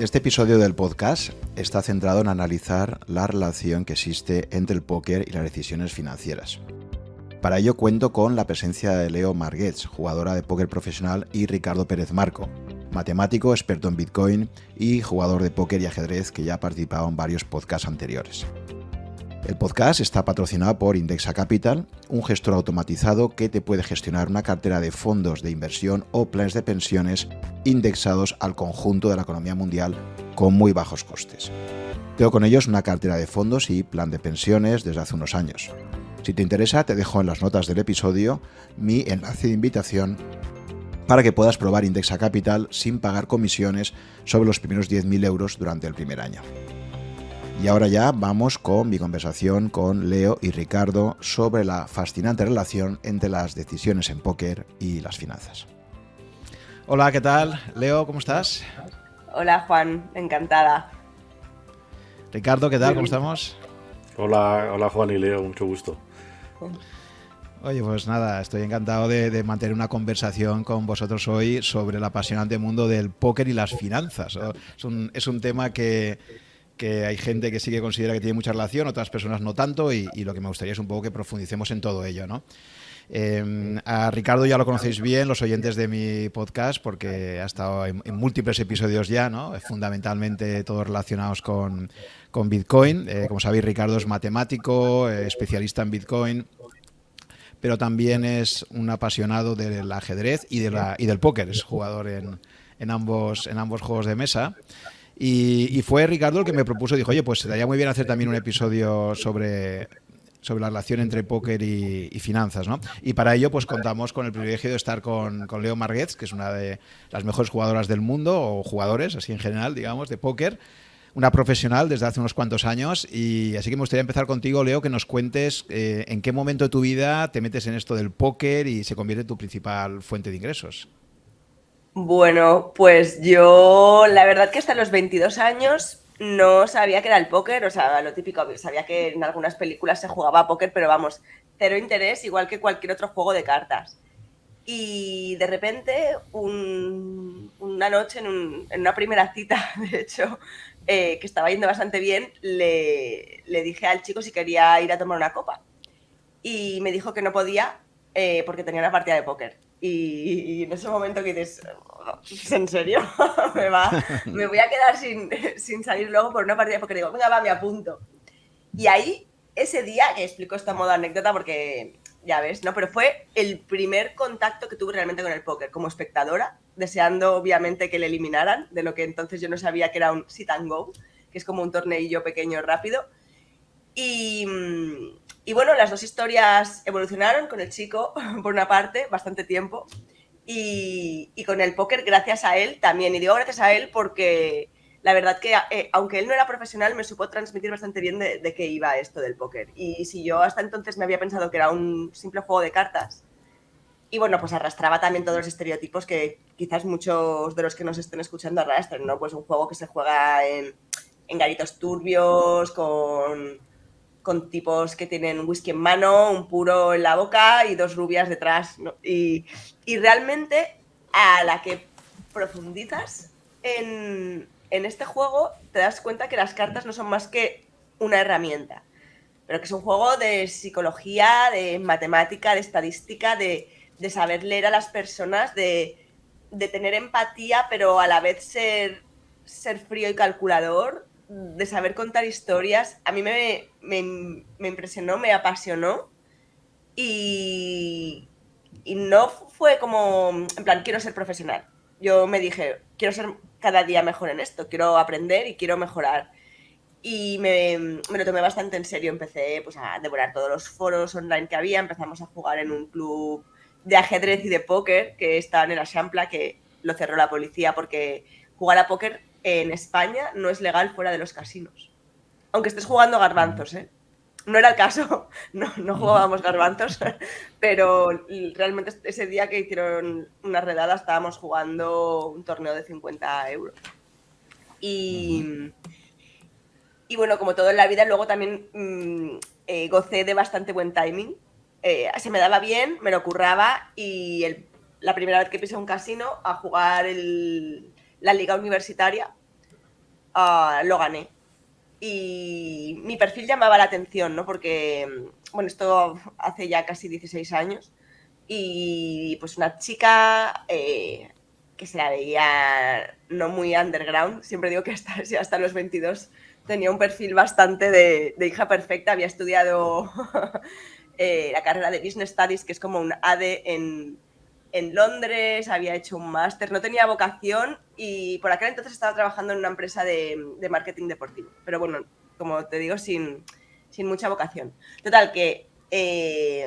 Este episodio del podcast está centrado en analizar la relación que existe entre el póker y las decisiones financieras. Para ello cuento con la presencia de Leo Marguets, jugadora de póker profesional, y Ricardo Pérez Marco, matemático, experto en Bitcoin y jugador de póker y ajedrez que ya ha participado en varios podcasts anteriores. El podcast está patrocinado por Indexa Capital, un gestor automatizado que te puede gestionar una cartera de fondos de inversión o planes de pensiones indexados al conjunto de la economía mundial con muy bajos costes. Tengo con ellos una cartera de fondos y plan de pensiones desde hace unos años. Si te interesa, te dejo en las notas del episodio mi enlace de invitación para que puedas probar Indexa Capital sin pagar comisiones sobre los primeros 10.000 euros durante el primer año. Y ahora ya vamos con mi conversación con Leo y Ricardo sobre la fascinante relación entre las decisiones en póker y las finanzas. Hola, ¿qué tal? Leo, ¿cómo estás? Hola, Juan, encantada. Ricardo, ¿qué tal? ¿Cómo estamos? Hola Juan y Leo, mucho gusto. Oye, pues nada, estoy encantado de mantener una conversación con vosotros hoy sobre el apasionante mundo del póker y las finanzas. Es un tema que hay gente que sí que considera que tiene mucha relación, otras personas no tanto, y lo que me gustaría es un poco que profundicemos en todo ello, ¿no? A Ricardo ya lo conocéis bien, los oyentes de mi podcast, porque ha estado en múltiples episodios ya, ¿no? Fundamentalmente todos relacionados con Bitcoin. Como sabéis, Ricardo es matemático, especialista en Bitcoin, pero también es un apasionado del ajedrez y del póker. Es jugador en ambos juegos de mesa. Y fue Ricardo el que me propuso, dijo, oye, pues se daría muy bien hacer también un episodio sobre la relación entre póker y finanzas, ¿no? Y para ello pues contamos con el privilegio de estar con Leo Marguets, que es una de las mejores jugadoras del mundo, o jugadores, así en general, digamos, de póker, una profesional desde hace unos cuantos años. Y así que me gustaría empezar contigo, Leo, que nos cuentes en qué momento de tu vida te metes en esto del póker y se convierte en tu principal fuente de ingresos. Bueno, pues yo la verdad que hasta los 22 años no sabía que era el póker, o sea, lo típico, sabía que en algunas películas se jugaba a póker, pero vamos, cero interés, igual que cualquier otro juego de cartas. Y de repente, una noche, en una primera cita, de hecho, que estaba yendo bastante bien, le dije al chico si quería ir a tomar una copa. Y me dijo que no podía porque tenía una partida de póker. Y en ese momento que dices, ¿en serio? me voy a quedar sin salir luego por una partida de póker. Digo, venga, va, me apunto. Y ahí, ese día, que explico esto a modo anécdota porque ya ves, ¿no? Pero fue el primer contacto que tuve realmente con el póker, como espectadora, deseando obviamente que le eliminaran, de lo que entonces yo no sabía que era un sit and go, que es como un torneillo pequeño rápido. Y bueno, las dos historias evolucionaron con el chico, por una parte, bastante tiempo, y con el póker gracias a él también. Y digo gracias a él porque la verdad que, aunque él no era profesional, me supo transmitir bastante bien de qué iba esto del póker. Y si yo hasta entonces me había pensado que era un simple juego de cartas, y bueno, pues arrastraba también todos los estereotipos que quizás muchos de los que nos estén escuchando arrastren, ¿no? Pues un juego que se juega en garitos turbios, con tipos que tienen un whisky en mano, un puro en la boca y dos rubias detrás, ¿no? Y realmente a la que profundizas en este juego te das cuenta que las cartas no son más que una herramienta, pero que es un juego de psicología, de matemática, de estadística, de saber leer a las personas, de tener empatía, pero a la vez ser frío y calculador, de saber contar historias. A mí me impresionó, me apasionó y no fue como, en plan, quiero ser profesional. Yo me dije, quiero ser cada día mejor en esto, quiero aprender y quiero mejorar. Y me lo tomé bastante en serio. Empecé pues, a devorar todos los foros online que había. Empezamos a jugar en un club de ajedrez y de póker que estaba en el Eixample, que lo cerró la policía porque jugar a póker en España no es legal fuera de los casinos. Aunque estés jugando garbanzos, ¿eh? No era el caso, no jugábamos garbanzos, pero realmente ese día que hicieron una redada estábamos jugando un torneo de 50 euros. Y bueno, como todo en la vida, luego también gocé de bastante buen timing. Se me daba bien, me lo curraba y la primera vez que pisé un casino a jugar la liga universitaria, lo gané. Y mi perfil llamaba la atención, ¿no? Porque, bueno, esto hace ya casi 16 años. Y pues una chica que se la veía no muy underground, siempre digo que hasta los 22 tenía un perfil bastante de hija perfecta, había estudiado la carrera de Business Studies, que es como un AD en Londres, había hecho un máster, no tenía vocación y por aquel entonces estaba trabajando en una empresa de marketing deportivo. Pero bueno, como te digo, sin mucha vocación. Total, que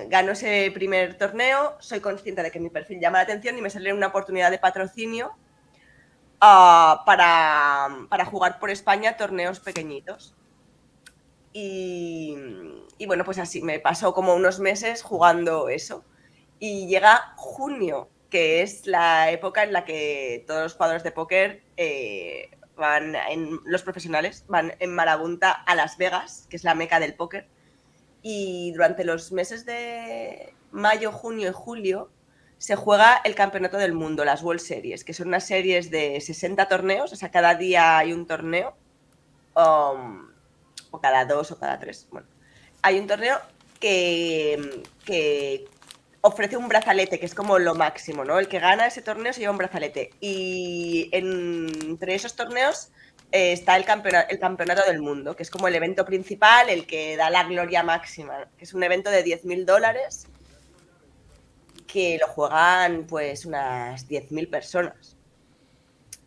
gano ese primer torneo, soy consciente de que mi perfil llama la atención y me sale una oportunidad de patrocinio para jugar por España torneos pequeñitos. Y bueno, pues así me pasó como unos meses jugando eso. Y llega junio, que es la época en la que todos los jugadores de póker los profesionales van en marabunta a Las Vegas, que es la meca del póker. Y durante los meses de mayo, junio y julio se juega el campeonato del mundo, las World Series, que son unas series de 60 torneos, o sea, cada día hay un torneo, o cada 2 o cada 3. Bueno, hay un torneo que ofrece un brazalete, que es como lo máximo, ¿no? El que gana ese torneo se lleva un brazalete. Y entre esos torneos está el campeonato del mundo, que es como el evento principal, el que da la gloria máxima, que es un evento de $10.000 que lo juegan pues unas 10.000 personas.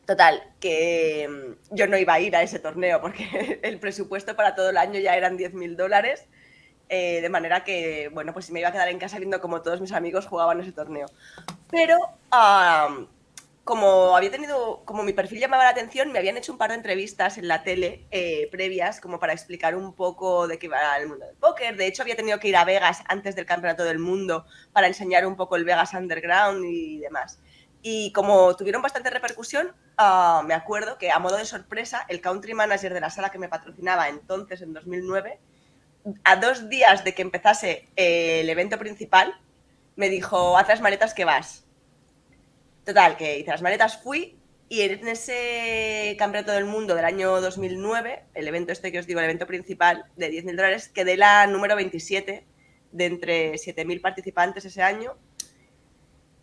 Total, que yo no iba a ir a ese torneo porque el presupuesto para todo el año ya eran $10.000, de manera que, bueno, pues me iba a quedar en casa viendo como todos mis amigos jugaban ese torneo. Pero como mi perfil llamaba la atención, me habían hecho un par de entrevistas en la tele previas como para explicar un poco de qué iba el mundo del póker. De hecho, había tenido que ir a Vegas antes del Campeonato del Mundo para enseñar un poco el Vegas Underground y demás. Y como tuvieron bastante repercusión, me acuerdo que a modo de sorpresa, el country manager de la sala que me patrocinaba entonces, en 2009, a 2 días de que empezase el evento principal, me dijo, haz las maletas que vas. Total, que hice las maletas, fui, y en ese campeonato del mundo del año 2009, el evento este que os digo, el evento principal de $10.000, quedé la número 27 de entre 7.000 participantes ese año,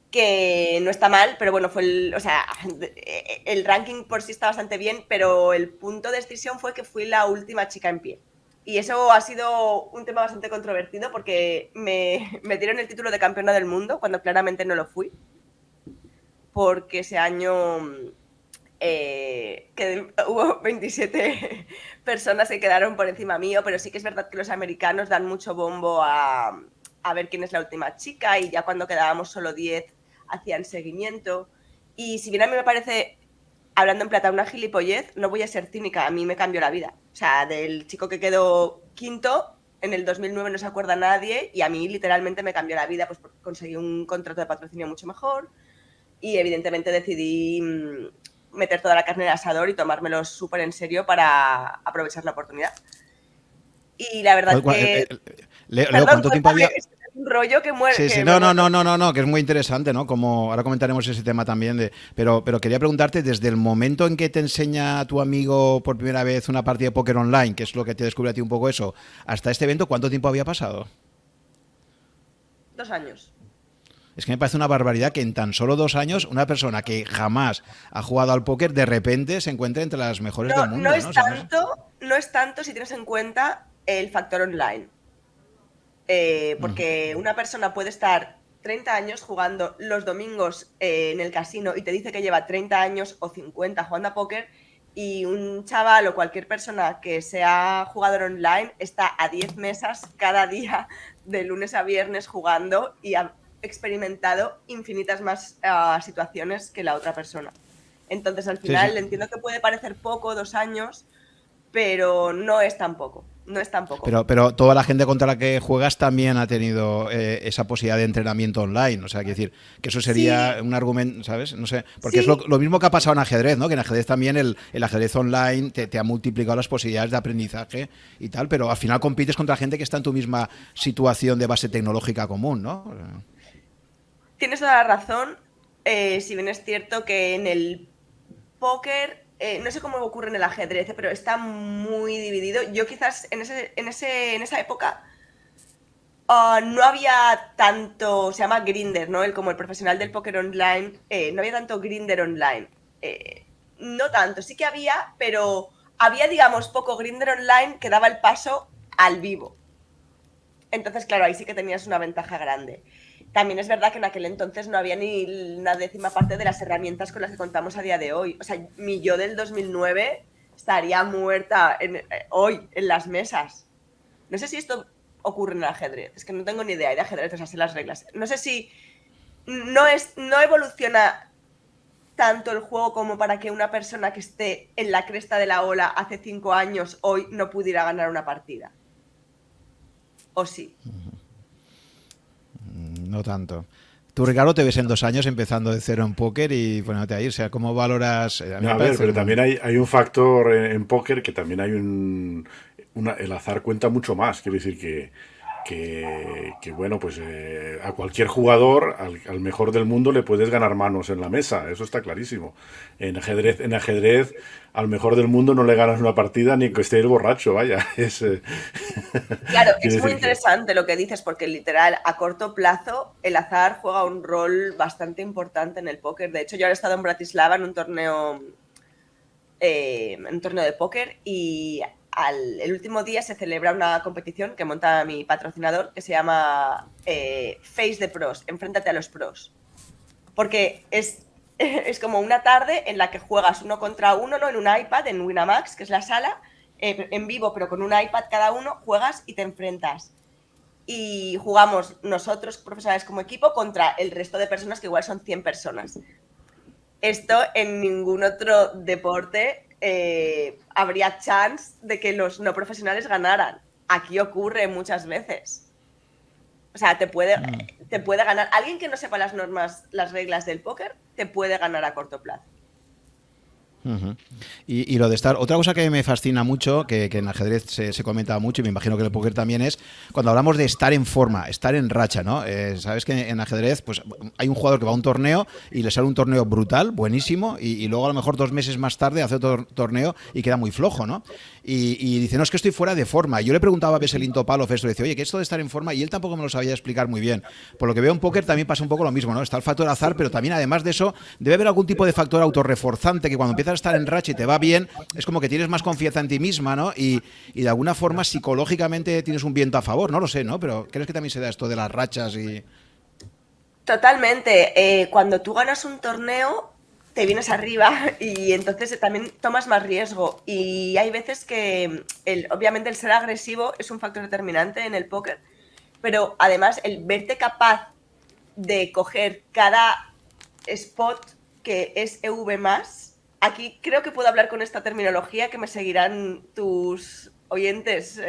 que no está mal, pero bueno, fue el ranking por sí está bastante bien, pero el punto de decisión fue que fui la última chica en pie. Y eso ha sido un tema bastante controvertido porque me dieron el título de campeona del mundo cuando claramente no lo fui, porque ese año hubo 27 personas que quedaron por encima mío, pero sí que es verdad que los americanos dan mucho bombo a ver quién es la última chica, y ya cuando quedábamos solo 10 hacían seguimiento. Y si bien a mí me parece, hablando en plata, una gilipollez, no voy a ser cínica, a mí me cambió la vida. O sea, del chico que quedó quinto, en el 2009 no se acuerda nadie, y a mí literalmente me cambió la vida, pues porque conseguí un contrato de patrocinio mucho mejor, y evidentemente decidí meter toda la carne en el asador y tomármelo súper en serio para aprovechar la oportunidad. Y la verdad que... Leo, ¿cuánto tiempo había...? Es un rollo que muere. Sí, no, que es muy interesante, ¿no? Como ahora comentaremos ese tema también, pero quería preguntarte, desde el momento en que te enseña tu amigo por primera vez una partida de póker online, que es lo que te descubre a ti un poco eso, hasta este evento, ¿cuánto tiempo había pasado? 2 años. Es que me parece una barbaridad que en tan solo 2 años una persona que jamás ha jugado al póker de repente se encuentre entre las mejores del mundo. No es tanto si tienes en cuenta el factor online. Porque una persona puede estar 30 años jugando los domingos en el casino y te dice que lleva 30 años o 50 jugando a póker, y un chaval o cualquier persona que sea jugador online está a 10 mesas cada día de lunes a viernes jugando y ha experimentado infinitas más situaciones que la otra persona. Entonces, al final, entiendo que puede parecer poco, 2 años, pero no es tan poco. No es tan poco. Pero toda la gente contra la que juegas también ha tenido esa posibilidad de entrenamiento online. O sea, quiero decir, que eso sería un argumento, ¿sabes? No sé, porque es lo mismo que ha pasado en ajedrez, ¿no? Que en ajedrez también el ajedrez online te ha multiplicado las posibilidades de aprendizaje y tal, pero al final compites contra gente que está en tu misma situación de base tecnológica común, ¿no? Tienes toda la razón. Si bien es cierto que en el póker no sé cómo ocurre en el ajedrez, pero está muy dividido. Yo quizás en esa época no había tanto, se llama grinder, ¿no? Como el profesional del póker online, no había tanto grinder online. No tanto, sí que había, pero había, digamos, poco grinder online que daba el paso al vivo. Entonces, claro, ahí sí que tenías una ventaja grande. También es verdad que en aquel entonces no había ni una décima parte de las herramientas con las que contamos a día de hoy. O sea, mi yo del 2009 estaría muerta hoy en las mesas. No sé si esto ocurre en el ajedrez. Es que no tengo ni idea de ajedrez, o sea, sé las reglas. No sé si no evoluciona tanto el juego como para que una persona que esté en la cresta de la ola hace 5 años hoy no pudiera ganar una partida. ¿O sí? No tanto. Tú, Ricardo, te ves en 2 años empezando de cero en póker y poniéndote ahí. O sea, ¿cómo valoras? A mí me A ver, parece pero también hay un factor en póker que también hay el azar cuenta mucho más. Quiero decir que bueno, pues a cualquier jugador, al mejor del mundo, le puedes ganar manos en la mesa. Eso está clarísimo. En ajedrez, al mejor del mundo no le ganas una partida ni que esté el borracho, vaya. Claro, Quiero es muy decir que interesante lo que dices, porque literal, a corto plazo, el azar juega un rol bastante importante en el póker. De hecho, yo ahora he estado en Bratislava en un torneo de póker y el último día se celebra una competición que monta mi patrocinador que se llama Face the Pros, enfréntate a los pros. Porque es como una tarde en la que juegas 1 contra 1, ¿no? En un iPad, en Winamax, que es la sala, en vivo, pero con un iPad cada uno, juegas y te enfrentas. Y jugamos nosotros, profesionales como equipo, contra el resto de personas, que igual son 100 personas. Esto en ningún otro deporte habría chance de que los no profesionales ganaran. Aquí ocurre muchas veces. O sea, te puede ganar. Alguien que no sepa las normas, las reglas del póker, te puede ganar a corto plazo. Uh-huh. Y lo de estar, otra cosa que me fascina mucho, que en ajedrez se comenta mucho y me imagino que en el póker también, es cuando hablamos de estar en forma, estar en racha, ¿no? Sabes que en ajedrez pues hay un jugador que va a un torneo y le sale un torneo brutal, buenísimo, y luego a lo mejor 2 meses más tarde hace otro torneo y queda muy flojo, ¿no? Y dice, no, es que estoy fuera de forma. Y yo le preguntaba a Veselin Topalov esto, decía, oye, ¿qué es esto de estar en forma? Y él tampoco me lo sabía explicar muy bien. Por lo que veo en póker también pasa un poco lo mismo, ¿no? Está el factor azar, pero también además de eso debe haber algún tipo de factor autorreforzante que cuando empiezas a estar en racha y te va bien, es como que tienes más confianza en ti misma, ¿no? Y de alguna forma psicológicamente tienes un viento a favor, no lo sé, ¿no? Pero ¿crees que también se da esto de las rachas y...? Totalmente. Cuando tú ganas un torneo, te vienes arriba y entonces también tomas más riesgo. Y hay veces que, obviamente, el ser agresivo es un factor determinante en el póker, pero además el verte capaz de coger cada spot que es EV+, aquí creo que puedo hablar con esta terminología que me seguirán tus oyentes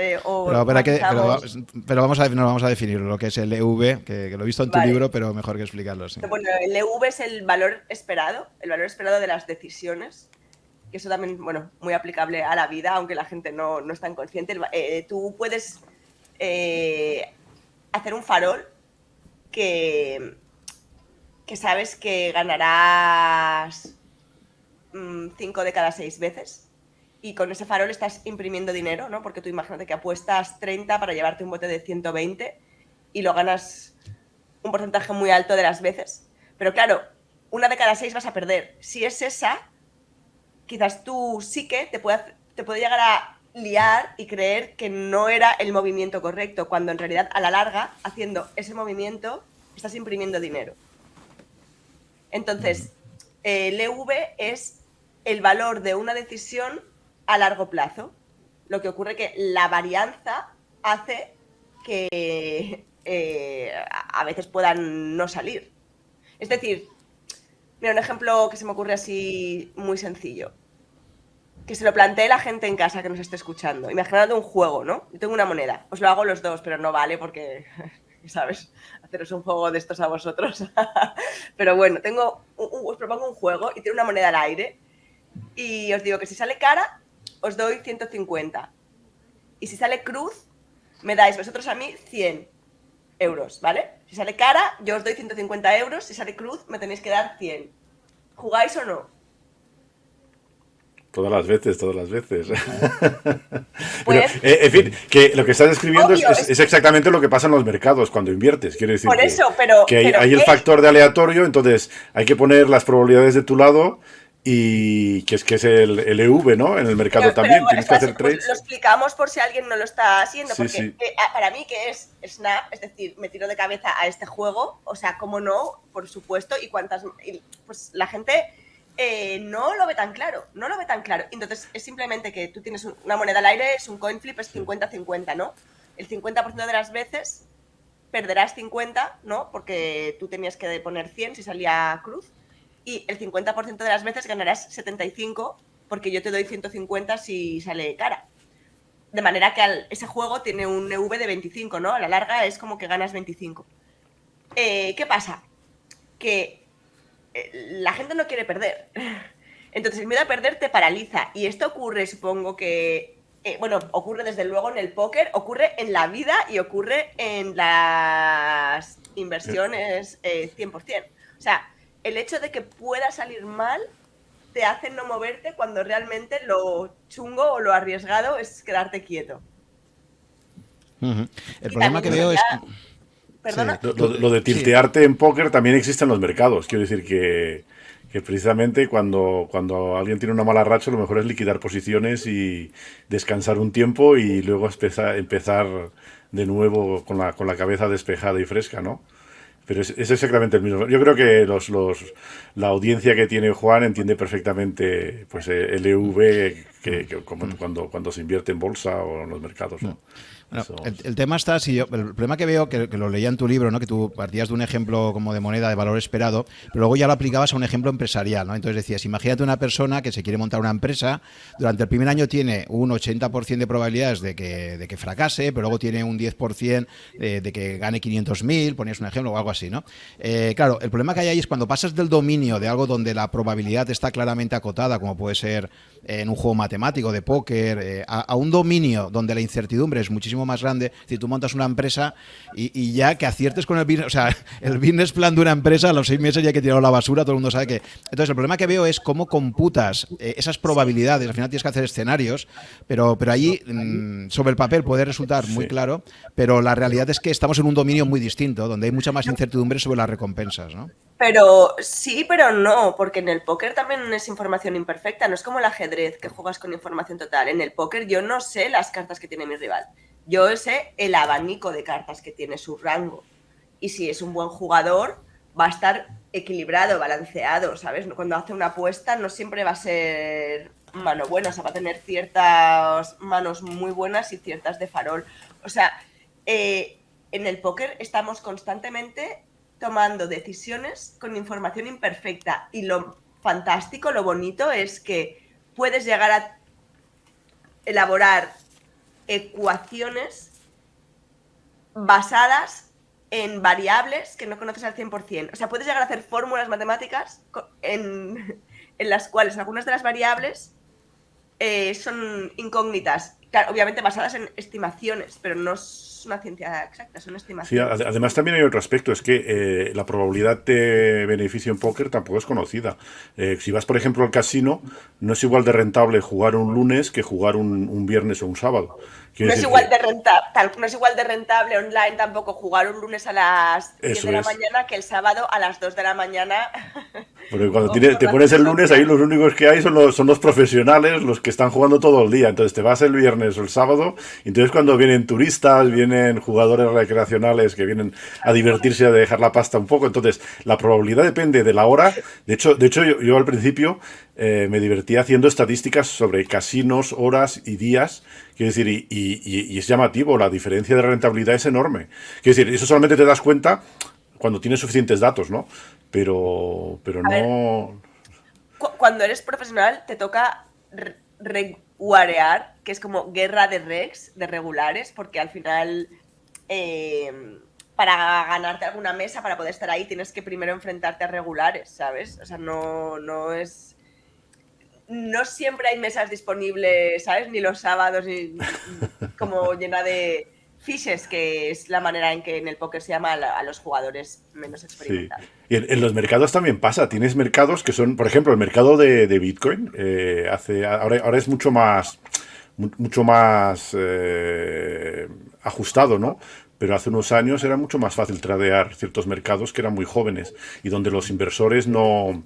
pero vamos a definir lo que es el EV, que lo he visto en tu libro, pero mejor que explicarlo. Sí. Bueno, el EV es el valor esperado de las decisiones, que eso también, bueno, muy aplicable a la vida, aunque la gente no es tan consciente. Tú puedes hacer un farol que sabes que ganarás 5 de cada 6 veces. Y con ese farol estás imprimiendo dinero, ¿no? Porque tú imagínate que apuestas 30 para llevarte un bote de 120 y lo ganas un porcentaje muy alto de las veces. Pero claro, 1 de cada 6 vas a perder. Si es esa, quizás tu psique te puede llegar a liar y creer que no era el movimiento correcto, cuando en realidad a la larga, haciendo ese movimiento, estás imprimiendo dinero. Entonces, el EV es el valor de una decisión a largo plazo. Lo que ocurre que la varianza hace que a veces puedan no salir. Es decir, mira, un ejemplo que se me ocurre así muy sencillo. Que se lo plantee la gente en casa que nos esté escuchando. Imaginad un juego, ¿no? Yo tengo una moneda. Os lo hago los dos, pero no vale porque, ¿sabes? Haceros un juego de estos a vosotros. Pero bueno, os propongo un juego y tiene una moneda al aire. Y os digo que si sale cara, os doy 150. Y si sale cruz, me dais vosotros a mí 100 euros, ¿vale? Si sale cara, yo os doy 150 euros. Si sale cruz, me tenéis que dar 100. ¿Jugáis o no? Todas las veces, todas las veces. Pero, Pues, en fin, que lo que estás describiendo obvio, es exactamente lo que pasa en los mercados cuando inviertes. Quiero decir por eso, pero, que pero hay el factor de aleatorio, entonces hay que poner las probabilidades de tu lado y que es el EV, ¿no? En el mercado también, tienes que espera, hacer pues lo trades. explicamos por si alguien no lo está haciendo, Sí, porque sí. para mí que es Snap, es decir, me tiro de cabeza a este juego, o sea, cómo no, por supuesto, pues la gente no lo ve tan claro, no lo ve tan claro. Entonces es simplemente que tú tienes una moneda al aire, es un coin flip, es 50-50, ¿no? El 50% de las veces perderás 50, ¿no? Porque tú tenías que poner 100 si salía cruz. Y el 50% de las veces ganarás 75 porque yo te doy 150 si sale cara. De manera que ese juego tiene un EV de 25, ¿no? A la larga es como que ganas 25. ¿Qué pasa? Que la gente no quiere perder. Entonces el miedo a perder te paraliza. Y esto ocurre, supongo que... bueno, ocurre desde luego en el póker, ocurre en la vida y ocurre en las inversiones 100%. O sea, el hecho de que pueda salir mal te hace no moverte cuando realmente lo chungo o lo arriesgado es quedarte quieto. Ujú. El Y problema también que eso veo es... ya... Sí, ¿Perdona? Lo de sí. tiltearte en póker también existe en los mercados. Quiero decir que precisamente cuando alguien tiene una mala racha, lo mejor es liquidar posiciones y descansar un tiempo y luego empezar de nuevo con la cabeza despejada y fresca, ¿no? Pero es exactamente el mismo. Yo creo que la audiencia que tiene Juan entiende perfectamente pues el EV como cuando se invierte en bolsa o en los mercados, ¿no? Bueno, Eso, el tema está, si yo, el problema que veo, que lo leía en tu libro, ¿no? Que tú partías de un ejemplo como de moneda de valor esperado, pero luego ya lo aplicabas a un ejemplo empresarial, ¿no? Entonces decías, imagínate una persona que se quiere montar una empresa, durante el primer año tiene un 80% de probabilidades de que fracase, pero luego tiene un 10% de que gane 500.000, ponías un ejemplo o algo así, ¿no? Claro, el problema que hay ahí es cuando pasas del dominio de algo donde la probabilidad está claramente acotada, como puede ser en un juego matemático de póker, a un dominio donde la incertidumbre es muchísimo más grande. Es decir, tú montas una empresa y ya que aciertes con el business, o sea, el business plan de una empresa a los 6 meses ya hay que tirarlo a la basura, todo el mundo sabe que... Entonces, el problema que veo es cómo computas esas Sí. probabilidades. Al final tienes que hacer escenarios, pero ahí sobre el papel puede resultar muy sí. claro, pero la realidad es que estamos en un dominio muy distinto, donde hay mucha más incertidumbre sobre las recompensas, ¿no? Pero sí, pero no, porque en el póker también es información imperfecta, no es como el ajedrez que juegas con información total. En el póker yo no sé las cartas que tiene mi rival, yo sé el abanico de cartas que tiene su rango. Y si es un buen jugador, va a estar equilibrado, balanceado, ¿sabes? Cuando hace una apuesta no siempre va a ser mano buena, o sea, va a tener ciertas manos muy buenas y ciertas de farol. O sea, en el póker estamos constantemente tomando decisiones con información imperfecta y lo fantástico, lo bonito es que puedes llegar a elaborar ecuaciones basadas en variables que no conoces al 100%. O sea, puedes llegar a hacer fórmulas matemáticas en las cuales algunas de las variables son incógnitas. Claro, obviamente basadas en estimaciones, pero no es una ciencia exacta, son Sí, estimaciones. además también hay otro aspecto, es que la probabilidad de beneficio en póker tampoco es conocida. Si vas, por ejemplo, al casino, no es igual de rentable jugar un lunes que jugar un viernes o un sábado. Quiero No es decir igual que de rentable, no es igual de rentable online tampoco jugar un lunes a las 10 eso de la es. mañana que el sábado a las 2 de la mañana Porque cuando o por te la pones el lunes, ahí social. los únicos que hay son los profesionales, los que están jugando todo el día. Entonces te vas el viernes o el sábado, y entonces cuando vienen turistas, vienen jugadores recreacionales que vienen a divertirse, a dejar la pasta un poco. Entonces la probabilidad depende de la hora. De hecho yo al principio me divertía haciendo estadísticas sobre casinos, horas y días. Quiero decir, y es llamativo, la diferencia de rentabilidad es enorme. Quiero decir, eso solamente te das cuenta cuando tienes suficientes datos, ¿no? Pero A ver, no. cuando eres profesional te toca reguarear, que es como guerra de regs, de regulares, porque al final eh, para ganarte alguna mesa, para poder estar ahí, tienes que primero enfrentarte a regulares, ¿sabes? O sea, no es... No siempre hay mesas disponibles, ¿sabes? Ni los sábados, ni como llena de fishes, que es la manera en que en el póker se llama a los jugadores menos Sí. experimentados. Y en los mercados también pasa. Tienes mercados que son, por ejemplo, el mercado de Bitcoin. Ahora es mucho más ajustado, ¿no? Pero hace unos años era mucho más fácil tradear ciertos mercados que eran muy jóvenes y donde los inversores no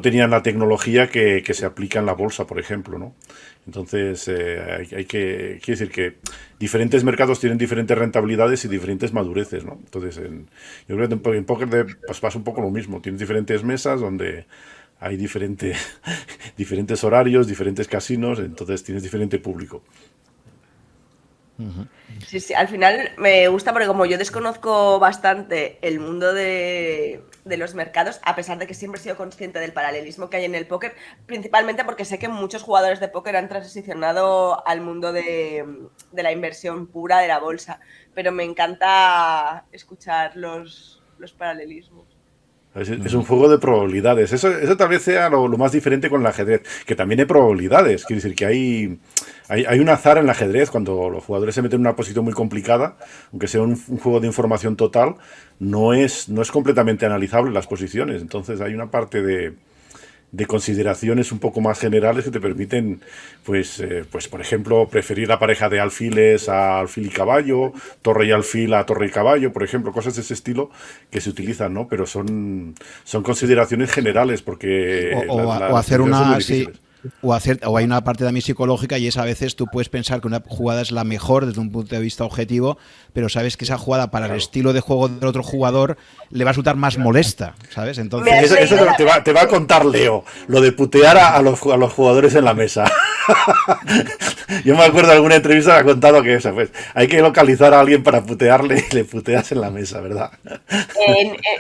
tenían la tecnología que se aplica en la bolsa, por ejemplo, ¿no? Entonces, quiere decir que diferentes mercados tienen diferentes rentabilidades y diferentes madureces, ¿no? Entonces, yo creo que en póker pues pasa un poco lo mismo. Tienes diferentes mesas donde hay diferentes horarios, diferentes casinos, entonces tienes diferente público. Sí, sí, al final me gusta porque como yo desconozco bastante el mundo de los mercados, a pesar de que siempre he sido consciente del paralelismo que hay en el póker, principalmente porque sé que muchos jugadores de póker han transicionado al mundo de la inversión pura de la bolsa, pero me encanta escuchar los paralelismos. Es un juego de probabilidades. Eso tal vez sea lo más diferente con el ajedrez, que también hay probabilidades. Quiere decir que hay un azar en el ajedrez cuando los jugadores se meten en una posición muy complicada, aunque sea un juego de información total, no es completamente analizable las posiciones. Entonces hay una parte de consideraciones un poco más generales que te permiten, pues por ejemplo, preferir la pareja de alfiles a alfil y caballo, torre y alfil a torre y caballo, por ejemplo, cosas de ese estilo que se utilizan, ¿no? Pero son consideraciones generales porque o hacer decisiones son muy una... Sí. difíciles. O hay una parte también psicológica y es a veces tú puedes pensar que una jugada es la mejor desde un punto de vista objetivo, pero sabes que esa jugada para el estilo de juego del otro jugador le va a resultar más molesta, ¿sabes? Entonces Eso te va a contar Leo, lo de putear a los jugadores en la mesa. Yo me acuerdo de alguna entrevista que ha contado que pues, hay que localizar a alguien para putearle y le puteas en la mesa, ¿verdad?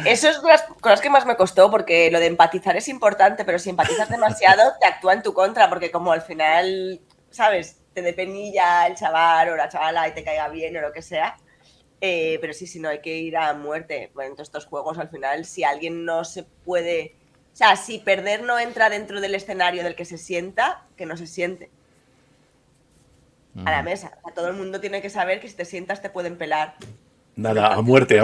Eso es de las cosas que más me costó, porque lo de empatizar es importante, pero si empatizas demasiado te actúa en tu contra, porque como al final, ¿sabes? Te dé penilla el chaval o la chavala y te caiga bien o lo que sea. Pero sí, si no, hay que ir a muerte. Bueno, en todos estos juegos, al final, si alguien no se puede... O sea, si perder no entra dentro del escenario del que se sienta, que no se siente a la mesa. O sea, todo el mundo tiene que saber que si te sientas te pueden pelar. Nada, a muerte,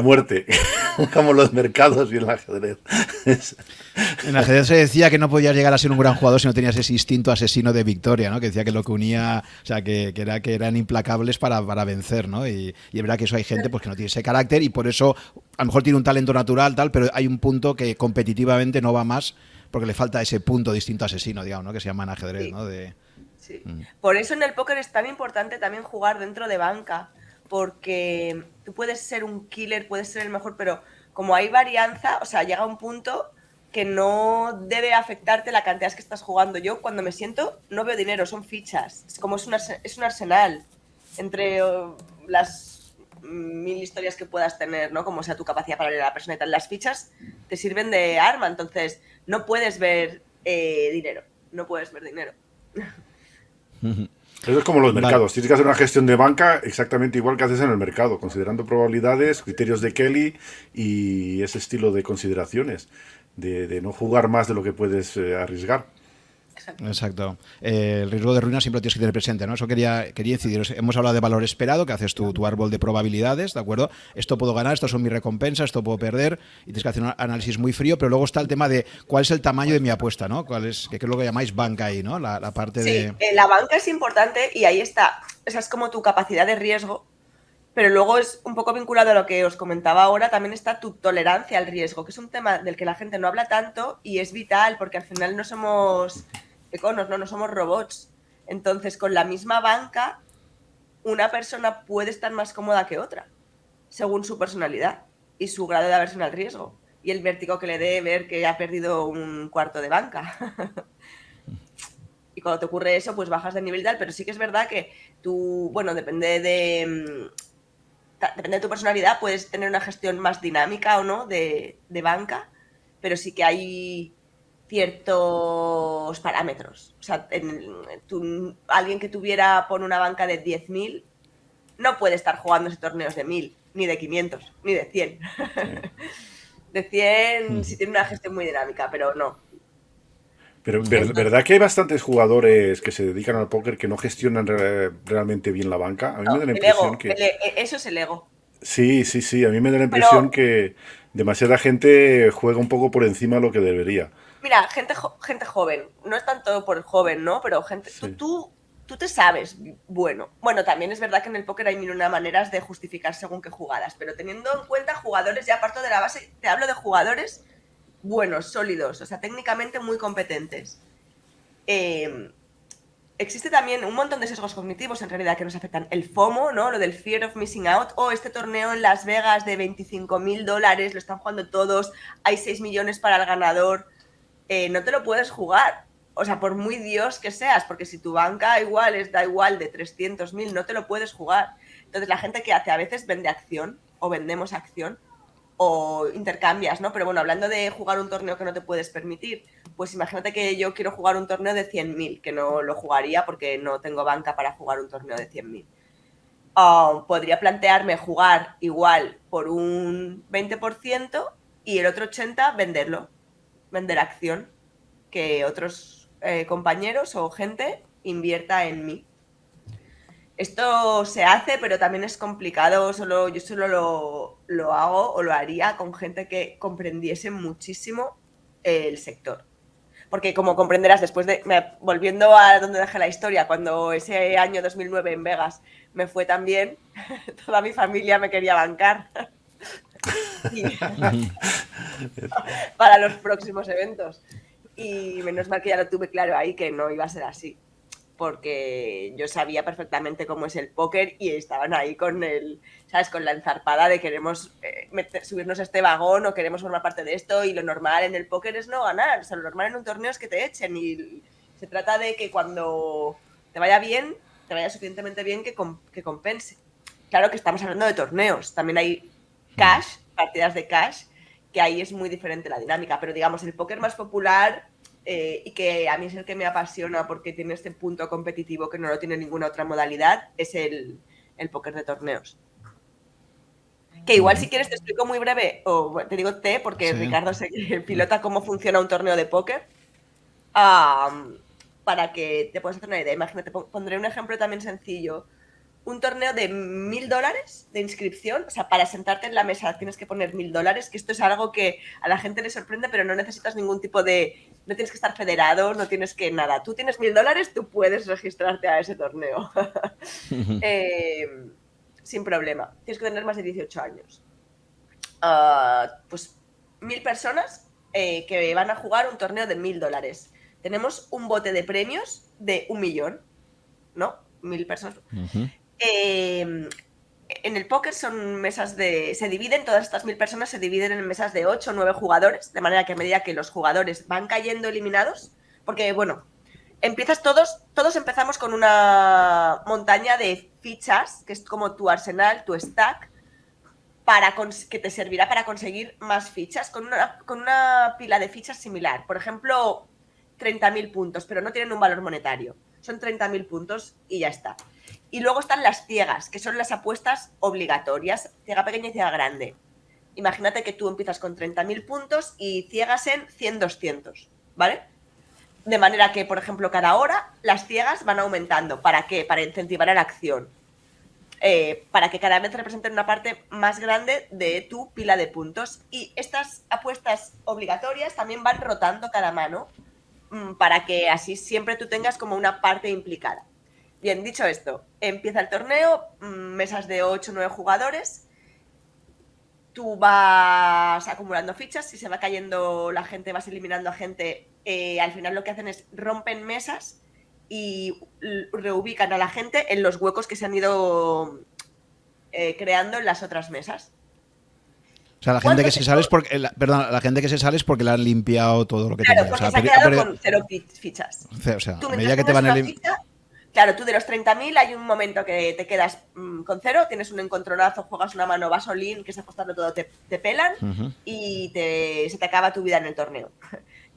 como los mercados y el ajedrez. en el ajedrez se decía que no podías llegar a ser un gran jugador si no tenías ese instinto asesino de victoria, ¿no? Que decía que lo que unía, o sea, que eran implacables para vencer, ¿no? Y es verdad que eso hay gente pues que no tiene ese carácter y por eso a lo mejor tiene un talento natural, tal, pero hay un punto que competitivamente no va más porque le falta ese punto distinto asesino, digamos, ¿no? Que se llama en ajedrez, Sí. ¿no? Sí. Por eso en el póker es tan importante también jugar dentro de banca, porque tú puedes ser un killer, puedes ser el mejor, pero como hay varianza, o sea, llega un punto que no debe afectarte la cantidad que estás jugando. Yo cuando me siento no veo dinero, son fichas, es como es un arsenal entre las 1000 historias que puedas tener, ¿no? Como sea tu capacidad para leer a la persona y tal. Las fichas te sirven de arma, entonces no puedes ver dinero, no puedes ver dinero. Eso es como los mercados. Vale. Tienes que hacer una gestión de banca exactamente igual que haces en el mercado, considerando probabilidades, criterios de Kelly y ese estilo de consideraciones, de no jugar más de lo que puedes arriesgar. Exacto. El riesgo de ruina siempre lo tienes que tener presente, ¿no? Eso quería incidir. Hemos hablado de valor esperado, que haces tu árbol de probabilidades, ¿de acuerdo? Esto puedo ganar, esto son mis recompensas, esto puedo perder, y tienes que hacer un análisis muy frío, pero luego está el tema de cuál es el tamaño de mi apuesta, ¿no? ¿Qué es lo que llamáis banca ahí, ¿no? La parte de... Sí, la banca es importante y ahí está. Esa es como tu capacidad de riesgo, pero luego es un poco vinculado a lo que os comentaba ahora, también está tu tolerancia al riesgo, que es un tema del que la gente no habla tanto y es vital porque al final no somos econos, no somos robots. Entonces, con la misma banca, una persona puede estar más cómoda que otra, según su personalidad y su grado de aversión al riesgo y el vértigo que le dé ver que ha perdido un cuarto de banca. Y cuando te ocurre eso, pues bajas de nivel y tal, pero sí que es verdad que tú, bueno, depende de tu personalidad, puedes tener una gestión más dinámica o no de banca, pero sí que hay ciertos parámetros. O sea, alguien que tuviera por una banca de 10.000 no puede estar jugando torneos de 1000, ni de 500, ni de 100. Sí. De 100 sí tiene una gestión muy dinámica, pero no. Pero Entonces, ¿verdad que hay bastantes jugadores que se dedican al póker que no gestionan realmente bien la banca? A mí me da la el impresión ego, que... eso es el ego. Sí, sí, sí, a mí me da la Pero impresión que demasiada gente juega un poco por encima de lo que debería. mira, gente joven, no es tanto por el joven, ¿no? Pero gente, Sí. tú te sabes bueno. Bueno, también es verdad que en el póker hay mil una maneras de justificar según qué jugadas, pero teniendo en cuenta jugadores, ya parto de la base, te hablo de jugadores buenos, sólidos, o sea, técnicamente muy competentes. Eh, Existe también un montón de sesgos cognitivos en realidad que nos afectan. El FOMO, ¿no? Lo del fear of missing out. O este torneo en Las Vegas de $25.000, lo están jugando todos, hay 6 millones para el ganador. No te lo puedes jugar. O sea, por muy Dios que seas, porque si tu banca igual da igual de 300.000, no te lo puedes jugar. Entonces la gente que hace a veces vende acción o vendemos acción o intercambias, ¿no? Pero bueno, hablando de jugar un torneo que no te puedes permitir, pues imagínate que yo quiero jugar un torneo de 100.000, que no lo jugaría porque no tengo banca para jugar un torneo de 100.000. Podría plantearme jugar igual por un 20% y el otro 80% venderlo, vender acción, que otros compañeros o gente invierta en mí. Esto se hace, pero también es complicado. Yo solo lo hago o lo haría con gente que comprendiese muchísimo el sector. Porque como comprenderás, volviendo a donde dejé la historia, cuando ese año 2009 en Vegas me fue tan bien, toda mi familia me quería bancar y, para los próximos eventos. Y menos mal que ya lo tuve claro ahí que no iba a ser así, porque yo sabía perfectamente cómo es el póker y estaban ahí con ¿sabes? Con la enzarpada de queremos subirnos a este vagón o queremos formar parte de esto, y lo normal en el póker es no ganar, o sea, lo normal en un torneo es que te echen, y se trata de que cuando te vaya bien, te vaya suficientemente bien que compense. Claro que estamos hablando de torneos, también hay cash, partidas de cash, que ahí es muy diferente la dinámica, pero digamos, el póker más popular y que a mí es el que me apasiona porque tiene este punto competitivo que no lo tiene ninguna otra modalidad, es el póker de torneos. Que igual si quieres te explico muy breve, o te digo porque Sí. Ricardo se pilota cómo funciona un torneo de póker, para que te puedas hacer una idea. Imagínate, pondré un ejemplo también sencillo. Un torneo de $1.000 de inscripción, o sea, para sentarte en la mesa tienes que poner $1.000, que esto es algo que a la gente le sorprende, pero no necesitas ningún tipo de, no tienes que estar federado, no tienes que nada. Tú tienes $1.000, tú puedes registrarte a ese torneo. Sin problema. Tienes que tener más de 18 años. Pues 1.000 personas que van a jugar un torneo de $1.000. Tenemos un bote de premios de 1 millón, ¿no? 1.000 personas. En el póker son mesas se dividen, todas estas 1.000 personas se dividen en mesas de 8 o 9 jugadores, de manera que a medida que los jugadores van cayendo eliminados, porque bueno, todos empezamos con una montaña de fichas, que es como tu arsenal, tu stack, que te servirá para conseguir más fichas, con una pila de fichas similar. Por ejemplo, 30.000 puntos, pero no tienen un valor monetario. Son 30.000 puntos y ya está. Y luego están las ciegas, que son las apuestas obligatorias, ciega pequeña y ciega grande. Imagínate que tú empiezas con 30.000 puntos y ciegas en 100, 200, ¿vale? De manera que, por ejemplo, cada hora las ciegas van aumentando. ¿Para qué? Para incentivar a la acción. Para que cada vez representen una parte más grande de tu pila de puntos. Y estas apuestas obligatorias también van rotando cada mano, para que así siempre tú tengas como una parte implicada. Bien, dicho esto, empieza el torneo, mesas de 8 o 9 jugadores, tú vas acumulando fichas, si se va cayendo la gente, vas eliminando a gente, al final lo que hacen es rompen mesas y reubican a la gente en los huecos que se han ido creando en las otras mesas. O sea, la gente que se sale es porque, la gente que se sale es porque le han limpiado todo lo que Claro, tenía. porque O sea, se ha quedado con 0 fichas. o sea, Tú a medida que te tengas van una ficha, claro, tú de los 30.000 hay un momento que te quedas con 0, tienes un encontronazo, juegas una mano vasolín, que es apostarlo todo, te pelan y se te acaba tu vida en el torneo.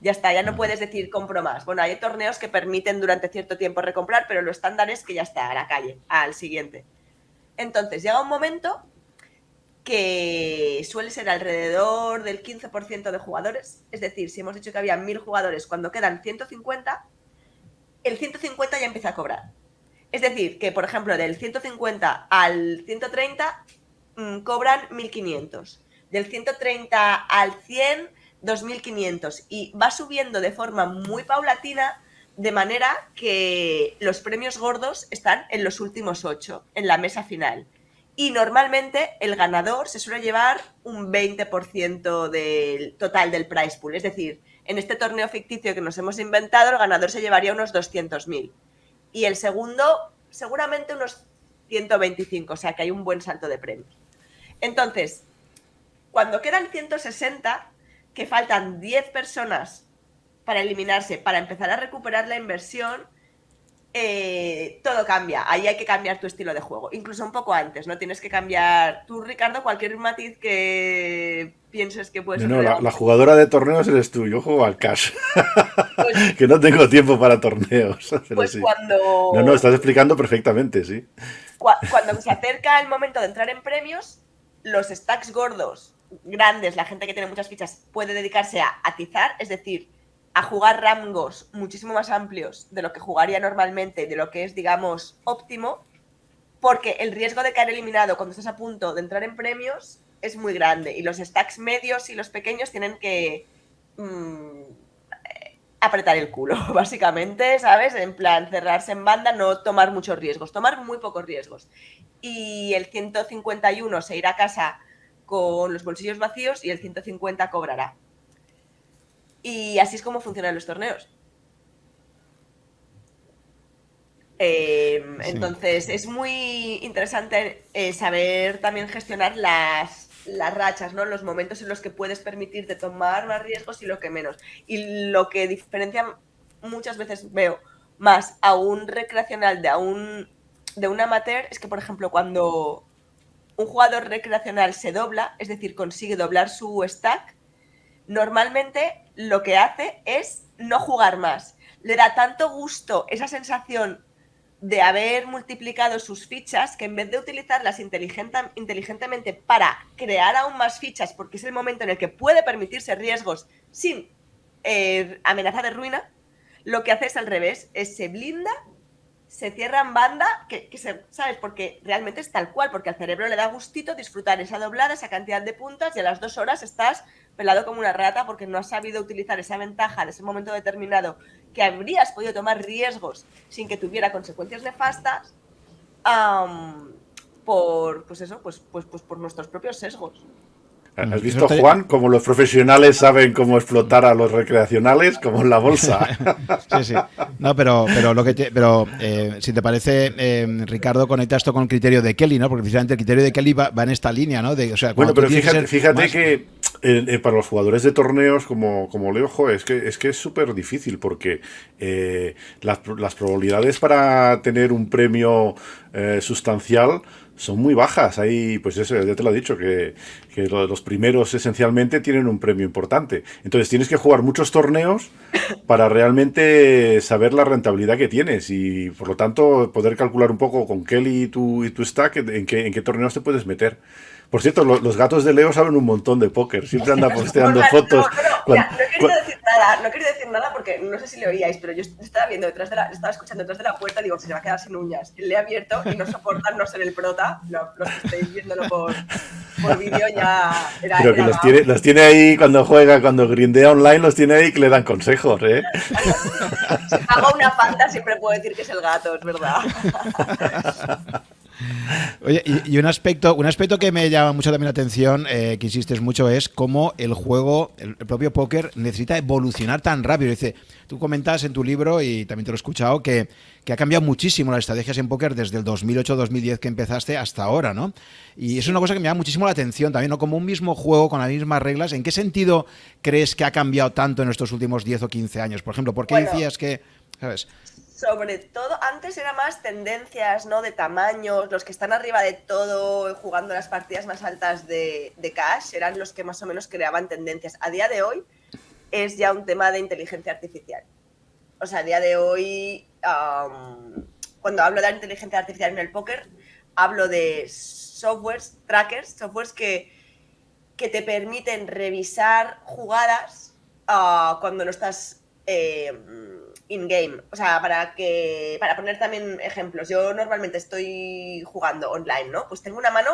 Ya está, ya no puedes decir compro más. Bueno, hay torneos que permiten durante cierto tiempo recomprar, pero lo estándar es que ya está, a la calle, al siguiente. Entonces, llega un momento que suele ser alrededor del 15% de jugadores. Es decir, si hemos dicho que había 1000 jugadores, cuando quedan 150, el 150 ya empieza a cobrar. Es decir, que por ejemplo del 150 al 130 cobran 1500. Del 130 al 100, 2500. Y va subiendo de forma muy paulatina, de manera que los premios gordos están en los últimos 8, en la mesa final. Y normalmente el ganador se suele llevar un 20% del total del prize pool. Es decir, en este torneo ficticio que nos hemos inventado, el ganador se llevaría unos 200.000. Y el segundo, seguramente unos 125. O sea que hay un buen salto de premios. Entonces, cuando quedan 160, que faltan 10 personas para eliminarse, para empezar a recuperar la inversión, todo cambia. Ahí hay que cambiar tu estilo de juego. Incluso un poco antes, ¿no? Tienes que cambiar. Tú, Ricardo, cualquier matiz que pienses que puede ser. No, la jugadora de torneos eres tú. Yo juego al cash. Pues, que no tengo tiempo para torneos. Pues sí. cuando. No, estás explicando perfectamente, sí. Cuando se acerca el momento de entrar en premios, los stacks gordos, grandes, la gente que tiene muchas fichas, puede dedicarse a atizar, es decir, a jugar rangos muchísimo más amplios de lo que jugaría normalmente, de lo que es, digamos, óptimo, porque el riesgo de caer eliminado cuando estás a punto de entrar en premios es muy grande, y los stacks medios y los pequeños tienen que apretar el culo, básicamente, ¿sabes? En plan, cerrarse en banda, no tomar muchos riesgos, tomar muy pocos riesgos. Y el 151 se irá a casa con los bolsillos vacíos y el 150 cobrará. Y así es como funcionan los torneos. Entonces, es muy interesante saber también gestionar las rachas, ¿no? Los momentos en los que puedes permitirte tomar más riesgos y lo que menos. Y lo que diferencia muchas veces, veo, más a un recreacional de un amateur es que, por ejemplo, cuando un jugador recreacional se dobla, es decir, consigue doblar su stack, normalmente lo que hace es no jugar más. Le da tanto gusto esa sensación de haber multiplicado sus fichas que en vez de utilizarlas inteligentemente para crear aún más fichas, porque es el momento en el que puede permitirse riesgos sin amenaza de ruina, lo que hace es al revés, se blinda, se cierra en banda, ¿sabes? Porque realmente es tal cual, porque al cerebro le da gustito disfrutar esa doblada, esa cantidad de puntas, y a las 2 horas estás pelado como una rata porque no has sabido utilizar esa ventaja en ese momento determinado, que habrías podido tomar riesgos sin que tuviera consecuencias nefastas, por nuestros propios sesgos. ¿Has visto, Juan, cómo los profesionales saben cómo explotar a los recreacionales, como en la bolsa? Sí. No, pero si te parece, Ricardo, conecta esto con el criterio de Kelly, ¿no? Porque precisamente el criterio de Kelly va en esta línea, ¿no? Bueno, pero fíjate que para los jugadores de torneos como Leo, es que es súper difícil, porque las probabilidades para tener un premio sustancial son muy bajas. Ahí, pues eso, ya te lo he dicho, que los primeros esencialmente tienen un premio importante. Entonces tienes que jugar muchos torneos para realmente saber la rentabilidad que tienes y, por lo tanto, poder calcular un poco con Kelly y tu stack en qué torneos te puedes meter. Por cierto, los gatos de Leo saben un montón de póker. Siempre anda posteando fotos. Mira, no he querido decir nada porque no sé si le oíais, pero yo estaba escuchando detrás de la puerta, digo, se va a quedar sin uñas. Le he abierto y no soportan no ser el prota. Los que estáis viéndolo por vídeo ya era. Pero que los tiene ahí cuando juega, cuando grindea online, los tiene ahí que le dan consejos, ¿eh? Si hago una falta, siempre puedo decir que es el gato, es verdad. Oye, y un aspecto que me llama mucho también la atención, que insistes mucho, es cómo el juego, el propio póker, necesita evolucionar tan rápido. Dice, tú comentas en tu libro, y también te lo he escuchado, que ha cambiado muchísimo las estrategias en póker desde el 2008-2010 que empezaste hasta ahora, ¿no? Y es una cosa que me llama muchísimo la atención también, ¿no? Como un mismo juego con las mismas reglas. ¿En qué sentido crees que ha cambiado tanto en estos últimos 10 o 15 años? Por ejemplo, ¿por qué decías que, sabes? Sobre todo, antes era más tendencias, ¿no? De tamaños, los que están arriba de todo, jugando las partidas más altas de cash, eran los que más o menos creaban tendencias. A día de hoy es ya un tema de inteligencia artificial. O sea, a día de hoy, cuando hablo de inteligencia artificial en el póker, hablo de softwares, trackers, softwares que te permiten revisar jugadas cuando no estás in-game. O sea, para poner también ejemplos, yo normalmente estoy jugando online, ¿no? Pues tengo una mano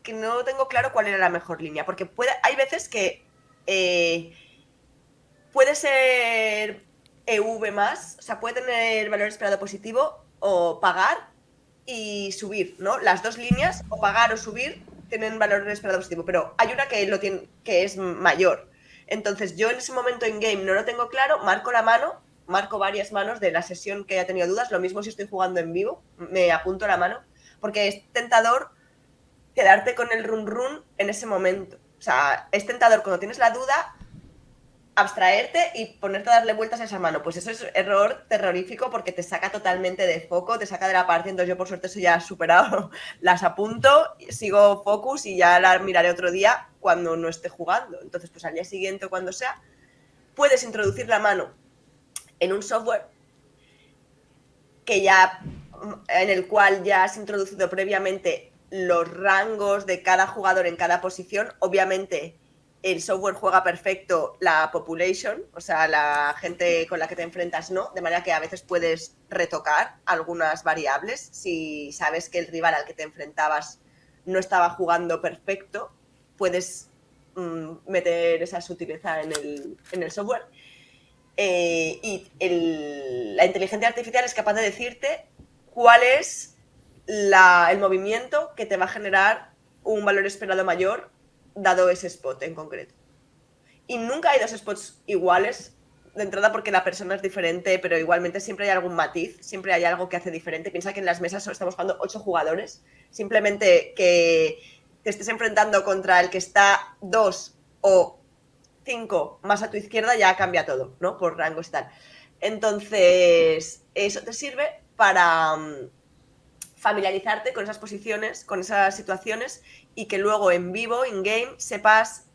que no tengo claro cuál era la mejor línea, porque hay veces que puede ser EV más, o sea, puede tener valor esperado positivo o pagar y subir, ¿no? Las dos líneas, o pagar o subir, tienen valor esperado positivo, pero hay una que es mayor. Entonces yo en ese momento en game no lo tengo claro, marco varias manos de la sesión que haya tenido dudas, lo mismo si estoy jugando en vivo, me apunto la mano, porque es tentador quedarte con el run en ese momento. O sea, es tentador cuando tienes la duda abstraerte y ponerte a darle vueltas a esa mano. Pues eso es error terrorífico porque te saca totalmente de foco, te saca de la partida. Entonces yo por suerte eso ya he superado, las apunto, sigo focus y ya la miraré otro día cuando no esté jugando. Entonces pues al día siguiente o cuando sea, puedes introducir la mano en un software en el cual ya has introducido previamente los rangos de cada jugador en cada posición. Obviamente el software juega perfecto la population, o sea, la gente con la que te enfrentas no, de manera que a veces puedes retocar algunas variables si sabes que el rival al que te enfrentabas no estaba jugando perfecto, puedes meter esa sutileza en el software. Y la inteligencia artificial es capaz de decirte cuál es el movimiento que te va a generar un valor esperado mayor dado ese spot en concreto. Y nunca hay dos spots iguales de entrada porque la persona es diferente, pero igualmente siempre hay algún matiz, siempre hay algo que hace diferente. Piensa que en las mesas estamos jugando 8 jugadores, simplemente que te estés enfrentando contra el que está 2 o 5 más a tu izquierda ya cambia todo, ¿no? Por rangos y tal. Entonces, eso te sirve para familiarizarte con esas posiciones, con esas situaciones y que luego en vivo, in-game, sepas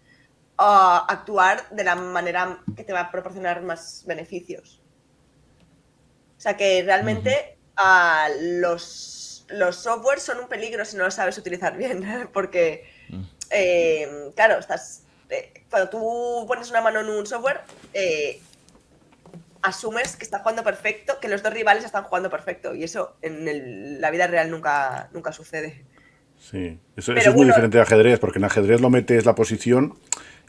actuar de la manera que te va a proporcionar más beneficios. O sea que realmente los softwares son un peligro si no los sabes utilizar bien, porque, claro, cuando tú pones una mano en un software, asumes que está jugando perfecto, que los dos rivales están jugando perfecto, y eso en la vida real nunca sucede. Sí, eso es muy diferente de ajedrez, porque en ajedrez lo metes la posición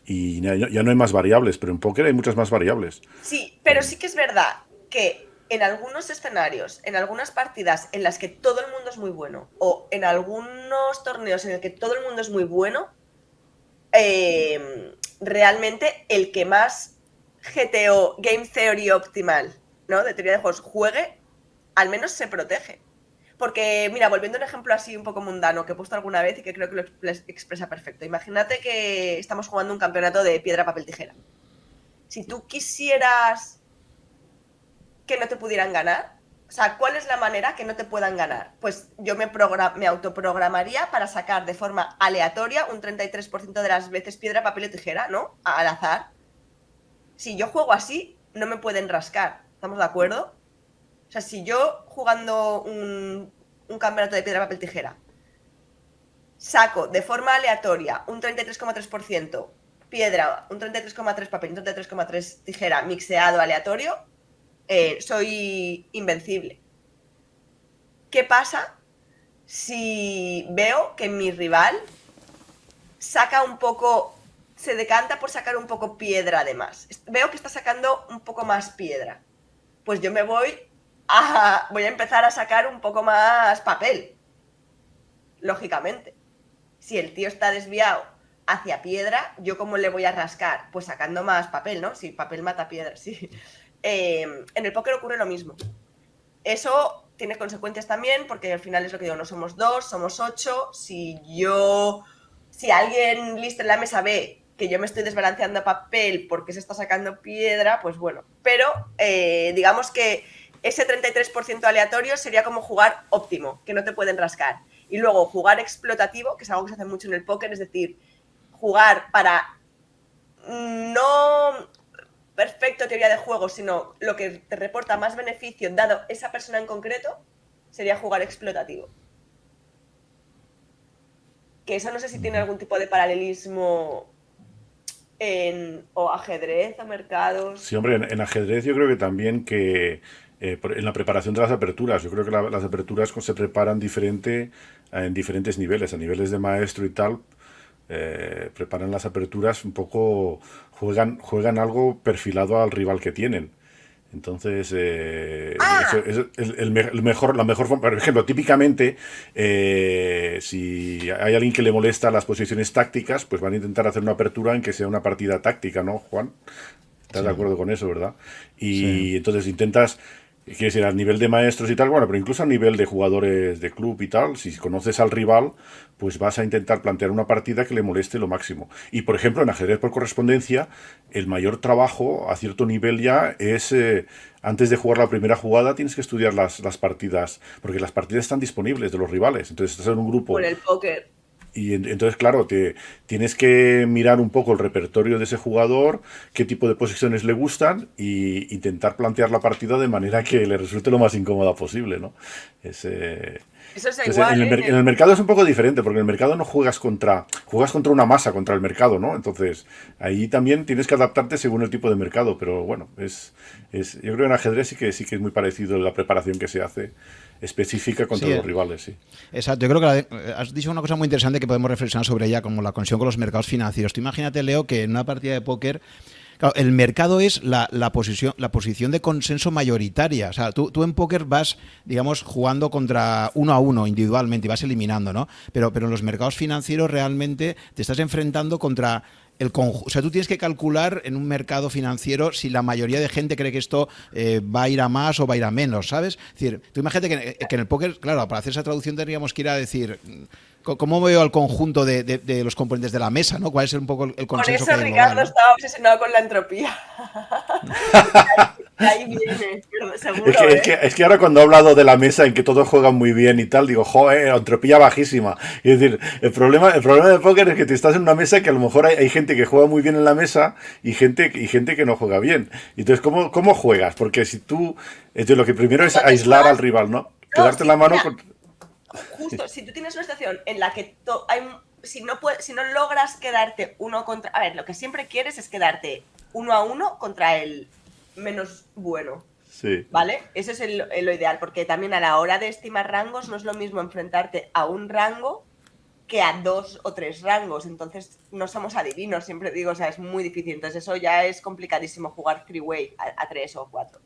y ya no hay más variables, pero en póker hay muchas más variables. Sí, pero sí que es verdad que en algunos escenarios, en algunas partidas en las que todo el mundo es muy bueno, o en algunos torneos en el que todo el mundo es muy bueno, realmente el que más GTO, Game Theory Optimal, ¿no? De teoría de juegos, juegue, al menos se protege. Porque, mira, volviendo a un ejemplo así un poco mundano que he puesto alguna vez y que creo que lo expresa perfecto. Imagínate que estamos jugando un campeonato de piedra, papel, tijera. Si tú quisieras que no te pudieran ganar, o sea, ¿cuál es la manera que no te puedan ganar? Pues yo me autoprogramaría para sacar de forma aleatoria un 33% de las veces piedra, papel y tijera, ¿no? Al azar. Si yo juego así, no me pueden rascar. ¿Estamos de acuerdo? O sea, si yo jugando un campeonato de piedra, papel, tijera, saco de forma aleatoria un 33,3% piedra, un 33,3% papel, un 33,3% tijera mixeado aleatorio, soy invencible. ¿Qué pasa si veo que mi rival saca un poco, se decanta por sacar un poco piedra además? Veo que está sacando un poco más piedra. Pues yo me voy a empezar a sacar un poco más papel. Lógicamente. Si el tío está desviado hacia piedra, ¿yo cómo le voy a rascar? Pues sacando más papel, ¿no? Si papel mata piedra, sí. En el póker ocurre lo mismo. Eso tiene consecuencias también, porque al final es lo que digo, no somos 2, somos 8. Si alguien listo en la mesa ve que yo me estoy desbalanceando papel porque se está sacando piedra, pues bueno. Pero digamos que ese 33% aleatorio sería como jugar óptimo, que no te pueden rascar. Y luego jugar explotativo, que es algo que se hace mucho en el póker, es decir, jugar para no perfecto teoría de juego, sino lo que te reporta más beneficio dado esa persona en concreto, sería jugar explotativo. Que eso no sé si tiene algún tipo de paralelismo o ajedrez o mercados. Sí, hombre, en ajedrez yo creo que también que en la preparación de las aperturas, yo creo que las aperturas se preparan diferente en diferentes niveles, a niveles de maestro y tal, preparan las aperturas un poco, juegan algo perfilado al rival que tienen. Entonces, eso ¡Ah! es la mejor forma. Por ejemplo, típicamente, si hay alguien que le molesta las posiciones tácticas, pues van a intentar hacer una apertura en que sea una partida táctica, ¿no, Juan? ¿Estás Sí, de acuerdo con eso, verdad? sí. Y entonces intentas, quiero decir, a nivel de maestros y tal, bueno, pero incluso a nivel de jugadores de club y tal, si conoces al rival, pues vas a intentar plantear una partida que le moleste lo máximo. Y por ejemplo, en ajedrez por correspondencia, el mayor trabajo a cierto nivel ya es, antes de jugar la primera jugada, tienes que estudiar las partidas, porque las partidas están disponibles de los rivales. Entonces estás en un Por grupo el póker. y entonces, claro, tienes que mirar un poco el repertorio de ese jugador, qué tipo de posiciones le gustan y intentar plantear la partida de manera que le resulte lo más incómoda posible, ¿no? Es, Eso es entonces, igual, ¿eh? en el mercado es un poco diferente, porque en el mercado no juegas contra una masa, contra el mercado, ¿no? Entonces, ahí también tienes que adaptarte según el tipo de mercado, pero bueno, yo creo que en ajedrez sí que es muy parecido la preparación que se hace específica contra Sí, los rivales, sí. exacto. Yo creo que has dicho una cosa muy interesante que podemos reflexionar sobre ella, como la conexión con los mercados financieros. Tú imagínate, Leo, que en una partida de póker, claro, el mercado es la posición de consenso mayoritaria. O sea, tú en póker vas, digamos, jugando contra uno a uno individualmente y vas eliminando, ¿no? Pero en los mercados financieros realmente te estás enfrentando contra o sea, tú tienes que calcular en un mercado financiero si la mayoría de gente cree que esto va a ir a más o va a ir a menos, ¿sabes? Es decir, tú imagínate que en el póker, claro, para hacer esa traducción tendríamos que ir a decir cómo veo al conjunto de los componentes de la mesa, ¿no? ¿Cuál es un poco el Por consenso eso que hay global, Ricardo ¿no? estaba obsesionado con la entropía. De ahí viene, pero Es seguro, que, es ¿eh? que, es que ahora cuando he hablado de la mesa en que todos juegan muy bien y tal, digo, joder, entropía bajísima. Es decir, el problema de póker es que te estás en una mesa que a lo mejor hay gente que juega muy bien en la mesa y gente que no juega bien. Entonces, ¿cómo juegas? Porque si tú, entonces lo que primero es Entonces aislar al juegas. rival, ¿no? No, Quedarte la sí, mano mira, con... justo, si tú tienes una situación en la que si no logras quedarte uno contra. A ver, lo que siempre quieres es quedarte 1-1 contra el menos bueno. Sí, ¿Vale? Eso es lo ideal, porque también a la hora de estimar rangos no es lo mismo enfrentarte a un rango que a 2 o 3 rangos. Entonces no somos adivinos, siempre digo, o sea, es muy difícil. Entonces eso ya es complicadísimo jugar three-way a 3 o 4.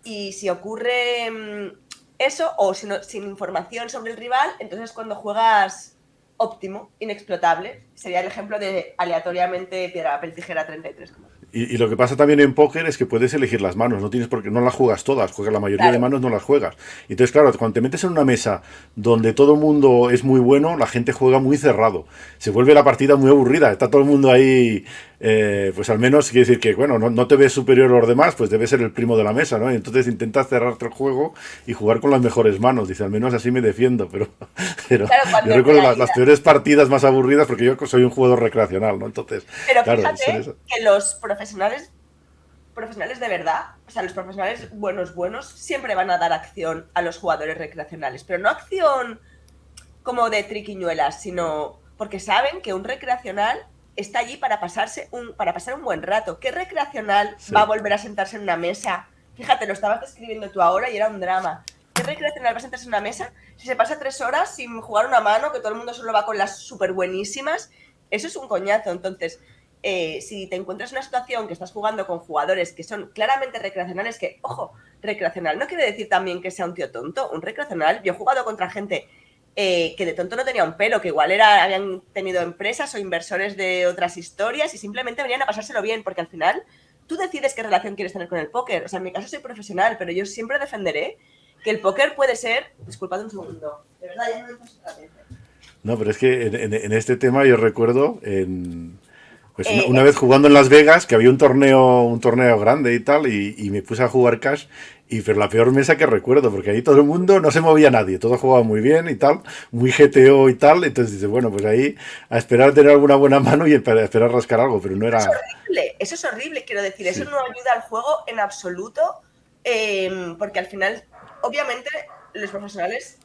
Y si ocurre eso, o sin información sobre el rival, entonces cuando juegas óptimo, inexplotable, sería el ejemplo de aleatoriamente piedra, papel, tijera 33. y lo que pasa también en póker es que puedes elegir las manos, no tienes por qué, no las juegas todas, juegas la mayoría de Claro. manos no las juegas. Entonces, claro, cuando te metes en una mesa donde todo el mundo es muy bueno, la gente juega muy cerrado. Se vuelve la partida muy aburrida, está todo el mundo ahí, pues al menos quiere decir que, bueno, no te ves superior a los demás, pues debes ser el primo de la mesa, ¿no? Y entonces intentas cerrarte el juego y jugar con las mejores manos. Dice, al menos así me defiendo, pero Claro, yo cuando en recuerdo las realidad. peores partidas más aburridas porque yo soy un jugador recreacional, ¿no? Entonces, Pero claro, fíjate son eso. que los profesionales de verdad, o sea, los profesionales buenos, siempre van a dar acción a los jugadores recreacionales, pero no acción como de triquiñuelas, sino porque saben que un recreacional está allí para pasar un buen rato. ¿Qué recreacional va a Sí. volver a sentarse en una mesa? Fíjate, lo estabas describiendo tú ahora y era un drama. ¿Qué recreacional va a sentarse en una mesa si se pasa 3 horas sin jugar una mano, que todo el mundo solo va con las súper buenísimas? Eso es un coñazo. Entonces, si te encuentras en una situación que estás jugando con jugadores que son claramente recreacionales, que, ojo, recreacional no quiere decir también que sea un tío tonto. Un recreacional, yo he jugado contra gente que de tonto no tenía un pelo, que igual habían tenido empresas o inversores de otras historias y simplemente venían a pasárselo bien, porque al final tú decides qué relación quieres tener con el póker. O sea, en mi caso soy profesional, pero yo siempre defenderé que el póker puede ser. Disculpad un segundo, de verdad, ya no me encuentro otra vez. No, pero es que en este tema yo recuerdo pues Eh, una vez jugando en Las Vegas, que había un torneo grande y tal, y me puse a jugar cash, pero la peor mesa que recuerdo, porque ahí todo el mundo no se movía nadie, todo jugaba muy bien y tal, muy GTO y tal, entonces dices, bueno, pues ahí a esperar tener alguna buena mano y a esperar rascar algo, pero no era... eso es horrible, quiero decir, eso Sí, no ayuda al juego en absoluto, porque al final, obviamente, los profesionales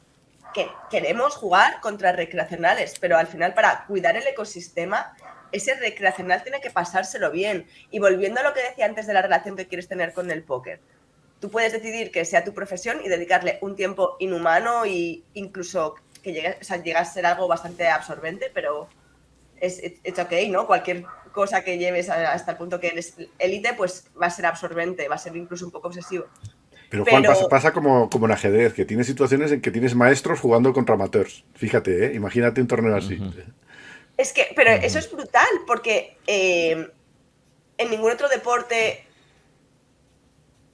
que queremos jugar contra recreacionales, pero al final para cuidar el ecosistema, ese recreacional tiene que pasárselo bien. Y volviendo a lo que decía antes de la relación que quieres tener con el póker, tú puedes decidir que sea tu profesión y dedicarle un tiempo inhumano e incluso que llegue a ser algo bastante absorbente, pero es ok, ¿no? Cualquier cosa que lleves hasta el punto que eres élite, pues va a ser absorbente, va a ser incluso un poco obsesivo. Pero Juan, pasa como en ajedrez, que tienes situaciones en que tienes maestros jugando contra amateurs. Fíjate, imagínate un torneo así. Es que, pero eso es brutal, porque en ningún otro deporte,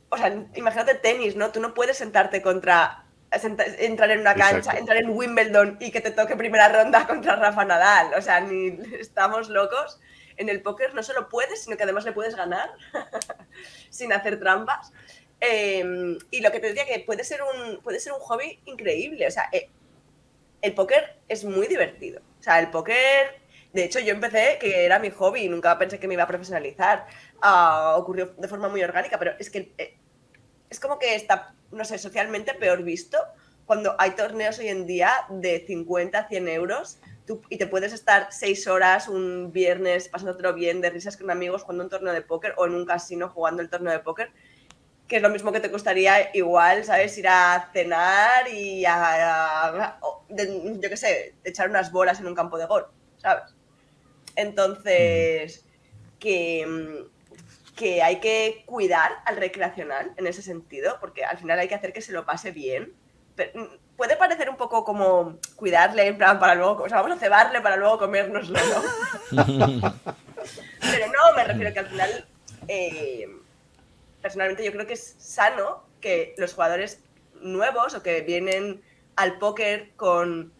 o sea, imagínate tenis, ¿no? Tú no puedes sentarte entrar en una cancha, exacto, entrar en Wimbledon y que te toque primera ronda contra Rafa Nadal. O sea, ni estamos locos. En el póker no solo puedes, sino que además le puedes ganar sin hacer trampas. Y lo que te decía, que puede ser un hobby increíble. O sea, el póker es muy divertido. O sea, el póker, de hecho, yo empecé, que era mi hobby y nunca pensé que me iba a profesionalizar. Ocurrió de forma muy orgánica, pero es que es como que está, no sé, socialmente peor visto cuando hay torneos hoy en día de 50, 100 euros y te puedes estar 6 horas un viernes pasándotelo bien, de risas con amigos, jugando un torneo de póker o en un casino jugando el torneo de póker, que es lo mismo que te costaría igual, ¿sabes? Ir a cenar y yo qué sé, echar unas bolas en un campo de golf, ¿sabes? Entonces, que hay que cuidar al recreacional en ese sentido, porque al final hay que hacer que se lo pase bien. Pero puede parecer un poco como cuidarle, en plan, para luego, o sea, vamos a cebarle para luego comérnoslo, ¿no? Pero no, me refiero que al final, personalmente yo creo que es sano que los jugadores nuevos o que vienen al póker con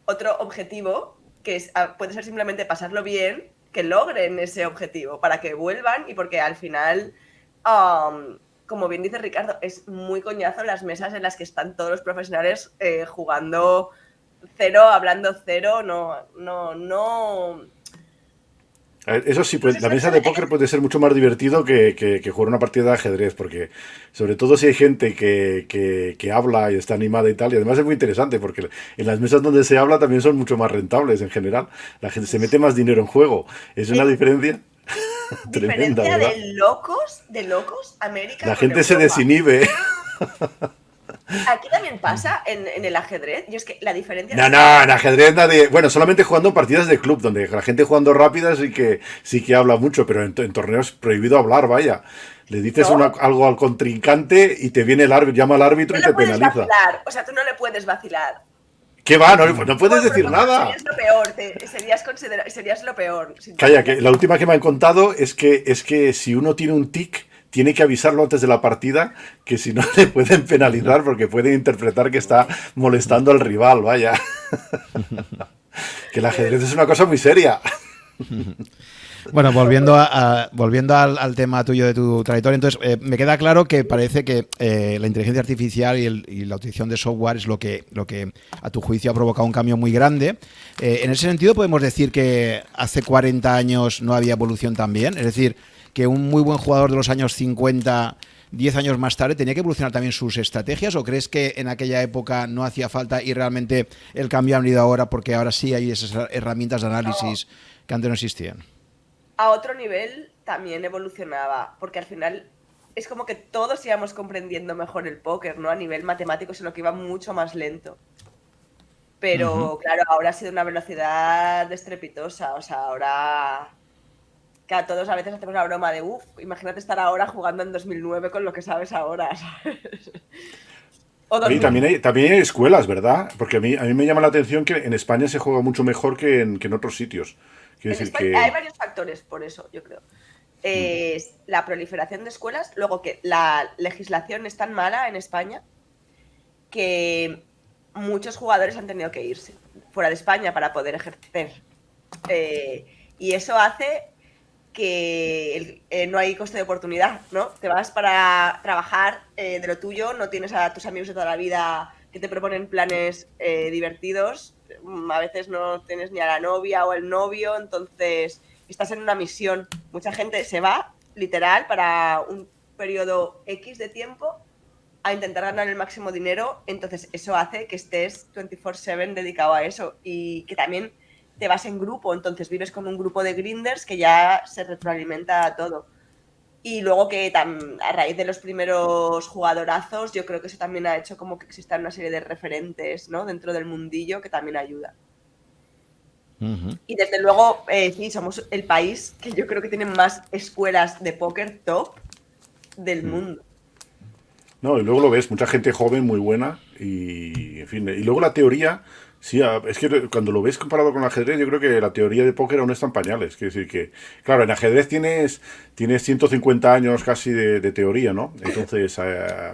otro objetivo, que puede ser simplemente pasarlo bien, que logren ese objetivo para que vuelvan y porque al final, como bien dice Ricardo, es muy coñazo las mesas en las que están todos los profesionales jugando cero, hablando cero, no. Eso sí, pues, la mesa de póker puede ser mucho más divertido que jugar una partida de ajedrez, porque sobre todo si hay gente que habla y está animada y tal, y además es muy interesante, porque en las mesas donde se habla también son mucho más rentables en general. La gente se mete más dinero en juego. Es una diferencia tremenda, ¿verdad? De locos, América. La gente se desinhibe. Aquí también pasa en el ajedrez. Y es que la diferencia. No, en ajedrez nadie. Bueno, solamente jugando partidas de club, donde la gente jugando rápida sí que habla mucho, pero en torneos prohibido hablar, vaya. Le dices algo al contrincante y te viene el árbitro, llama al árbitro y te penaliza. Vacilar. O sea, tú no le puedes vacilar. ¿Qué va? No puedes decir nada. Serías lo peor, serías lo peor. Calla, que la última que me han contado es que si uno tiene un tic, tiene que avisarlo antes de la partida, que si no le pueden penalizar porque pueden interpretar que está molestando al rival, vaya. Que el ajedrez es una cosa muy seria. Bueno, volviendo al tema tuyo de tu trayectoria, entonces me queda claro que parece que la inteligencia artificial y la utilización de software es lo que a tu juicio ha provocado un cambio muy grande. En ese sentido podemos decir que hace 40 años no había evolución también, es decir, que un muy buen jugador de los años 50, 10 años más tarde, tenía que evolucionar también sus estrategias, ¿o crees que en aquella época no hacía falta y realmente el cambio ha venido ahora porque ahora sí hay esas herramientas de análisis que antes no existían? A otro nivel también evolucionaba, porque al final es como que todos íbamos comprendiendo mejor el póker, ¿no? A nivel matemático, sino que iba mucho más lento. Pero claro, ahora ha sido una velocidad estrepitosa, o sea, ahora... Claro, todos a veces hacemos la broma de, imagínate estar ahora jugando en 2009 con lo que sabes ahora, ¿sabes? Y también hay escuelas, ¿verdad? Porque a mí me llama la atención que en España se juega mucho mejor que en otros sitios. En España hay varios factores por eso, yo creo. La proliferación de escuelas, luego que la legislación es tan mala en España que muchos jugadores han tenido que irse fuera de España para poder ejercer. Y eso hace que no hay coste de oportunidad, ¿no? Te vas para trabajar de lo tuyo, no tienes a tus amigos de toda la vida que te proponen planes divertidos, a veces no tienes ni a la novia o el novio, entonces estás en una misión. Mucha gente se va, literal, para un periodo X de tiempo a intentar ganar el máximo dinero, entonces eso hace que estés 24/7 dedicado a eso y que también te vas en grupo, entonces vives con un grupo de grinders que ya se retroalimenta a todo. Y luego que a raíz de los primeros jugadorazos, yo creo que eso también ha hecho como que existan una serie de referentes, ¿no?, dentro del mundillo que también ayuda. Y desde luego, sí, somos el país que yo creo que tiene más escuelas de póker top del mundo. No, y luego lo ves, mucha gente joven, muy buena, y en fin, y luego la teoría, sí, es que cuando lo ves comparado con el ajedrez, yo creo que la teoría de póker aún está en pañales, quiero decir que, claro, en ajedrez tienes 150 años casi de teoría, ¿no? Entonces,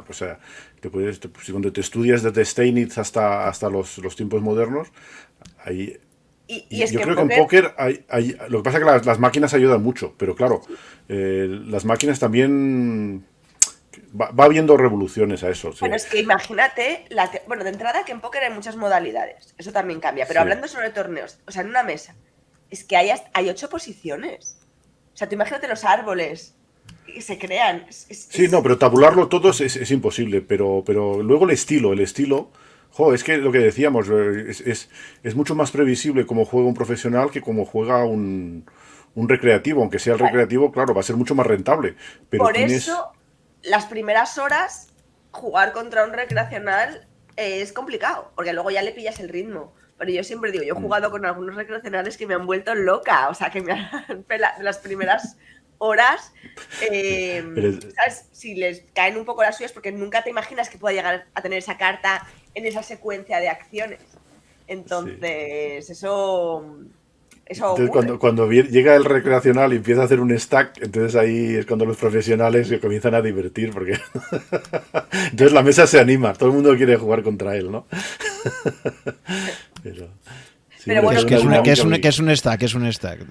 pues cuando te estudias desde Steinitz hasta los tiempos modernos, ahí... Y es yo que creo que en póker lo que pasa es que las máquinas ayudan mucho, pero claro, las máquinas también va habiendo revoluciones a eso. Sí. Bueno, es que imagínate, bueno, de entrada que en póker hay muchas modalidades, eso también cambia, pero Sí. hablando sobre torneos, o sea, en una mesa, es que hay 8 posiciones. O sea, tú imagínate los árboles que se crean. Sí, no, pero tabularlo todo es imposible, pero luego el estilo, es que lo que decíamos, es mucho más previsible cómo juega un profesional que cómo juega un recreativo, aunque sea el recreativo, claro, va a ser mucho más rentable, pero Por eso, las primeras horas, jugar contra un recreacional es complicado, porque luego ya le pillas el ritmo. Pero yo siempre digo, yo he jugado con algunos recreacionales que me han vuelto loca, o sea, que me han pelado las primeras horas, ¿sabes? Si les caen un poco las suyas, porque nunca te imaginas que pueda llegar a tener esa carta en esa secuencia de acciones. Entonces, eso Entonces, cuando llega el recreacional y empieza a hacer un stack, entonces ahí es cuando los profesionales se comienzan a divertir, porque entonces la mesa se anima, todo el mundo quiere jugar contra él, ¿no? Pero bueno, ¿Qué es un stack? ¿Qué es un stack?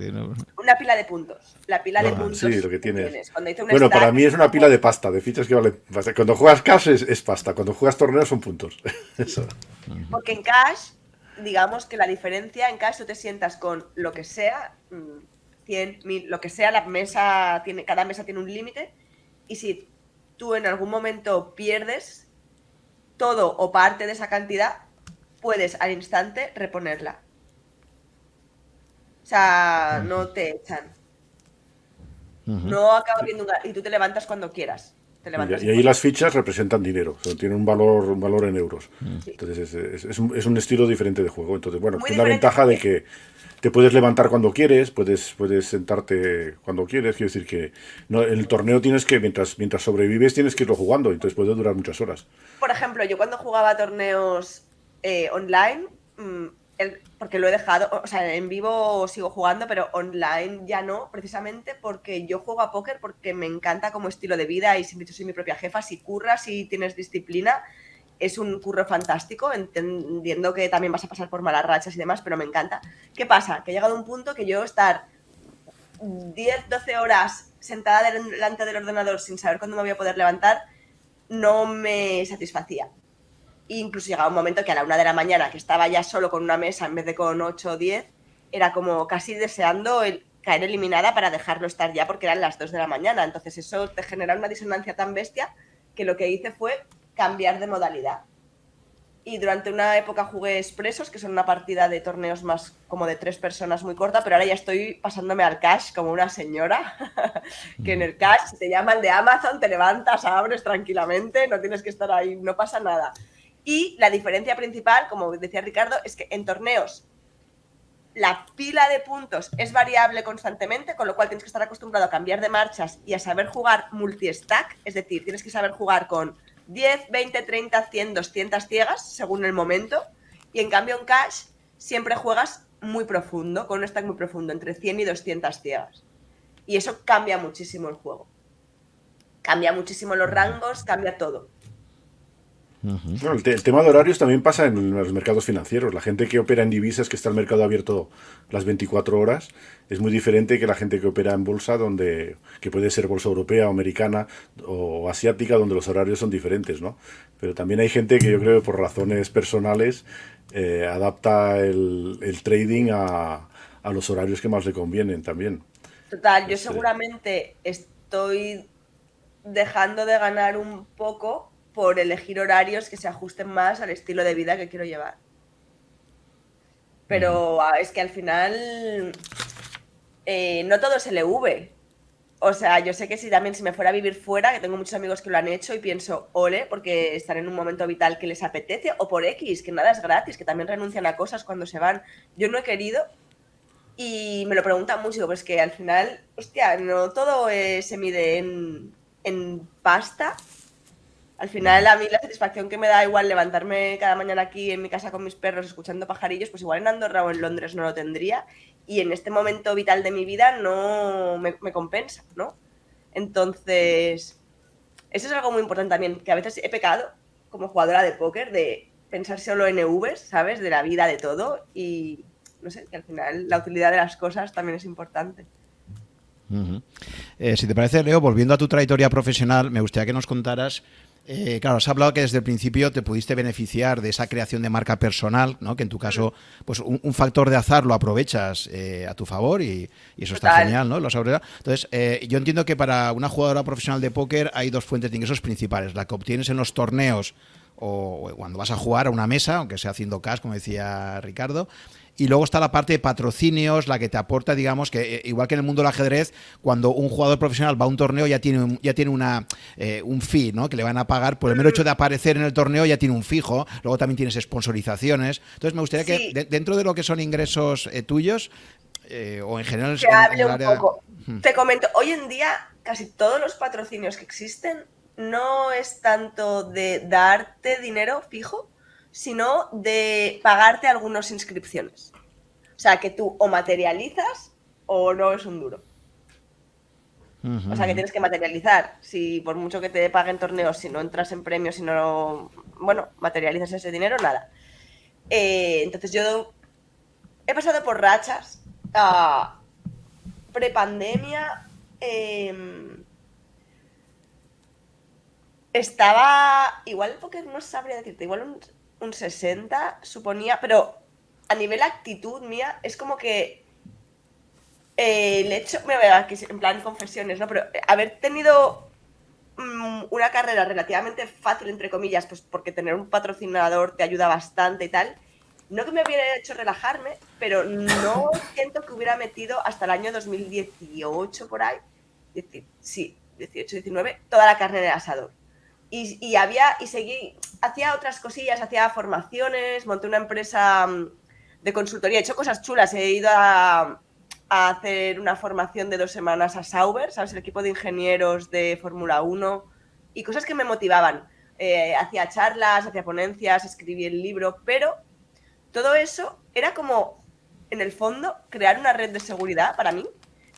Una pila de puntos. La pila de puntos sí, lo que tienes. Cuando dice un Bueno, stack, para mí es una pila de pasta, de fichas que vale. Cuando juegas cash es pasta, cuando juegas torneos son puntos. Eso. Porque en cash, digamos que la diferencia en cash tú te sientas con lo que sea, 100, 1000, lo que sea, cada mesa tiene un límite, y si tú en algún momento pierdes todo o parte de esa cantidad, puedes al instante reponerla. O sea, no te echan. No acaba viendo y tú te levantas cuando quieras. Y ahí las fichas representan dinero, o sea, tienen un valor en euros. Sí. Entonces es un estilo diferente de juego. Entonces, bueno, tiene la ventaja de que te puedes levantar cuando quieres, puedes sentarte cuando quieres. Quiero decir que en el torneo tienes que, mientras sobrevives, tienes que irlo jugando, entonces puede durar muchas horas. Por ejemplo, yo cuando jugaba torneos online, porque lo he dejado, o sea, en vivo sigo jugando, pero online ya no, precisamente porque yo juego a póker porque me encanta como estilo de vida y siempre soy mi propia jefa. Si curras y tienes disciplina, es un curro fantástico, entendiendo que también vas a pasar por malas rachas y demás, pero me encanta. ¿Qué pasa? Que he llegado a un punto que yo estar 10, 12 horas sentada delante del ordenador sin saber cuándo me voy a poder levantar no me satisfacía. Incluso llegaba un momento que a la 1 de la mañana, que estaba ya solo con una mesa en vez de con 8 o 10, era como casi deseando caer eliminada para dejarlo estar ya, porque eran las 2 de la mañana. Entonces eso te genera una disonancia tan bestia que lo que hice fue cambiar de modalidad. Y durante una época jugué expresos, que son una partida de torneos más como de 3 personas muy corta, pero ahora ya estoy pasándome al cash como una señora, que en el cash, si te llaman de Amazon, te levantas, abres tranquilamente, no tienes que estar ahí, no pasa nada. Y la diferencia principal, como decía Ricardo, es que en torneos la pila de puntos es variable constantemente, con lo cual tienes que estar acostumbrado a cambiar de marchas y a saber jugar multi-stack, es decir, tienes que saber jugar con 10, 20, 30, 100, 200 ciegas según el momento, y en cambio en cash siempre juegas muy profundo, con un stack muy profundo, entre 100 y 200 ciegas. Y eso cambia muchísimo el juego. Cambia muchísimo los rangos, cambia todo. Bueno, el tema de horarios también pasa en los mercados financieros. La gente que opera en divisas, que está el mercado abierto las 24 horas, es muy diferente que la gente que opera en bolsa, que puede ser bolsa europea o americana o asiática, donde los horarios son diferentes, ¿no? Pero también hay gente que yo creo que por razones personales adapta el trading a los horarios que más le convienen también. Total, yo seguramente estoy dejando de ganar un poco por elegir horarios que se ajusten más al estilo de vida que quiero llevar. Pero es que al final no todo es LV. O sea, yo sé que si me fuera a vivir fuera, que tengo muchos amigos que lo han hecho y pienso, ole, porque están en un momento vital que les apetece, o por X, que nada es gratis, que también renuncian a cosas cuando se van. Yo no he querido y me lo preguntan mucho, pues que al final, hostia, no todo se mide en pasta. Al final a mí la satisfacción que me da igual levantarme cada mañana aquí en mi casa con mis perros escuchando pajarillos, pues igual en Andorra o en Londres no lo tendría y en este momento vital de mi vida no me compensa, ¿no? Entonces, eso es algo muy importante también, que a veces he pecado como jugadora de póker de pensar solo en EVs, ¿sabes? De la vida, de todo y no sé, que al final la utilidad de las cosas también es importante. Si te parece, Leo, volviendo a tu trayectoria profesional, me gustaría que nos contaras. Claro, has hablado que desde el principio te pudiste beneficiar de esa creación de marca personal, ¿no? Que en tu caso, pues un factor de azar lo aprovechas a tu favor y eso está genial, ¿no? Entonces, yo entiendo que para una jugadora profesional de póker hay dos fuentes de ingresos principales: la que obtienes en los torneos o cuando vas a jugar a una mesa, aunque sea haciendo cash, como decía Ricardo. Y luego está la parte de patrocinios, la que te aporta, digamos, que igual que en el mundo del ajedrez, cuando un jugador profesional va a un torneo ya tiene un fee, ¿no? Que le van a pagar por el mero hecho de aparecer en el torneo, ya tiene un fijo. Luego también tienes sponsorizaciones. Entonces me gustaría que dentro de lo que son ingresos tuyos o en general te hable un poco. Te comento, hoy en día casi todos los patrocinios que existen no es tanto de darte dinero fijo, sino de pagarte algunas inscripciones. O sea, que tú o materializas o no es un duro. O sea, que tienes que materializar. Si por mucho que te paguen torneos, si no entras en premios, si no, bueno, materializas ese dinero, nada. Entonces yo he pasado por rachas. Prepandemia estaba, igual el póker no sabría decirte, igual un 60 suponía, pero a nivel actitud mía es como que el hecho, me voy aquí en plan confesiones, ¿no? Pero haber tenido una carrera relativamente fácil, entre comillas, pues porque tener un patrocinador te ayuda bastante y tal, no que me hubiera hecho relajarme, pero no siento que hubiera metido hasta el año 2018 por ahí, sí, 18, 19, toda la carne en el asador. Y seguí, hacía otras cosillas, hacía formaciones, monté una empresa de consultoría, he hecho cosas chulas, he ido a hacer una formación de 2 semanas a Sauber, ¿sabes? El equipo de ingenieros de Fórmula 1 y cosas que me motivaban. Hacía charlas, hacía ponencias, escribí el libro, pero todo eso era como, en el fondo, crear una red de seguridad para mí.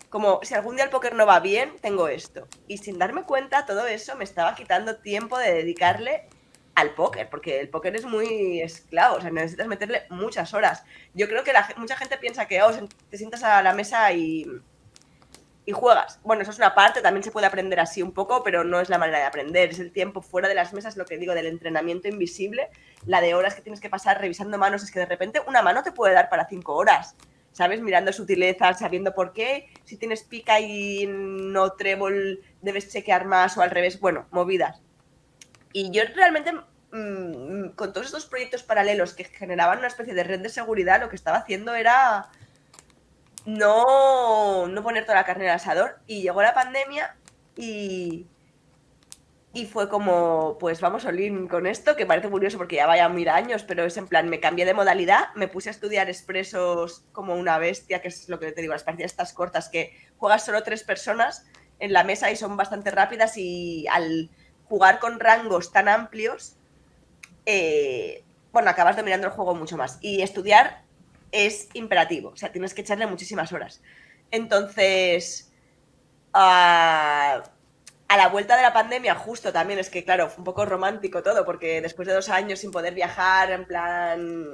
Como, si algún día el póker no va bien, tengo esto. Y sin darme cuenta, todo eso me estaba quitando tiempo de dedicarle al póker, porque el póker es muy esclavo, o sea, necesitas meterle muchas horas. Yo creo que mucha gente piensa que te sientas a la mesa y juegas. Bueno, eso es una parte, también se puede aprender así un poco, pero no es la manera de aprender. Es el tiempo fuera de las mesas, lo que digo, del entrenamiento invisible, la de horas que tienes que pasar revisando manos. Es que de repente una mano te puede dar para 5 horas, ¿sabes? Mirando sutilezas, sabiendo por qué. Si tienes pica y no trébol, debes chequear más o al revés. Bueno, movidas. Y yo realmente, con todos estos proyectos paralelos que generaban una especie de red de seguridad, lo que estaba haciendo era no poner toda la carne en el asador. Y llegó la pandemia y fue como, pues vamos all in con esto, que parece curioso porque ya vaya 1000 años, pero es en plan, me cambié de modalidad, me puse a estudiar expresos como una bestia, que es lo que te digo, las partidas estas cortas, que juegas solo 3 personas en la mesa y son bastante rápidas, y al jugar con rangos tan amplios, bueno, acabas dominando el juego mucho más. Y estudiar es imperativo, o sea, tienes que echarle muchísimas horas. Entonces, a la vuelta de la pandemia, justo también, es que claro, fue un poco romántico todo, porque después de 2 años sin poder viajar, en plan,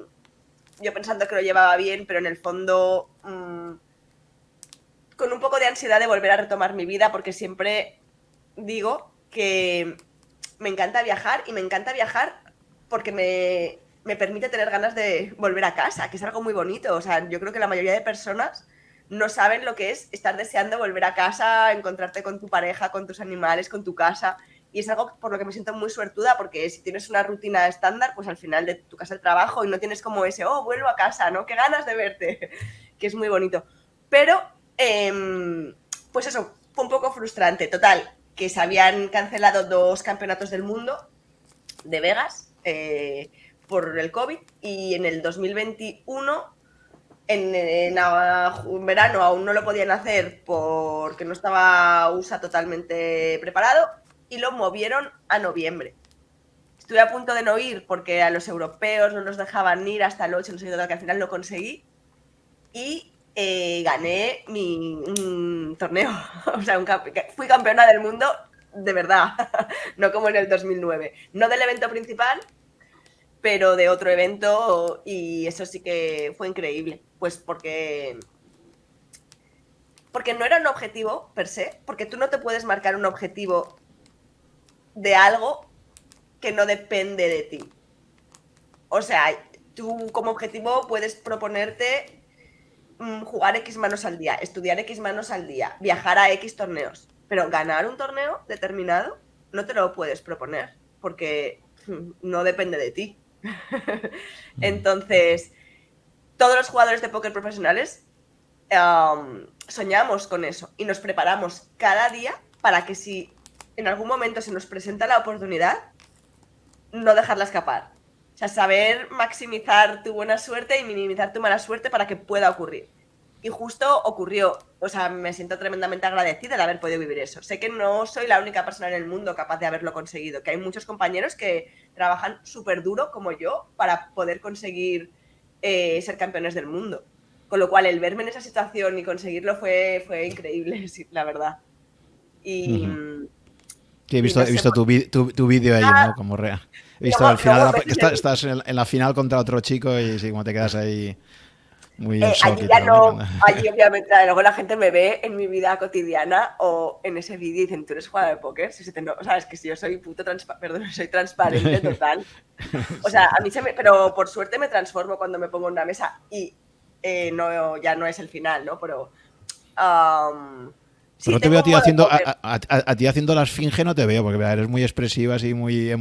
yo pensando que lo llevaba bien, pero en el fondo con un poco de ansiedad de volver a retomar mi vida, porque siempre digo que me encanta viajar, y me encanta viajar porque me permite tener ganas de volver a casa, que es algo muy bonito. O sea, yo creo que la mayoría de personas no saben lo que es estar deseando volver a casa, encontrarte con tu pareja, con tus animales, con tu casa. Y es algo por lo que me siento muy suertuda, porque si tienes una rutina estándar, pues al final de tu casa al trabajo y no tienes como ese, vuelvo a casa, ¿no? Qué ganas de verte, que es muy bonito. Pero, pues eso, fue un poco frustrante. Total, que se habían cancelado 2 campeonatos del mundo de Vegas por el COVID, y en el 2021, en verano aún no lo podían hacer porque no estaba USA totalmente preparado, y lo movieron a noviembre. Estuve a punto de no ir porque a los europeos no nos dejaban ir hasta el 8, no sé qué, que al final lo conseguí, y gané un torneo. O sea, fui campeona del mundo de verdad, no como en el 2009. No del evento principal, pero de otro evento, y eso sí que fue increíble, pues porque no era un objetivo per se, porque tú no te puedes marcar un objetivo de algo que no depende de ti. O sea, tú como objetivo puedes proponerte jugar X manos al día, estudiar X manos al día, viajar a X torneos, pero ganar un torneo determinado no te lo puedes proponer porque no depende de ti. Entonces, todos los jugadores de póker profesionales soñamos con eso y nos preparamos cada día para que si en algún momento se nos presenta la oportunidad, no dejarla escapar. O sea, saber maximizar tu buena suerte y minimizar tu mala suerte para que pueda ocurrir. Y justo ocurrió. O sea, me siento tremendamente agradecida de haber podido vivir eso. Sé que no soy la única persona en el mundo capaz de haberlo conseguido, que hay muchos compañeros que trabajan súper duro, como yo, para poder conseguir ser campeones del mundo. Con lo cual, el verme en esa situación y conseguirlo fue increíble, sí, la verdad. Y... Sí, he visto tu vídeo ahí, ¿no? Como he visto al final estás en la final contra otro chico y sí, como te quedas ahí muy en shock. Allí ya no, allí obviamente luego la gente me ve en mi vida cotidiana o en ese vídeo y dicen, ¿tú eres jugador de póker? Sabes que si yo soy soy transparente total. O sea, a mí pero por suerte me transformo cuando me pongo en una mesa y ya no es el final, ¿no? Pero no te veo a ti haciendo a ti haciendo la esfinge, no te veo, porque eres muy expresiva, así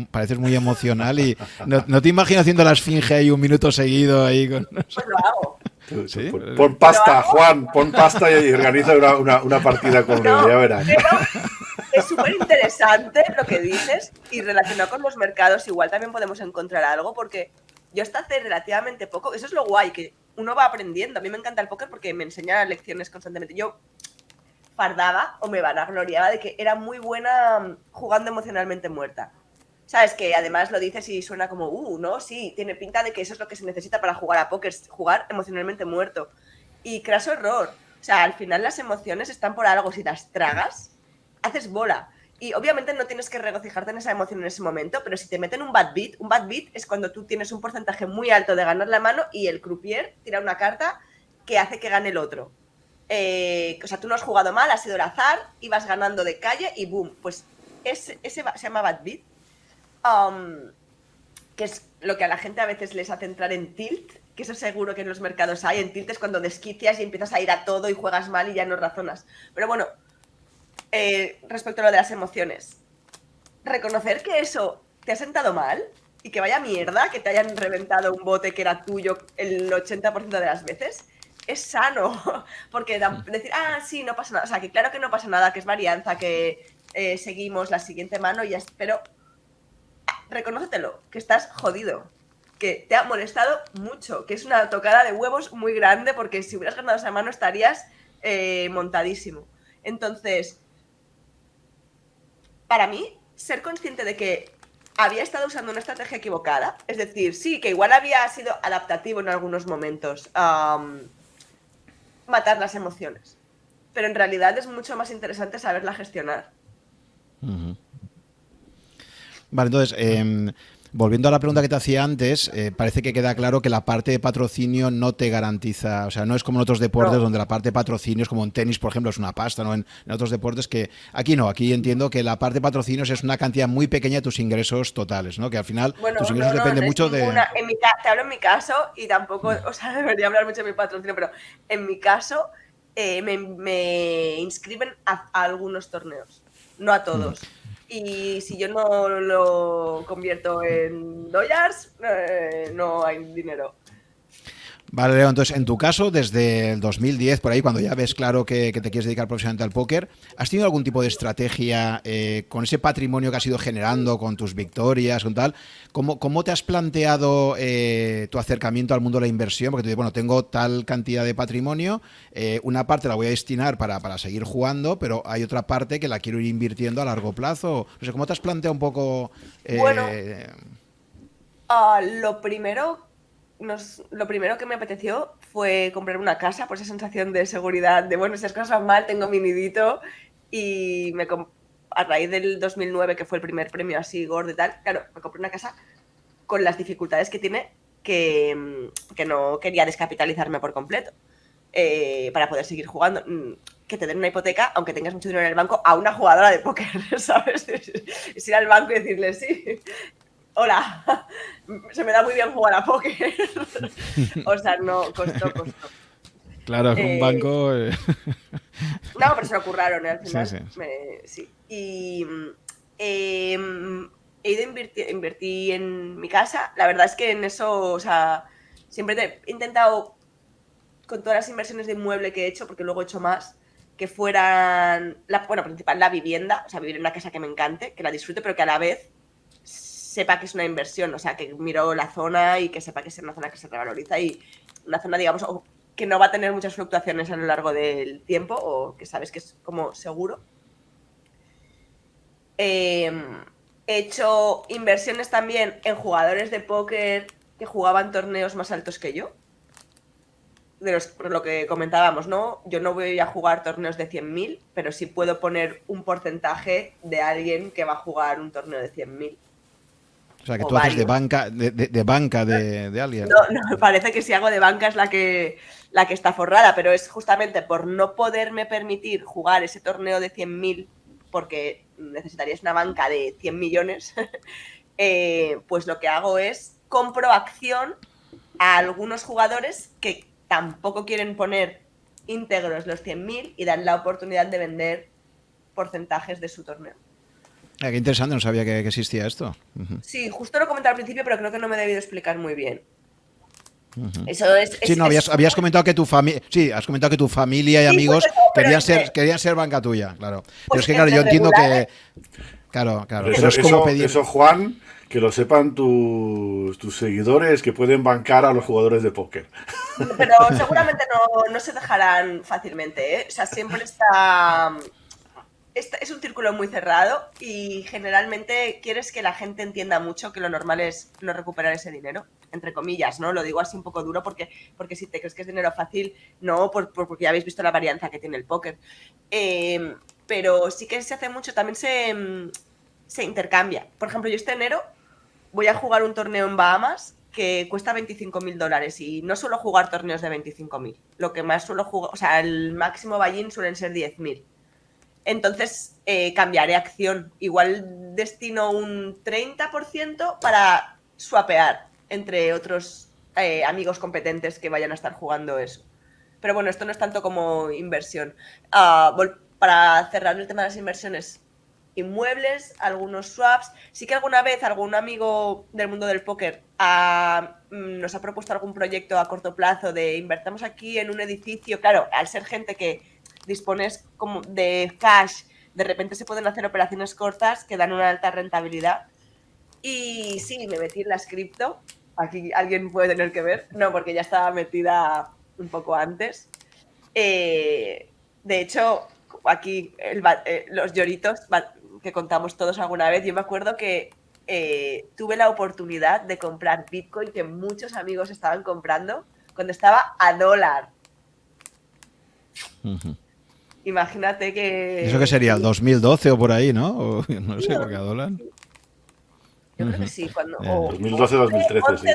pareces muy emocional y no te imagino haciendo la esfinge ahí un minuto seguido ahí con... Pues lo hago. ¿Sí? Pon pasta, Juan, pon pasta y organiza una partida con él, ya verás. Es súper interesante lo que dices, y relacionado con los mercados igual también podemos encontrar algo, porque yo hasta hace relativamente poco, eso es lo guay, que uno va aprendiendo. A mí me encanta el póker porque me enseña lecciones constantemente. Yo fardaba o me vanagloriaba de que era muy buena jugando emocionalmente muerta. ¿Sabes? Que además lo dices y suena como, ¿no? Sí, tiene pinta de que eso es lo que se necesita para jugar a póker, jugar emocionalmente muerto. Y craso error. O sea, al final las emociones están por algo. Si las tragas, haces bola. Y obviamente no tienes que regocijarte en esa emoción en ese momento, pero si te meten un bad beat es cuando tú tienes un porcentaje muy alto de ganar la mano y el croupier tira una carta que hace que gane el otro. O sea, tú no has jugado mal, ha sido el azar, ibas ganando de calle y boom. Pues ese se llama bad beat. Que es lo que a la gente a veces les hace entrar en tilt, que eso seguro que en los mercados hay. En tilt es cuando desquicias y empiezas a ir a todo y juegas mal y ya no razonas. Pero bueno, respecto a lo de las emociones, reconocer que eso te ha sentado mal y que vaya mierda, que te hayan reventado un bote que era tuyo el 80% de las veces, es sano. Porque decir, sí, no pasa nada. O sea, que claro que no pasa nada, que es varianza, que seguimos la siguiente mano y ya, pero reconócetelo, que estás jodido, que te ha molestado mucho, que es una tocada de huevos muy grande, porque si hubieras ganado esa mano estarías montadísimo. Entonces, para mí, ser consciente de que había estado usando una estrategia equivocada, es decir, sí, que igual había sido adaptativo en algunos momentos, matar las emociones, pero en realidad es mucho más interesante saberla gestionar. Uh-huh. Vale, entonces, volviendo a la pregunta que te hacía antes, parece que queda claro que la parte de patrocinio no te garantiza, o sea, no es como en otros deportes donde la parte de patrocinio es como en tenis, por ejemplo, es una pasta, ¿no? En otros deportes que aquí no, aquí entiendo que la parte de patrocinios es una cantidad muy pequeña de tus ingresos totales, ¿no? Que al final tus ingresos dependen mucho de... Te hablo en mi caso y tampoco, o sea, debería hablar mucho de mi patrocinio, pero en mi caso me inscriben a algunos torneos, no a todos. y si yo no lo convierto en dollars, no hay dinero. Vale, Leo, entonces en tu caso, desde el 2010, por ahí, cuando ya ves claro que te quieres dedicar profesionalmente al póker, ¿has tenido algún tipo de estrategia con ese patrimonio que has ido generando, con tus victorias, con tal? ¿Cómo te has planteado tu acercamiento al mundo de la inversión? Porque tú dices, bueno, tengo tal cantidad de patrimonio, una parte la voy a destinar para seguir jugando, pero hay otra parte que la quiero ir invirtiendo a largo plazo. No sé, ¿cómo te has planteado un poco? Bueno, lo primero que me apeteció fue comprar una casa por esa sensación de seguridad, de bueno, si las cosas van mal, tengo mi nidito. Y a raíz del 2009, que fue el primer premio así gordo y tal, claro, me compré una casa con las dificultades que tiene, que no quería descapitalizarme por completo para poder seguir jugando. Que te den una hipoteca, aunque tengas mucho dinero en el banco, a una jugadora de póker, ¿sabes? Es ir al banco y decirle, sí, hola, se me da muy bien jugar a póker. O sea, no, costó. Claro, con un banco... No, pero se lo curraron, al Sí, final. sí. Sí. Y he ido invertí en mi casa. La verdad es que en eso, o sea, siempre he intentado, con todas las inversiones de inmueble que he hecho, porque luego he hecho más, que fueran, principal, la vivienda, o sea, vivir en una casa que me encante, que la disfrute, pero que a la vez sepa que es una inversión, o sea, que miro la zona y que sepa que es una zona que se revaloriza y una zona, digamos, que no va a tener muchas fluctuaciones a lo largo del tiempo o que sabes que es como seguro. He hecho inversiones también en jugadores de póker que jugaban torneos más altos que yo. Por lo que comentábamos, ¿no? Yo no voy a jugar torneos de 100.000, pero sí puedo poner un porcentaje de alguien que va a jugar un torneo de 100.000. O sea, que O tú haces de varios. banca de banca de alguien. No, me parece que si hago de banca es la que está forrada, pero es justamente por no poderme permitir jugar ese torneo de 100.000 porque necesitarías una banca de 100 millones, pues lo que hago es compro acción a algunos jugadores que tampoco quieren poner íntegros los 100.000 y dan la oportunidad de vender porcentajes de su torneo. Qué interesante, no sabía que existía esto. Sí, justo lo comenté al principio, pero creo que no me he debido explicar muy bien. Eso Sí, no, habías comentado que tu familia, sí, has comentado que tu familia y sí, pues amigos eso, pero querían ser banca tuya, claro. Pero pues es que, claro, entre yo entiendo regulares. que, claro, Eso, pero es como pedir. eso, Juan, que lo sepan tus seguidores que pueden bancar a los jugadores de póker. Pero seguramente no se dejarán fácilmente, ¿eh? O sea, siempre es un círculo muy cerrado y generalmente quieres que la gente entienda mucho que lo normal es no recuperar ese dinero, entre comillas, ¿no? Lo digo así un poco duro porque si te crees que es dinero fácil, no, porque ya habéis visto la varianza que tiene el póker. Pero sí que se hace mucho, también se intercambia. Por ejemplo, yo este enero voy a jugar un torneo en Bahamas que cuesta $25.000 y no suelo jugar torneos de 25.000. Lo que más suelo jugar, o sea, el máximo buy-in suelen ser 10.000. Entonces cambiaré acción. Igual destino un 30% para swapear entre otros amigos competentes que vayan a estar jugando eso. Pero bueno, esto no es tanto como inversión. Para cerrar el tema de las inversiones, inmuebles, algunos swaps. Sí que alguna vez algún amigo del mundo del póker nos ha propuesto algún proyecto a corto plazo de invertamos aquí en un edificio. Claro, al ser gente que dispones como de cash, de repente se pueden hacer operaciones cortas que dan una alta rentabilidad. Y sí, me metí en las cripto. Aquí alguien puede tener que ver. No, porque ya estaba metida un poco antes. De hecho, aquí los lloritos que contamos todos alguna vez, yo me acuerdo que tuve la oportunidad de comprar Bitcoin que muchos amigos estaban comprando cuando estaba a $1. Imagínate que... ¿Eso qué sería? ¿El 2012 o por ahí, no? O, no sé, porque a Sí, dólar. yo creo que sí, cuando... Ya, ya. 2012-2013, sí.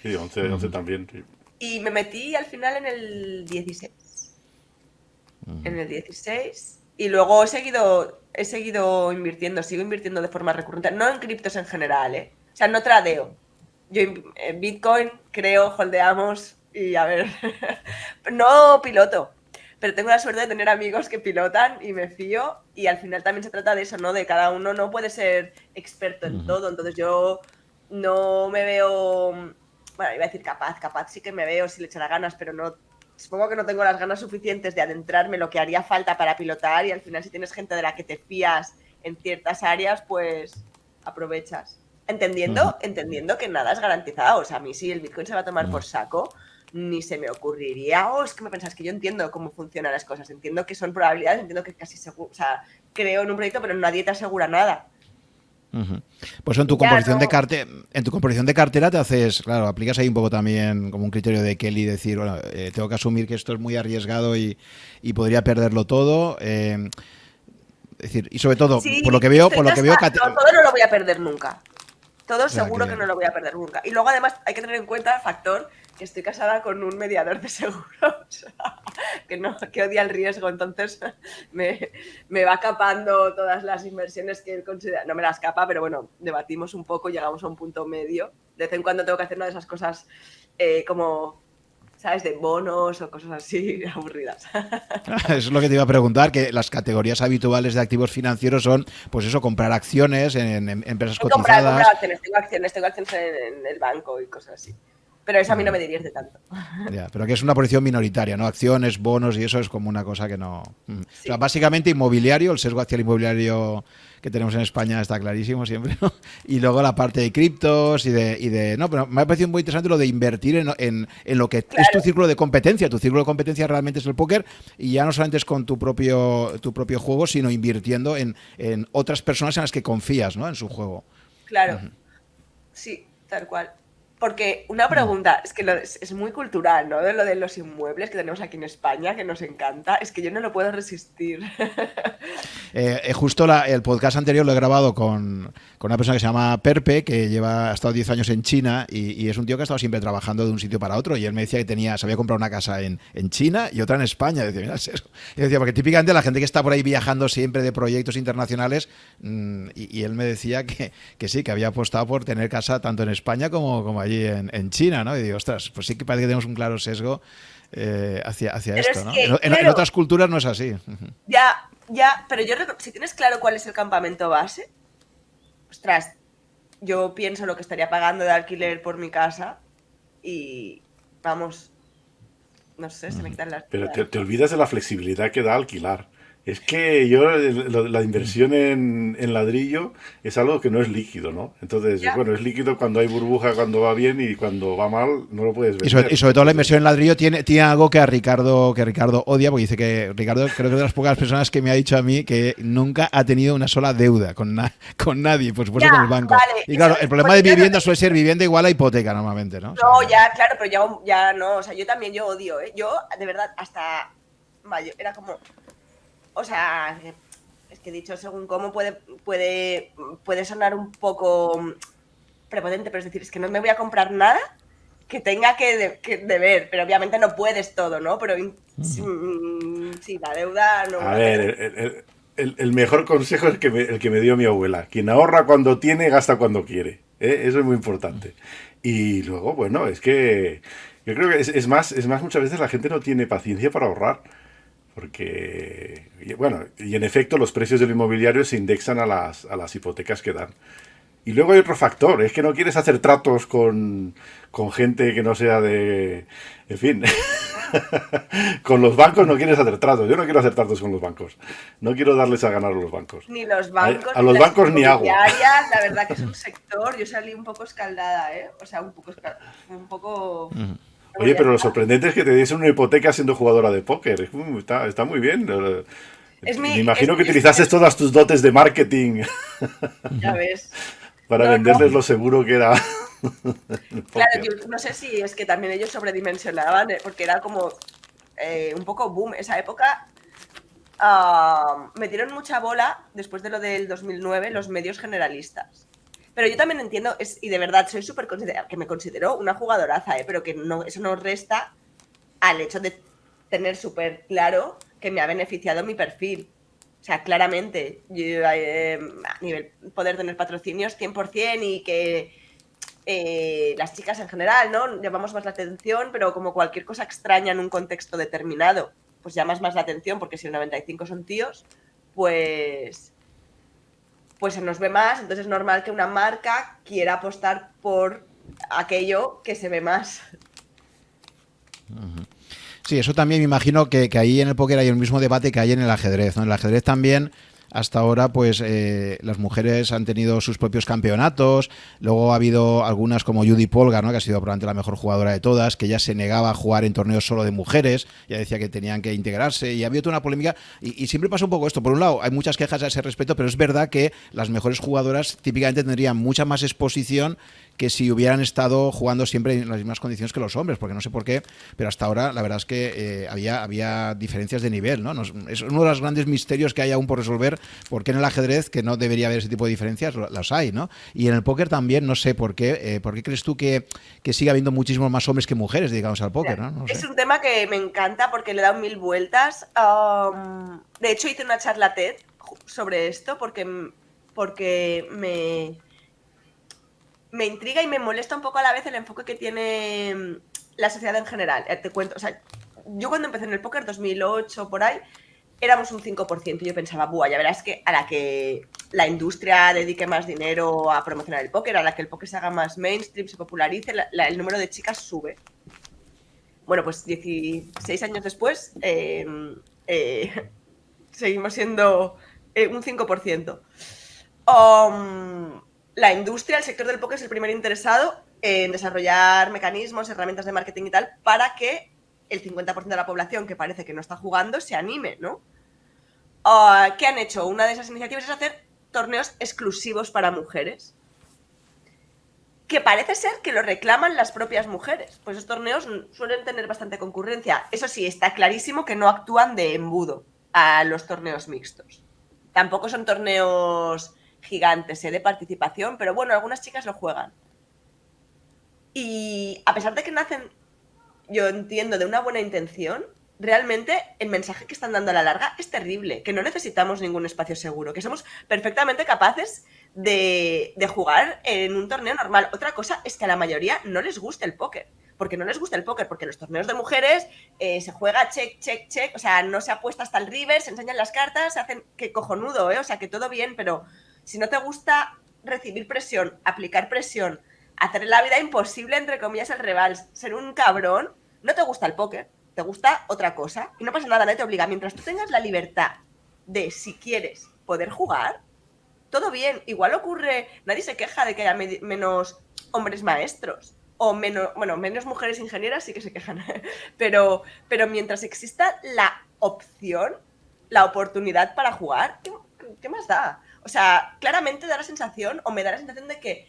11-12. Sí, 11 también. Sí. Y me metí al final en el 16. En el 16. Y luego he seguido invirtiendo, sigo invirtiendo de forma recurrente. No en criptos en general, ¿eh? O sea, no tradeo. Yo Bitcoin creo, holdeamos y a ver, no piloto. pero tengo la suerte de tener amigos que pilotan y me fío, y al final también se trata de eso, ¿no? De cada uno no puede ser experto en todo, entonces yo no me veo, bueno, iba a decir capaz sí que me veo si le echará ganas, pero no, supongo que no tengo las ganas suficientes de adentrarme lo que haría falta para pilotar, y al final si tienes gente de la que te fías en ciertas áreas, pues aprovechas. Entendiendo que nada es garantizado. O sea, a mí si el Bitcoin se va a tomar por saco, ni se me ocurriría, es que me pensás que yo entiendo cómo funcionan las cosas, entiendo que son probabilidades, entiendo que casi seguro, o sea, creo en un proyecto, pero nadie te asegura nada. Pues en tu composición de cartera te haces, claro, aplicas ahí un poco también como un criterio de Kelly, decir, bueno, tengo que asumir que esto es muy arriesgado y podría perderlo todo. Es decir, y sobre todo, sí, por lo que veo, todo no lo voy a perder nunca. Todo seguro que no lo voy a perder nunca. Y luego además hay que tener en cuenta el factor que estoy casada con un mediador de seguros que odia el riesgo, entonces me va capando todas las inversiones que él considera. No me las capa, pero bueno, debatimos un poco, llegamos a un punto medio. De vez en cuando tengo que hacer una de esas cosas como, ¿sabes? De bonos o cosas así aburridas. Eso es lo que te iba a preguntar, que las categorías habituales de activos financieros son, pues eso, comprar acciones en empresas cotizadas. Tengo acciones en el banco y cosas así. Pero eso a mí no me divierte tanto. Ya, pero que es una posición minoritaria, ¿no? Acciones, bonos y eso es como una cosa que no... Sí. O sea, básicamente inmobiliario, el sesgo hacia el inmobiliario que tenemos en España está clarísimo siempre, ¿no? Y luego la parte de criptos y de... No, pero me ha parecido muy interesante lo de invertir en lo que es tu círculo de competencia. Tu círculo de competencia realmente es el póker y ya no solamente es con tu propio juego, sino invirtiendo en otras personas en las que confías, ¿no? En su juego. Claro. Sí, tal cual. Porque una pregunta, es que es muy cultural, ¿no? De lo de los inmuebles que tenemos aquí en España, que nos encanta, es que yo no lo puedo resistir. Justo el podcast anterior lo he grabado con una persona que se llama Perpe, que ha estado 10 años en China y es un tío que ha estado siempre trabajando de un sitio para otro, y él me decía que se había comprado una casa en China y otra en España. Y decía, mira, es eso. Y decía, porque típicamente la gente que está por ahí viajando siempre de proyectos internacionales, y él me decía que sí, que había apostado por tener casa tanto en España como allí en China, ¿no? Y digo, ostras, pues sí que parece que tenemos un claro sesgo hacia esto, ¿no? En otras culturas no es así. Ya, pero yo si tienes claro cuál es el campamento base, ostras, yo pienso lo que estaría pagando de alquiler por mi casa y vamos, no sé, se me quitan las... Pero te olvidas de la flexibilidad que da alquilar. Es que la inversión en ladrillo es algo que no es líquido, ¿no? Entonces, bueno, es líquido cuando hay burbuja, cuando va bien, y cuando va mal no lo puedes vender. Y sobre todo la inversión en ladrillo tiene algo que Ricardo odia, porque dice que Ricardo creo que es de las pocas personas que me ha dicho a mí que nunca ha tenido una sola deuda con nadie, por supuesto con el banco. Vale, y claro, el problema de vivienda suele ser vivienda igual a hipoteca normalmente, ¿no? No, ya, claro, pero ya no, o sea, yo odio, ¿eh? Yo, de verdad, hasta mayo, era como... O sea, es que dicho según cómo puede sonar un poco prepotente, pero es decir, es que no me voy a comprar nada que tenga que deber, pero obviamente no puedes todo, ¿no? Pero sí, la deuda no... A ver, el mejor consejo es el que me dio mi abuela. Quien ahorra cuando tiene, gasta cuando quiere. Eso es muy importante. Y luego, bueno, es que yo creo que es más muchas veces la gente no tiene paciencia para ahorrar. Porque, bueno, y en efecto los precios del inmobiliario se indexan a las hipotecas que dan. Y luego hay otro factor, es que no quieres hacer tratos con gente que no sea de... En fin, con los bancos no quieres hacer tratos. Yo no quiero hacer tratos con los bancos. No quiero darles a ganar a los bancos. Ni los bancos. A los bancos ni hago. La verdad que es un sector, yo salí un poco escaldada, ¿eh? O sea, un poco... Oye, pero lo sorprendente es que te diesen una hipoteca siendo jugadora de póker. Está muy bien. Me imagino que utilizaste todas tus dotes de marketing. Ya ves. Para venderles lo seguro que era. Claro, yo no sé si es que también ellos sobredimensionaban, porque era como un poco boom. Esa época metieron mucha bola después de lo del 2009 los medios generalistas. Pero yo también entiendo, y de verdad soy súper considerada, que me considero una jugadoraza, pero que no, eso no resta al hecho de tener súper claro que me ha beneficiado mi perfil. O sea, claramente, yo, a nivel poder tener patrocinios 100% y que las chicas en general, ¿no? Llamamos más la atención, pero como cualquier cosa extraña en un contexto determinado. pues llamas más la atención, porque si el 95 son tíos, pues se nos ve más, entonces es normal que una marca quiera apostar por aquello que se ve más. Sí, eso también me imagino que ahí en el póker hay el mismo debate que hay en el ajedrez, ¿no? En el ajedrez también, hasta ahora, pues las mujeres han tenido sus propios campeonatos. Luego ha habido algunas como Judy Polgar, ¿no? Que ha sido probablemente la mejor jugadora de todas, que ya se negaba a jugar en torneos solo de mujeres, ya decía que tenían que integrarse, y había toda una polémica, y siempre pasa un poco esto. Por un lado, hay muchas quejas a ese respecto, pero es verdad que las mejores jugadoras típicamente tendrían mucha más exposición que si hubieran estado jugando siempre en las mismas condiciones que los hombres, porque no sé por qué, pero hasta ahora la verdad es que había diferencias de nivel, ¿no? Es uno de los grandes misterios que hay aún por resolver, porque en el ajedrez, que no debería haber ese tipo de diferencias, las hay, ¿no? Y en el póker también, no sé por qué crees tú que sigue habiendo muchísimos más hombres que mujeres, digamos, al póker, ¿no? No sé. Es un tema que me encanta porque le he dado 1000 vueltas. De hecho, hice una charla TED sobre esto porque me intriga y me molesta un poco a la vez el enfoque que tiene la sociedad en general. Te cuento, o sea, yo cuando empecé en el póker, 2008, por ahí, éramos un 5%. Y yo pensaba, buah, ya verás que a la que la industria dedique más dinero a promocionar el póker, a la que el póker se haga más mainstream, se popularice, el número de chicas sube. Bueno, pues 16 años después, seguimos siendo un 5%. La industria, el sector del póker es el primer interesado en desarrollar mecanismos, herramientas de marketing y tal, para que el 50% de la población que parece que no está jugando se anime, ¿no? ¿Qué han hecho? Una de esas iniciativas es hacer torneos exclusivos para mujeres, que parece ser que lo reclaman las propias mujeres. Pues esos torneos suelen tener bastante concurrencia. Eso sí, está clarísimo que no actúan de embudo a los torneos mixtos. Tampoco son torneos gigantes de participación, pero bueno, algunas chicas lo juegan. Y a pesar de que nacen, yo entiendo, de una buena intención, realmente el mensaje que están dando a la larga es terrible, que no necesitamos ningún espacio seguro, que somos perfectamente capaces de jugar en un torneo normal. Otra cosa es que a la mayoría no les gusta el póker. Porque no les gusta el póker, porque los torneos de mujeres se juega check, check, check, o sea, no se apuesta hasta el river, se enseñan las cartas, se hacen, que cojonudo, o sea, que todo bien, pero si no te gusta recibir presión, aplicar presión, hacer la vida imposible, entre comillas, al rival, ser un cabrón, no te gusta el póker, te gusta otra cosa, y no pasa nada, nadie te obliga. Mientras tú tengas la libertad de, si quieres, poder jugar, todo bien. Igual ocurre, nadie se queja de que haya menos hombres maestros, o menos mujeres ingenieras sí que se quejan, pero mientras exista la opción, la oportunidad para jugar, ¿qué más da? O sea, claramente da la sensación, o me da la sensación de que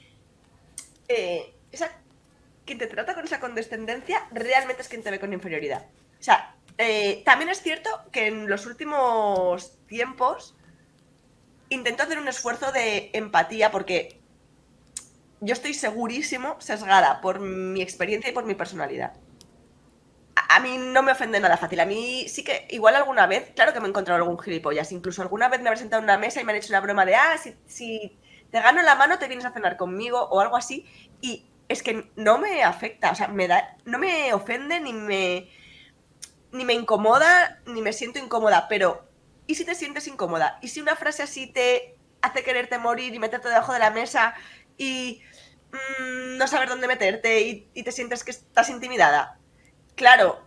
quien te trata con esa condescendencia realmente es quien te ve con inferioridad. O sea, también es cierto que en los últimos tiempos intento hacer un esfuerzo de empatía porque yo estoy segurísimo sesgada por mi experiencia y por mi personalidad. A mí no me ofende nada fácil. A mí sí que igual alguna vez, claro que me he encontrado algún gilipollas. Incluso alguna vez me habré sentado en una mesa y me han hecho una broma de si te gano la mano te vienes a cenar conmigo o algo así. Y es que no me afecta, o sea, no me ofende ni me incomoda, ni me siento incómoda. Pero, ¿y si te sientes incómoda? ¿Y si una frase así te hace quererte morir y meterte debajo de la mesa y no saber dónde meterte y te sientes que estás intimidada? Claro,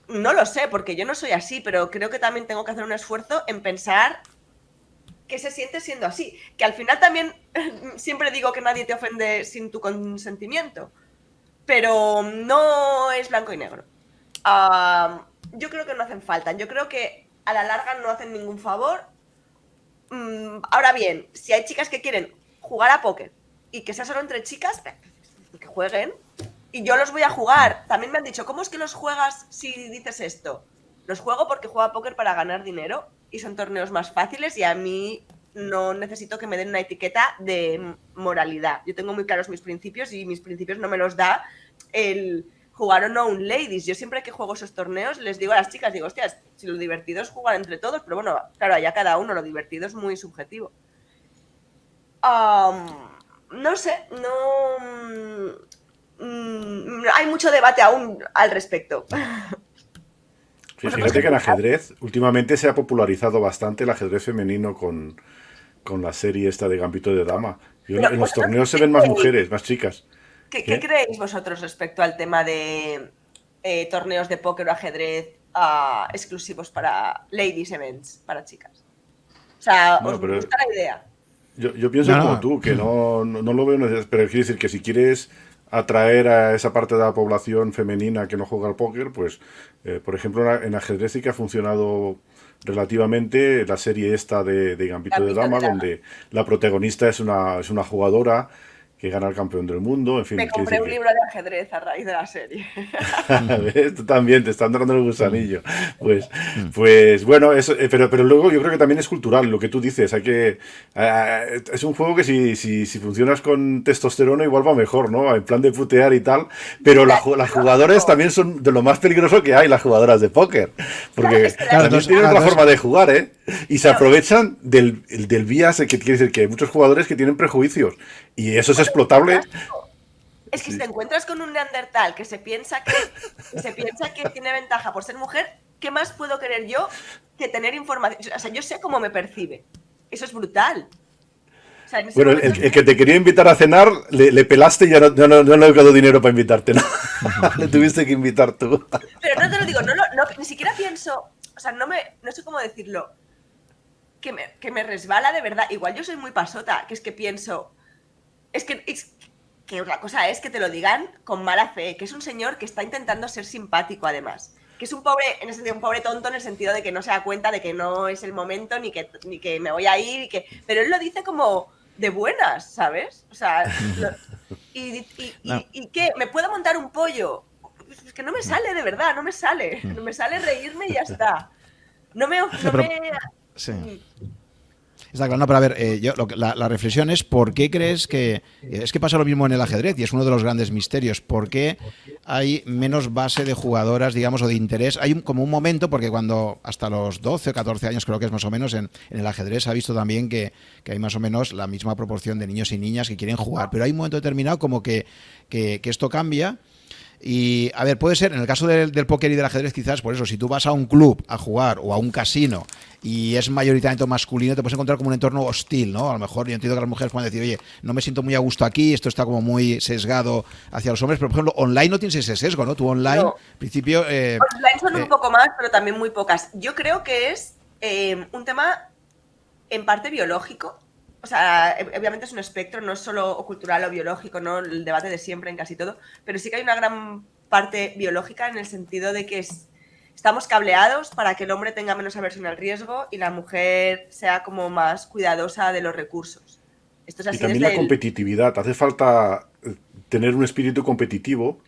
no lo sé, porque yo no soy así, pero creo que también tengo que hacer un esfuerzo en pensar qué se siente siendo así. Que al final también siempre digo que nadie te ofende sin tu consentimiento, pero no es blanco y negro. Yo creo que no hacen falta, yo creo que a la larga no hacen ningún favor. Ahora bien, si hay chicas que quieren jugar a póker y que sea solo entre chicas, que jueguen. Y yo los voy a jugar. También me han dicho, ¿cómo es que los juegas si dices esto? Los juego porque juego a póker para ganar dinero y son torneos más fáciles y a mí no necesito que me den una etiqueta de moralidad. Yo tengo muy claros mis principios y mis principios no me los da el jugar o no un ladies. Yo siempre que juego esos torneos les digo a las chicas, digo, hostias, si lo divertido es jugar entre todos, pero bueno, claro, allá cada uno, lo divertido es muy subjetivo. No sé, hay mucho debate aún al respecto. Fíjate que en ajedrez últimamente se ha popularizado bastante el ajedrez femenino con la serie esta de Gambito de Dama. En los torneos se ven más mujeres, más chicas. ¿Qué creéis vosotros respecto al tema de torneos de póker o ajedrez exclusivos para ladies events, para chicas? O sea, ¿os gusta la idea? Yo pienso como tú, que no lo veo necesario, pero quiero decir que si quieres atraer a esa parte de la población femenina que no juega al póker, pues, por ejemplo, en ajedrez sí que ha funcionado relativamente la serie esta de Gambito de Dama, donde la protagonista es una jugadora que gana el campeón del mundo, en fin. Me compré un libro de ajedrez a raíz de la serie. ¿Ves? Tú también, te están dando el gusanillo. Pues bueno, eso, pero luego yo creo que también es cultural, lo que tú dices. Es un juego que si funcionas con testosterona igual va mejor, ¿no? En plan de putear y tal. Pero las jugadoras también son de lo más peligroso que hay, las jugadoras de póker. Porque también tienen otra forma de jugar, ¿eh? Y se aprovechan del bias, que quiere decir que hay muchos jugadores que tienen prejuicios. Y eso es explotable. Es que si te encuentras con un neandertal que se piensa que tiene ventaja por ser mujer, ¿qué más puedo querer yo que tener información? O sea, yo sé cómo me percibe. Eso es brutal. O sea, bueno, el que te quería invitar a cenar, le pelaste y ya no le he dado dinero para invitarte. ¿No? Le tuviste que invitar tú. Pero no te lo digo, ni siquiera pienso, o sea, no sé cómo decirlo, que me resbala de verdad. Igual yo soy muy pasota, que es que pienso... Es que la cosa es que te lo digan con mala fe, que es un señor que está intentando ser simpático además, que es un pobre tonto en el sentido de que no se da cuenta de que no es el momento ni que me voy a ir, pero él lo dice como de buenas, ¿sabes? O sea, ¿y qué? ¿Me puedo montar un pollo? Es que no me sale, de verdad, no me sale reírme y ya está. Sí. Está claro, no, pero a ver, la reflexión es ¿por qué crees que... Es que pasa lo mismo en el ajedrez y es uno de los grandes misterios. ¿Por qué hay menos base de jugadoras, digamos, o de interés? Hay como un momento, porque cuando hasta los 12 o 14 años creo que es más o menos, en el ajedrez se ha visto también que hay más o menos la misma proporción de niños y niñas que quieren jugar. Pero hay un momento determinado como que esto cambia. Y, a ver, puede ser, en el caso del póker y del ajedrez, quizás, por eso, si tú vas a un club a jugar o a un casino y es mayoritariamente masculino, te puedes encontrar como un entorno hostil, ¿no? A lo mejor yo entiendo que las mujeres pueden decir, oye, no me siento muy a gusto aquí, esto está como muy sesgado hacia los hombres, pero, por ejemplo, online no tienes ese sesgo, ¿no? Tú online, no. En principio... online son un poco más, pero también muy pocas. Yo creo que es un tema en parte biológico. O sea, obviamente es un espectro, no es solo cultural o biológico, ¿no? El debate de siempre en casi todo, pero sí que hay una gran parte biológica en el sentido de que estamos cableados para que el hombre tenga menos aversión al riesgo y la mujer sea como más cuidadosa de los recursos. Esto es así. Y también la competitividad. Hace falta tener un espíritu competitivo.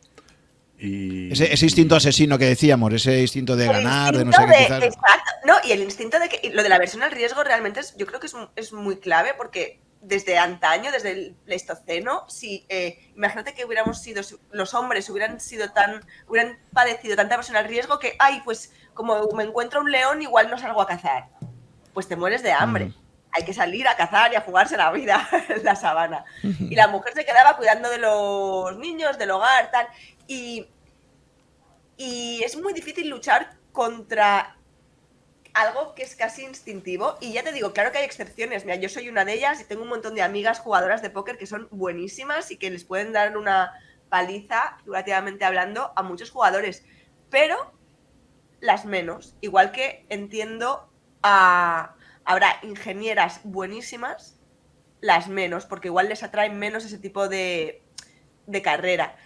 Y... Ese instinto asesino que decíamos, ese instinto de ganar, de no sé qué quizás. Exacto, no, y el instinto de que lo de la aversión al riesgo realmente yo creo que es muy clave porque desde antaño, desde el Pleistoceno, imagínate que los hombres hubieran padecido tanta aversión al riesgo que, pues como me encuentro un león, igual no salgo a cazar. Pues te mueres de hambre. Hay que salir a cazar y a jugarse la vida en la sabana. Y la mujer se quedaba cuidando de los niños, del hogar, tal. Y es muy difícil luchar contra algo que es casi instintivo. Y ya te digo, claro que hay excepciones. Mira, yo soy una de ellas y tengo un montón de amigas jugadoras de póker que son buenísimas y que les pueden dar una paliza, figurativamente hablando, a muchos jugadores. Pero las menos. Igual que entiendo habrá ingenieras buenísimas, las menos, porque igual les atraen menos ese tipo de carrera.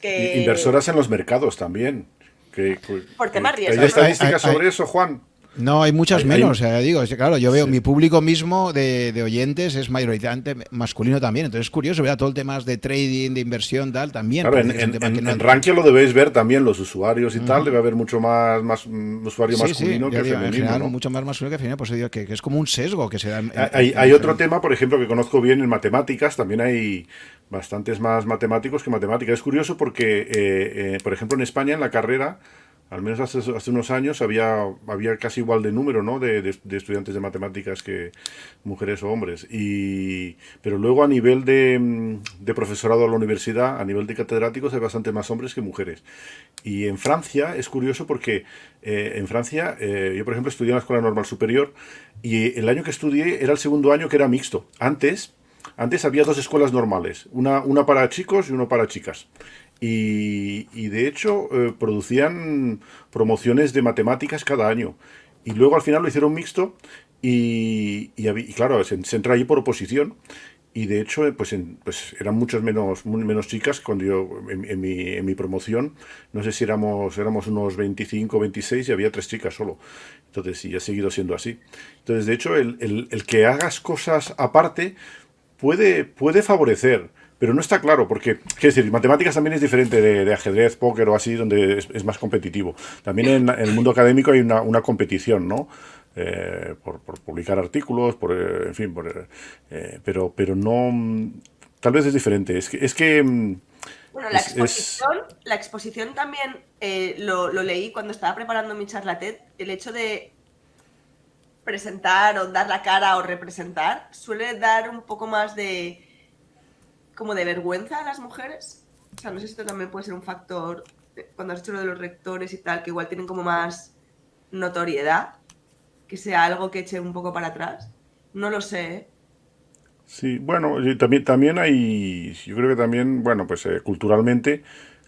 Inversoras en los mercados también. Por temas riesgos. ¿Hay estadísticas sobre eso, Juan? No, hay muchas menos. O sea, digo, claro, yo veo mi público mismo de oyentes es mayoritariamente masculino también. Entonces es curioso, ¿verdad? Todo el tema de trading, de inversión, tal, también. Claro, en Rankia lo debéis ver también, los usuarios y tal. Debe haber mucho más usuario masculino que femenino. En general, ¿no? mucho más masculino que femenino. Pues digo que es como un sesgo que se da. Hay otro tema, por ejemplo, que conozco bien en matemáticas. También hay bastantes más matemáticos que matemáticas. Es curioso porque, por ejemplo, en España, en la carrera, Al menos hace unos años había casi igual de número, ¿no? De estudiantes de matemáticas que mujeres o hombres. Pero luego a nivel de profesorado a la universidad, a nivel de catedráticos, hay bastante más hombres que mujeres. Y en Francia es curioso porque en Francia, yo por ejemplo estudié en la Escuela Normal Superior y el año que estudié era el segundo año que era mixto. Antes había dos escuelas normales, una para chicos y una para chicas. Y de hecho producían promociones de matemáticas cada año. Y luego al final lo hicieron mixto y claro, se entra ahí por oposición. Y de hecho, pues eran muchas menos chicas cuando yo, en mi promoción, no sé si éramos unos 25 26 y había 3 chicas solo. Entonces, sí, ha seguido siendo así. Entonces, de hecho, el que hagas cosas aparte puede favorecer, pero no está claro, porque, quiero decir, matemáticas también es diferente de ajedrez, póker o así, donde es más competitivo. También en el mundo académico hay una competición, ¿no? Por publicar artículos, en fin, pero no, tal vez es diferente. Bueno, la exposición también lo leí cuando estaba preparando mi charla TED, el hecho de presentar o dar la cara o representar suele dar un poco más como de vergüenza a las mujeres. O sea, no sé si esto también puede ser un factor cuando has hecho lo de los rectores y tal, que igual tienen como más notoriedad, que sea algo que eche un poco para atrás. No lo sé, ¿eh? Sí, bueno, y también yo creo que también, bueno, pues culturalmente,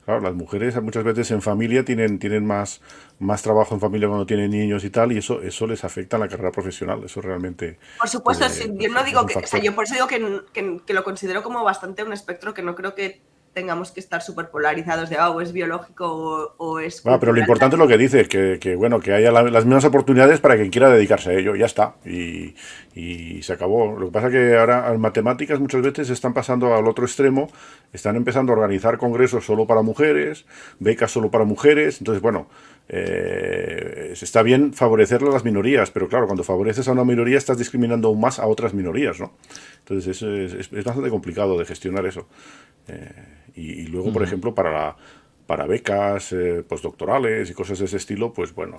claro, las mujeres muchas veces en familia tienen más trabajo en familia cuando tienen niños y tal, y eso les afecta a la carrera profesional, eso realmente Por supuesto, sí, yo no es digo un que, o sea, factor. yo por eso digo que lo considero como bastante un espectro, que no creo que tengamos que estar súper polarizados de o es biológico o es Pero lo cultural. importante es lo que dice, bueno, que haya las mismas oportunidades para quien quiera dedicarse a ello, ya está, y se acabó. Lo que pasa es que ahora en matemáticas muchas veces están pasando al otro extremo, están empezando a organizar congresos solo para mujeres, becas solo para mujeres, entonces bueno, está bien favorecer a las minorías, pero claro, cuando favoreces a una minoría estás discriminando aún más a otras minorías, ¿no? Entonces eso es bastante complicado de gestionar eso. Y luego, por ejemplo, para becas postdoctorales y cosas de ese estilo, pues bueno,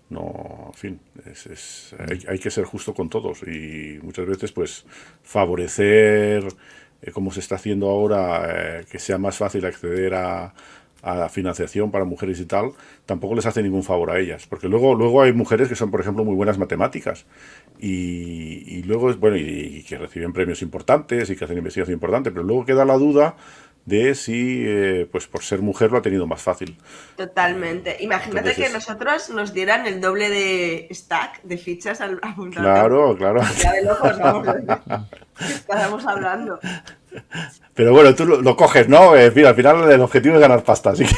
en fin, hay que ser justo con todos y muchas veces pues favorecer, como se está haciendo ahora, que sea más fácil acceder a financiación para mujeres y tal, tampoco les hace ningún favor a ellas, porque luego hay mujeres que son, por ejemplo, muy buenas matemáticas y luego bueno, y que reciben premios importantes y que hacen investigación importante, pero luego queda la duda de si pues por ser mujer lo ha tenido más fácil. Totalmente. Imagínate que Entonces nosotros nos dieran el doble de stack de fichas al apuntarte a un... claro, claro. Ya de locos, vamos a decir. ¿Qué estábamos hablando? Pero bueno, tú lo coges, ¿no? Mira, al final el objetivo es ganar pasta, así que...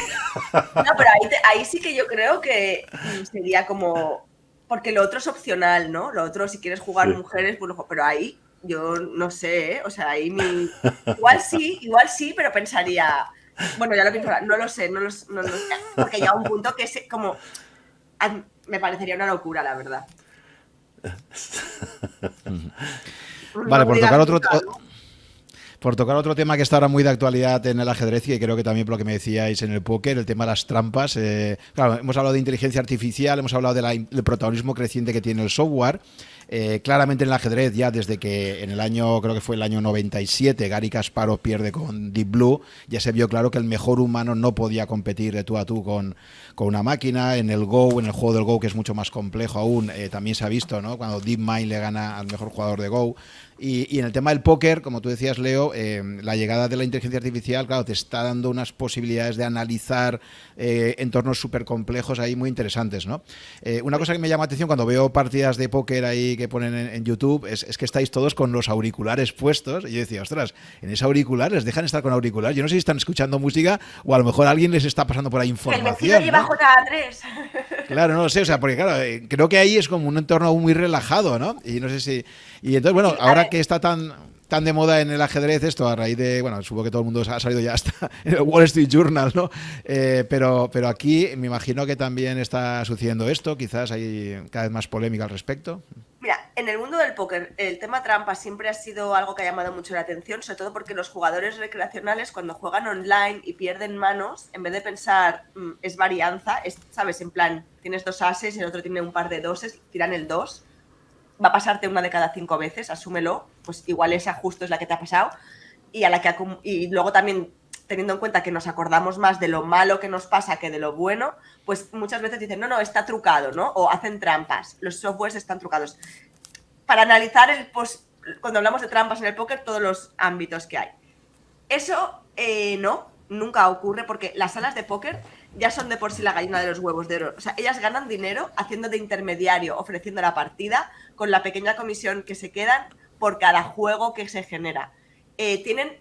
No, pero ahí sí que yo creo que sería como... Porque lo otro es opcional, ¿no? Lo otro, si quieres jugar Sí. mujeres, pues, pero ahí yo no sé, ¿eh? O sea, ahí igual sí, pero pensaría... Bueno, ya lo pienso, no lo sé, porque llega un punto que es como... Me parecería una locura, la verdad. Vale, No me digas nunca, ¿no? por tocar otro tema que está ahora muy de actualidad en el ajedrez y que creo que también por lo que me decíais en el póker, el tema de las trampas. Claro, hemos hablado de inteligencia artificial, hemos hablado del protagonismo creciente que tiene el software. Claramente en el ajedrez, ya desde que en el año, creo que fue el año 97, Garry Kasparov pierde con Deep Blue, ya se vio claro que el mejor humano no podía competir de tú a tú con una máquina. En el Go, en el juego del Go, que es mucho más complejo aún, también se ha visto, ¿no? Cuando DeepMind le gana al mejor jugador de Go. Y en el tema del póker, como tú decías, Leo, la llegada de la inteligencia artificial, claro, te está dando unas posibilidades de analizar entornos súper complejos ahí muy interesantes, ¿no? Una cosa que me llama la atención cuando veo partidas de póker ahí que ponen en YouTube es que estáis todos con los auriculares puestos. Y yo decía, ostras, en esos auriculares les dejan estar con auriculares. Yo no sé si están escuchando música o a lo mejor alguien les está pasando por ahí información. Que el vecino lleva, ¿no?, JA3. Claro, no lo sé, o sea, porque claro, creo que ahí es como un entorno muy relajado, ¿no? Y no sé si... Y entonces, bueno, ahora que está tan de moda en el ajedrez esto, a raíz de, bueno, supongo que todo el mundo ha salido ya hasta en el Wall Street Journal, ¿no? Pero aquí me imagino que también está sucediendo esto, quizás hay cada vez más polémica al respecto. Mira, en el mundo del póker, el tema trampa siempre ha sido algo que ha llamado mucho la atención, sobre todo porque los jugadores recreacionales, cuando juegan online y pierden manos, en vez de pensar es varianza, ¿sabes? En plan, tienes 2 ases y el otro tiene un par de doses, tiran el 2, va a pasarte una de cada 5 veces, asúmelo, pues igual esa justo es la que te ha pasado, y luego también, teniendo en cuenta que nos acordamos más de lo malo que nos pasa que de lo bueno, pues muchas veces dicen, no, está trucado, ¿no? O hacen trampas, los softwares están trucados. Para analizar cuando hablamos de trampas en el póker, todos los ámbitos que hay. Eso nunca ocurre porque las salas de póker ya son de por sí la gallina de los huevos de oro. O sea, ellas ganan dinero haciendo de intermediario, ofreciendo la partida con la pequeña comisión que se quedan por cada juego que se genera. Tienen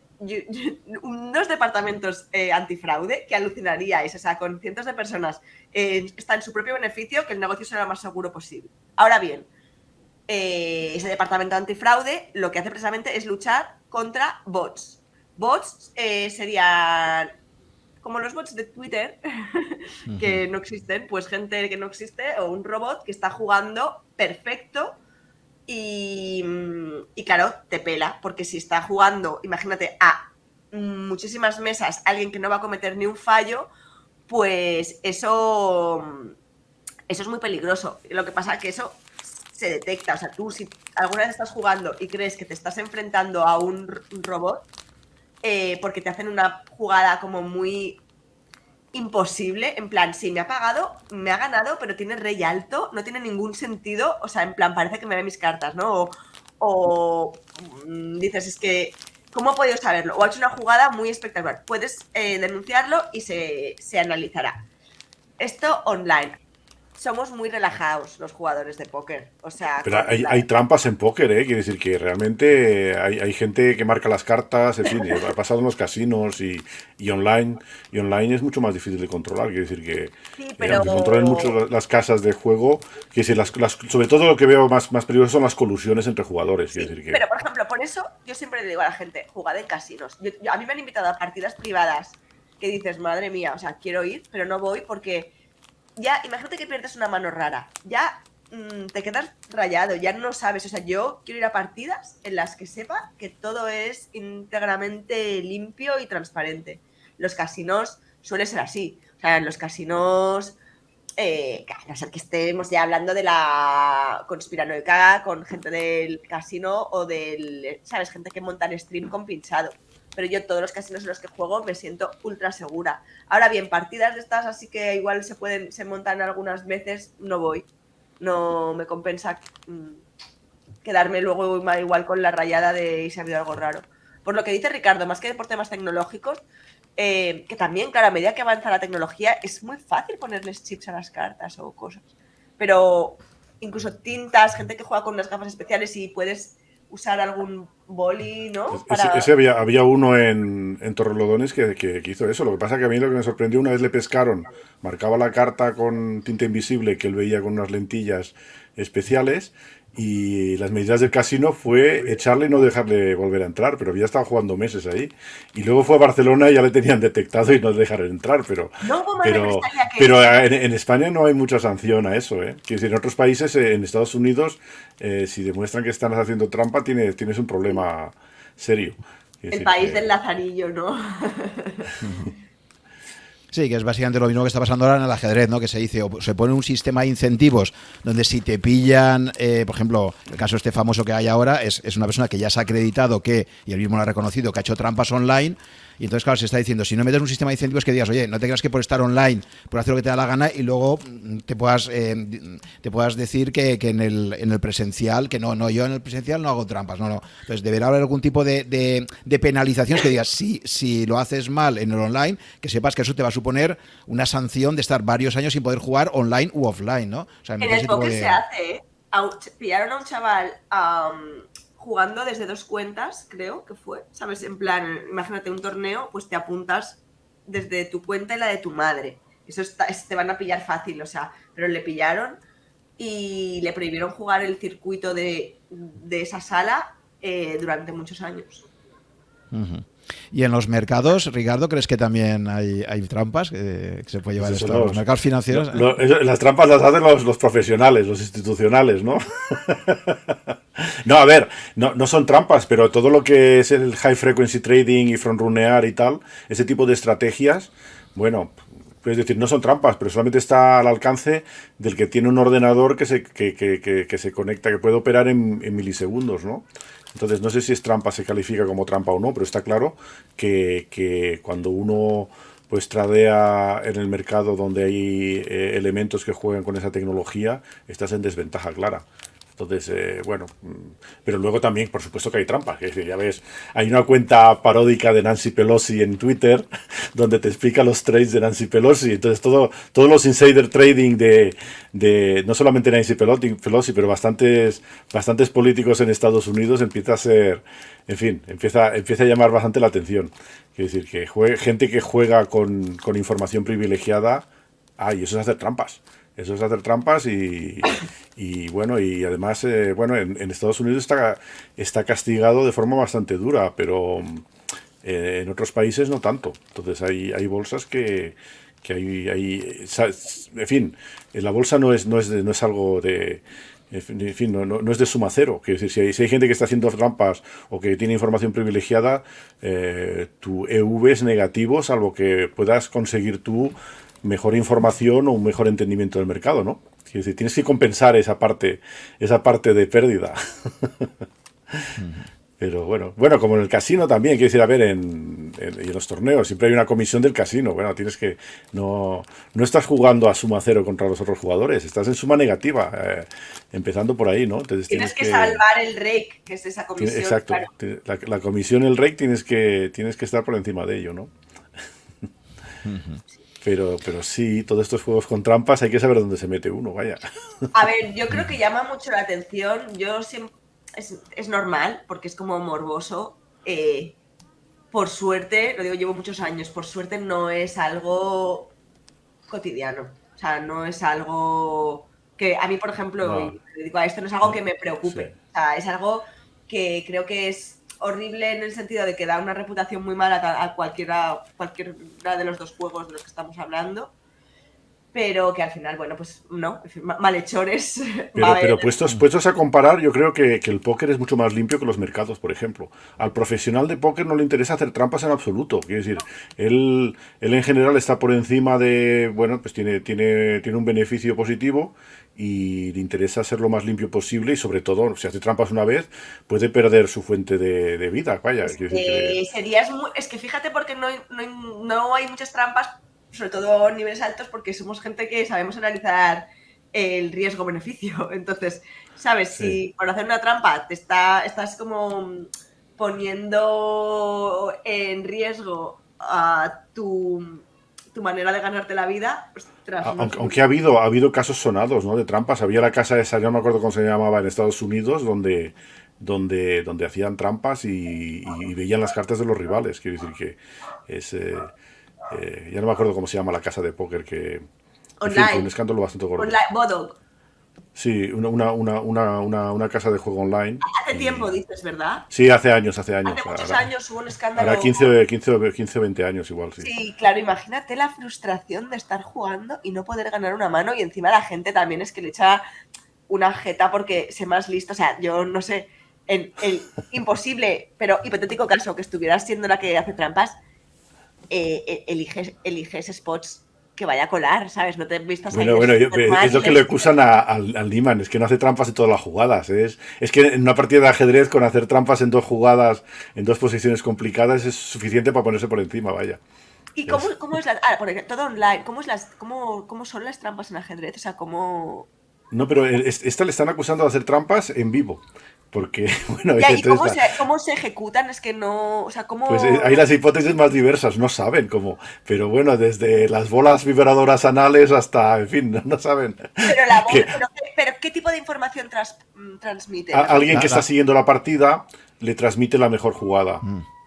unos departamentos antifraude que alucinaríais, o sea, con cientos de personas está en su propio beneficio que el negocio sea lo más seguro posible. Ahora bien, ese departamento antifraude lo que hace precisamente es luchar contra bots. Bots serían como los bots de Twitter, que no existen, pues gente que no existe o un robot que está jugando perfecto y claro, te pela, porque si está jugando, imagínate, a muchísimas mesas alguien que no va a cometer ni un fallo, pues eso es muy peligroso. Lo que pasa es que eso se detecta, o sea, tú si alguna vez estás jugando y crees que te estás enfrentando a un robot, porque te hacen una jugada como muy imposible, en plan, sí, me ha pagado, me ha ganado, pero tiene rey alto, no tiene ningún sentido, o sea, en plan, parece que me ve mis cartas, ¿no? O dices, es que, ¿cómo ha podido saberlo? O ha hecho una jugada muy espectacular. Puedes denunciarlo y se analizará. Esto online. Somos muy relajados los jugadores de póker. O sea, Pero hay trampas en póker, ¿eh? Quiere decir que realmente hay gente que marca las cartas, en fin, ha pasado en los casinos y online. Y online es mucho más difícil de controlar. Quiere decir que, sí, pero aunque controlen mucho las casas de juego, quiere decir, sobre todo lo que veo más peligroso son las colusiones entre jugadores. Sí, Quiere decir que, pero por ejemplo, por eso yo siempre le digo a la gente, jugad en casinos. A mí me han invitado a partidas privadas que dices, madre mía, o sea, quiero ir, pero no voy porque ya, imagínate que pierdes una mano rara, ya te quedas rayado, ya no sabes, o sea, yo quiero ir a partidas en las que sepa que todo es íntegramente limpio y transparente. Los casinos suele ser así, o sea, en los casinos, a no ser que estemos ya hablando de la conspiranoica con gente del casino o ¿sabes? Gente que monta en stream con pinchado. Pero yo todos los casinos en los que juego me siento ultra segura. Ahora bien, partidas de estas así que igual se montan algunas veces, no voy. No me compensa quedarme luego igual con la rayada de y si ha habido algo raro. Por lo que dice Ricardo, más que por temas tecnológicos, que también, claro, a medida que avanza la tecnología es muy fácil ponerles chips a las cartas o cosas. Pero incluso tintas, gente que juega con unas gafas especiales y puedes usar algún boli, ¿no? Ese había uno en Torrelodones que hizo eso. Lo que pasa que a mí lo que me sorprendió, una vez le pescaron, marcaba la carta con tinta invisible que él veía con unas lentillas especiales y las medidas del casino fue echarle y no dejarle volver a entrar, pero había estado jugando meses ahí. Y luego fue a Barcelona y ya le tenían detectado y no le dejaron entrar, pero en España no hay mucha sanción a eso, ¿eh? Que en otros países, en Estados Unidos, si demuestran que están haciendo trampa, tienes un problema serio. El país del lazarillo, ¿no? Sí, que es básicamente lo mismo que está pasando ahora en el ajedrez, ¿no? Que se dice, o se pone un sistema de incentivos donde si te pillan, por ejemplo, el caso este famoso que hay ahora es una persona que ya se ha acreditado y él mismo lo ha reconocido, que ha hecho trampas online. Y entonces, claro, se está diciendo, si no metes un sistema de incentivos que digas, oye, no te creas que por estar online, por hacer lo que te da la gana y luego te puedas decir que en el presencial, que no, yo en el presencial no hago trampas, no. Entonces, deberá haber algún tipo de penalizaciones que digas, si lo haces mal en el online, que sepas que eso te va a suponer una sanción de estar varios años sin poder jugar online u offline, ¿no? O sea, en el póker se hace, ¿eh? Pillaron a un chaval jugando desde 2 cuentas, creo que fue, ¿sabes? En plan, imagínate un torneo, pues te apuntas desde tu cuenta y la de tu madre. Eso te van a pillar fácil, o sea, pero le pillaron y le prohibieron jugar el circuito de esa sala durante muchos años. Uh-huh. Y en los mercados, Ricardo, ¿crees que también hay trampas que se puede llevar Pues esto a los mercados financieros? Las trampas las hacen los profesionales, los institucionales, ¿no? No, a ver, no son trampas, pero todo lo que es el high frequency trading y frontrunnear y tal, ese tipo de estrategias, bueno, es decir, no son trampas, pero solamente está al alcance del que tiene un ordenador que se conecta, que puede operar en milisegundos, ¿no? Entonces, no sé si es trampa, se califica como trampa o no, pero está claro que cuando uno pues tradea en el mercado donde hay elementos que juegan con esa tecnología, estás en desventaja clara. Entonces, bueno, pero luego también, por supuesto que hay trampas. Es decir, ya ves, hay una cuenta paródica de Nancy Pelosi en Twitter donde te explica los trades de Nancy Pelosi. Entonces, todos los insider trading de no solamente Nancy Pelosi, pero bastantes políticos en Estados Unidos empieza a ser, en fin, empieza a llamar bastante la atención. Es decir, que gente que juega con información privilegiada, y eso es hacer trampas. Eso es hacer trampas y bueno, y además, bueno, en Estados Unidos está castigado de forma bastante dura, pero en otros países no tanto. Entonces hay bolsas que en fin, la bolsa no es algo de, en fin, no es de suma cero. Quiero decir, si hay gente que está haciendo trampas o que tiene información privilegiada, tu EV es negativo, salvo que puedas conseguir tú mejor información o un mejor entendimiento del mercado, ¿no? Es decir, tienes que compensar esa parte de pérdida. Pero bueno, como en el casino también, quiero decir, a ver, y en los torneos siempre hay una comisión del casino. Bueno, tienes que no estás jugando a suma cero contra los otros jugadores, estás en suma negativa, empezando por ahí, ¿no? Entonces tienes que salvar el rake, que es esa comisión. Exacto, claro. La comisión, el rake, tienes que estar por encima de ello, ¿no? Pero sí, todos estos juegos con trampas hay que saber dónde se mete uno, vaya. A ver, yo creo que llama mucho la atención. Yo siempre, es normal, porque es como morboso. Por suerte, lo digo, llevo muchos años, por suerte no es algo cotidiano. O sea, no es algo que a mí, por ejemplo, No. y me dedico a esto, no es algo que me preocupe. Sí. O sea, es algo que creo que es horrible en el sentido de que da una reputación muy mala a cualquiera de los dos juegos de los que estamos hablando, pero que al final, bueno, pues no, malhechores. Pero puestos a comparar, yo creo que el póker es mucho más limpio que los mercados, por ejemplo. Al profesional de póker no le interesa hacer trampas en absoluto. Quiero decir, él en general está por encima de, bueno, pues tiene un beneficio positivo y le interesa ser lo más limpio posible y sobre todo, si hace trampas una vez, puede perder su fuente de vida. Vaya, es que fíjate porque no hay muchas trampas, sobre todo a niveles altos, porque somos gente que sabemos analizar el riesgo-beneficio. Entonces, ¿sabes? Sí. Si por hacer una trampa estás como poniendo en riesgo a tu manera de ganarte la vida, ostras, aunque ha habido casos sonados, ¿no? De trampas. Había la casa esa, no me acuerdo cómo se llamaba, en Estados Unidos, donde hacían trampas y veían las cartas de los rivales. Quiero decir que es... ya no me acuerdo cómo se llama la casa de póker que... En fin, fue un escándalo bastante gordo. Bodog. Sí, una casa de juego online. Hace tiempo, dices, ¿verdad? Sí, hace años. Hace muchos años hubo un escándalo. Ahora 15 o 20 años igual, sí. Sí, claro, imagínate la frustración de estar jugando y no poder ganar una mano, y encima la gente también es que le echa una jeta porque sé más listo. O sea, yo no sé, el imposible, pero hipotético caso que estuvieras siendo la que hace trampas, eliges spots que vaya a colar, ¿sabes? No te vistas ahí. Bueno, es lo que le acusan al Niman, es que no hace trampas en todas las jugadas. Es que en una partida de ajedrez, con hacer trampas en dos jugadas, en dos posiciones complicadas, es suficiente para ponerse por encima, vaya. ¿Y cómo es la...? Por ejemplo, todo online. ¿Cómo son las trampas en ajedrez? O sea, ¿cómo...? No, pero esta le están acusando de hacer trampas en vivo. Porque, bueno... Ya, ¿y cómo se ejecutan? Es que no... O sea, ¿cómo...? Pues hay las hipótesis más diversas, no saben cómo. Pero bueno, desde las bolas vibradoras anales hasta, en fin, no saben. Pero ¿qué tipo de información transmite? Alguien que está siguiendo la partida le transmite la mejor jugada.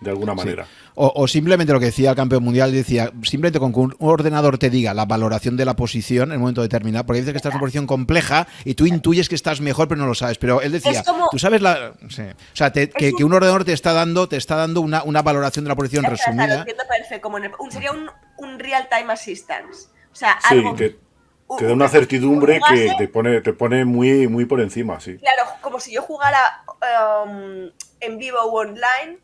de alguna Sí. manera. O simplemente lo que decía el campeón mundial, decía, simplemente con que un ordenador te diga la valoración de la posición en un momento determinado, porque dice que estás en una posición compleja y tú intuyes que estás mejor, pero no lo sabes. Pero él decía, Es como... tú sabes la... Sí. O sea, que un ordenador te está dando una valoración de la posición Lo resumida. entiendo perfecto, como sería un real-time assistance. O sea, Sí, algo... te da una certidumbre jugase, que te pone muy, muy por encima, sí. claro, como si yo jugara en vivo o online,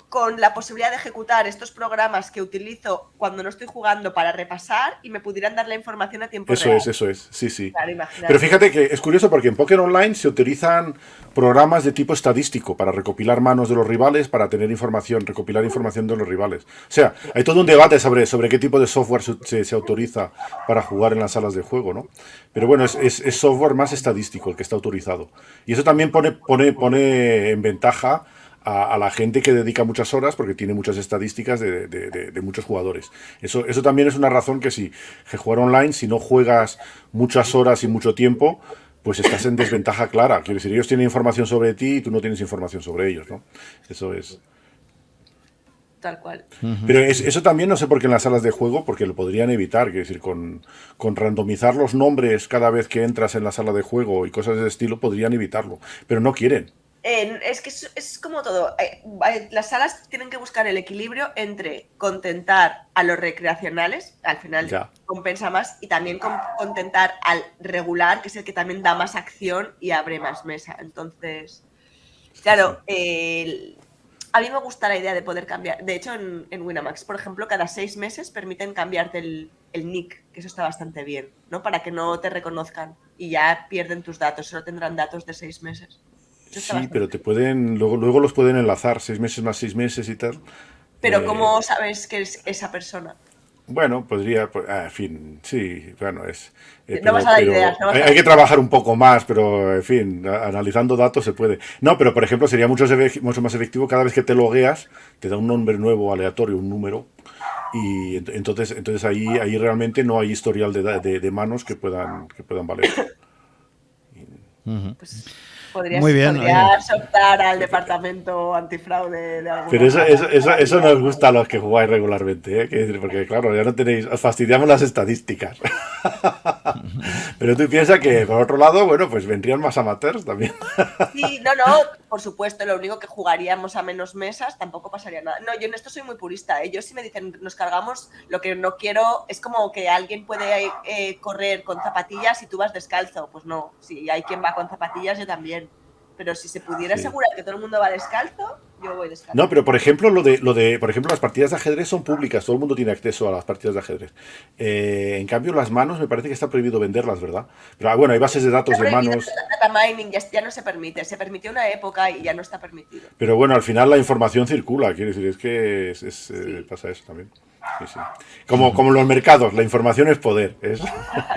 con la posibilidad de ejecutar estos programas que utilizo cuando no estoy jugando para repasar y me pudieran dar la información a tiempo real. Eso es, sí, sí. Claro, imagínate. Pero fíjate que es curioso porque en Póker Online se utilizan programas de tipo estadístico para recopilar manos de los rivales, para tener información, recopilar información de los rivales. O sea, hay todo un debate sobre qué tipo de software se autoriza para jugar en las salas de juego, ¿no? Pero bueno, es software más estadístico el que está autorizado. Y eso también pone en ventaja a la gente que dedica muchas horas porque tiene muchas estadísticas de muchos jugadores. Eso también es una razón que jugar online, si no juegas muchas horas y mucho tiempo, pues estás en desventaja clara. Quiero decir, ellos tienen información sobre ti y tú no tienes información sobre ellos, ¿no? Eso es. Tal cual. Pero eso también no sé por qué en las salas de juego, porque lo podrían evitar, quiero decir, con randomizar los nombres cada vez que entras en la sala de juego y cosas de ese estilo, podrían evitarlo. Pero no quieren. Es que es como todo. Las salas tienen que buscar el equilibrio entre contentar a los recreacionales, al final Ya. compensa más, y también contentar al regular, que es el que también da más acción y abre más mesa. Entonces, claro, a mí me gusta la idea de poder cambiar. De hecho, en Winamax, por ejemplo, cada 6 meses permiten cambiarte el nick, que eso está bastante bien, ¿no? Para que no te reconozcan y ya pierden tus datos, solo tendrán datos de 6 meses. Sí, pero te pueden, luego los pueden enlazar, 6 meses más 6 meses y tal. Pero ¿cómo sabes que es esa persona? Bueno, podría, en fin, sí, bueno, No vas a dar ideas, no vas a dar hay que trabajar un poco más, pero en fin, analizando datos se puede. No, pero por ejemplo sería mucho más efectivo cada vez que te logueas, te da un nombre nuevo aleatorio, un número, y entonces ahí realmente no hay historial de manos que puedan valer. Pues Muy bien, podrías optar al departamento antifraude de alguna Pero manera. eso nos gusta a los que jugáis regularmente, ¿eh? Quiero decir, porque claro, ya no tenéis, os fastidiamos las estadísticas. Pero tú piensas que, por otro lado, bueno, pues vendrían más amateurs también. Sí, no, por supuesto, lo único que jugaríamos a menos mesas, tampoco pasaría nada. No, yo en esto soy muy purista, ¿eh? Yo si me dicen, nos cargamos, lo que no quiero es como que alguien puede correr con zapatillas y tú vas descalzo. Pues no, si hay quien va con zapatillas, yo también. Pero si se pudiera Sí. asegurar que todo el mundo va descalzo, yo voy descalzo. No, pero por ejemplo, por ejemplo, las partidas de ajedrez son públicas, todo el mundo tiene acceso a las partidas de ajedrez. En cambio, las manos me parece que está prohibido venderlas, ¿verdad? Pero bueno, hay bases de datos de manos. Data mining ya no se permite, se permitió una época y ya no está permitido. Pero bueno, al final la información circula, quiero decir, es que Sí. pasa eso también. Sí, sí. Como en los mercados, la información es poder.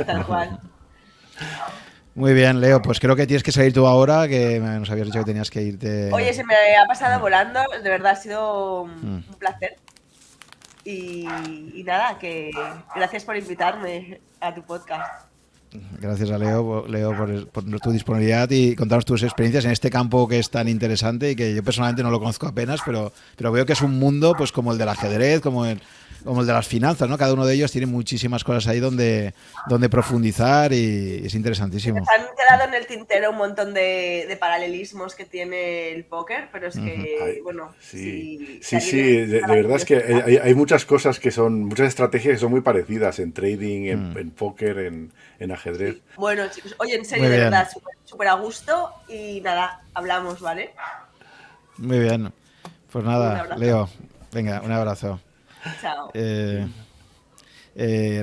Tal cual. Muy bien, Leo, pues creo que tienes que salir tú ahora, que nos habías dicho que tenías que irte. Oye, se me ha pasado volando, de verdad ha sido un placer. Y nada, que gracias por invitarme a tu podcast. Gracias a Leo por tu disponibilidad y contarnos tus experiencias en este campo que es tan interesante y que yo personalmente no lo conozco apenas, pero veo que es un mundo pues como el del ajedrez, como el de las finanzas, ¿no? Cada uno de ellos tiene muchísimas cosas ahí donde profundizar y es interesantísimo. Se han quedado en el tintero un montón de paralelismos que tiene el póker, pero es que, bueno, Sí, si de verdad es que hay muchas cosas muchas estrategias que son muy parecidas en trading, en póker, en ajedrez. Sí. Bueno, chicos, oye, en serio, Muy de bien. verdad, súper a gusto y nada, hablamos, ¿vale? Muy bien. Pues Un nada, abrazo. Leo, venga, un abrazo. Chao.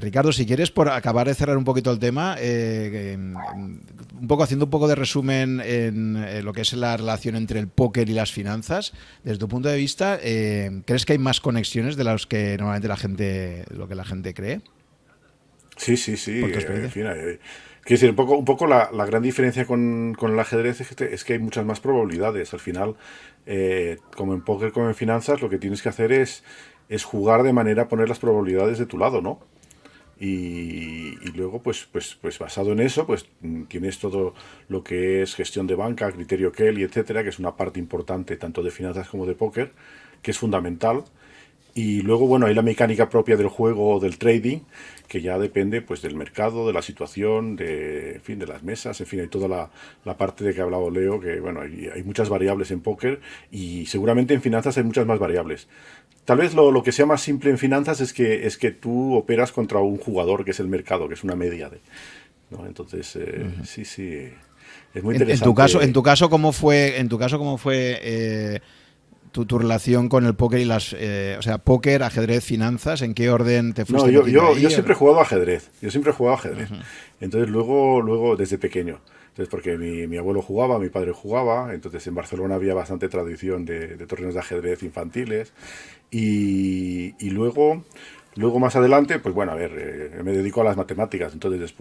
Ricardo, si quieres, por acabar de cerrar un poquito el tema, haciendo un poco de resumen en lo que es la relación entre el póker y las finanzas, desde tu punto de vista, ¿crees que hay más conexiones de las que normalmente lo que la gente cree? Sí. Por tu En experiencia. fin, quiero decir, un poco la gran diferencia con el ajedrez es que hay muchas más probabilidades. Al final, como en póker como en finanzas, lo que tienes que hacer es jugar de manera a poner las probabilidades de tu lado, ¿no? y luego pues basado en eso pues tienes todo lo que es gestión de banca, criterio Kelly, etcétera, que es una parte importante tanto de finanzas como de póker, que es fundamental. Y luego, bueno, hay la mecánica propia del juego o del trading, que ya depende pues del mercado, de la situación, en fin, de las mesas, en fin, hay toda la parte de que ha hablado Leo, que bueno, hay muchas variables en póker y seguramente en finanzas hay muchas más variables. Tal vez lo que sea más simple en finanzas es que tú operas contra un jugador, que es el mercado, que es una media de, ¿no? Entonces, sí, sí, es muy interesante. En tu caso, ¿cómo fue tu relación con el póker y o sea, póker, ajedrez, finanzas? ¿En qué orden te No, fuiste metiendo ahí? yo siempre he jugado ajedrez. Yo siempre he jugado ajedrez. Entonces, luego desde pequeño. Entonces, porque mi abuelo jugaba, mi padre jugaba. Entonces, en Barcelona había bastante tradición de torneos de ajedrez infantiles. Y luego más adelante, pues bueno, a ver, me dedico a las matemáticas. Entonces,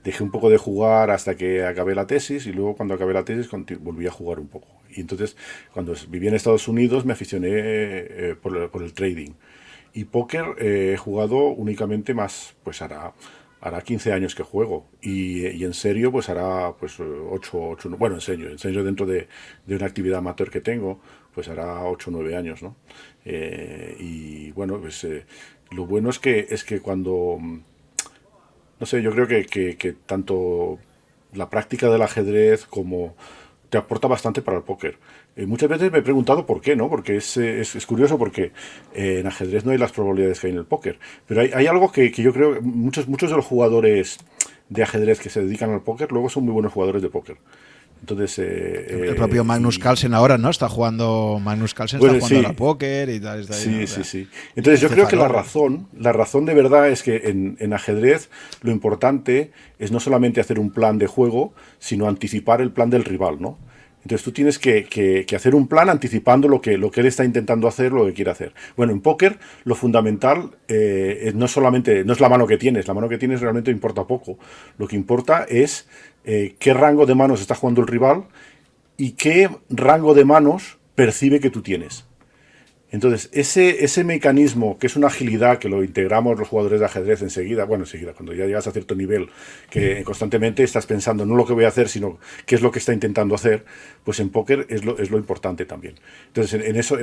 dejé un poco de jugar hasta que acabé la tesis. Y luego, cuando acabé la tesis, volví a jugar un poco. Y entonces, cuando viví en Estados Unidos, me aficioné por el trading. Y póker he jugado únicamente más, pues hará 15 años que juego. Y en serio, pues hará pues 8 bueno, en serio dentro de una actividad amateur que tengo, pues hará 8 o 9 años, ¿no? Y bueno, pues lo bueno es que cuando, no sé, yo creo que tanto la práctica del ajedrez como te aporta bastante para el póker. Muchas veces me he preguntado por qué, ¿no? Porque es curioso porque en ajedrez no hay las probabilidades que hay en el póker. Pero hay algo que yo creo que muchos de los jugadores de ajedrez que se dedican al póker luego son muy buenos jugadores de póker. Entonces, El propio Magnus Carlsen ahora, ¿no? Magnus Carlsen bueno, está jugando sí, a la póker y tal. Está ahí, ¿no? sí, O sí, sea, sí. Entonces yo creo que la Cefalor. razón de verdad es que en ajedrez lo importante es no solamente hacer un plan de juego, sino anticipar el plan del rival, ¿no? Entonces tú tienes que hacer un plan anticipando lo que él está intentando hacer, lo que quiere hacer. Bueno, en póker lo fundamental no es la mano que tienes realmente importa poco. Lo que importa es qué rango de manos está jugando el rival y qué rango de manos percibe que tú tienes. Entonces, ese mecanismo, que es una agilidad que lo integramos los jugadores de ajedrez enseguida, cuando ya llegas a cierto nivel, que constantemente estás pensando no lo que voy a hacer, sino qué es lo que está intentando hacer, pues en póker es lo importante también. Entonces, en eso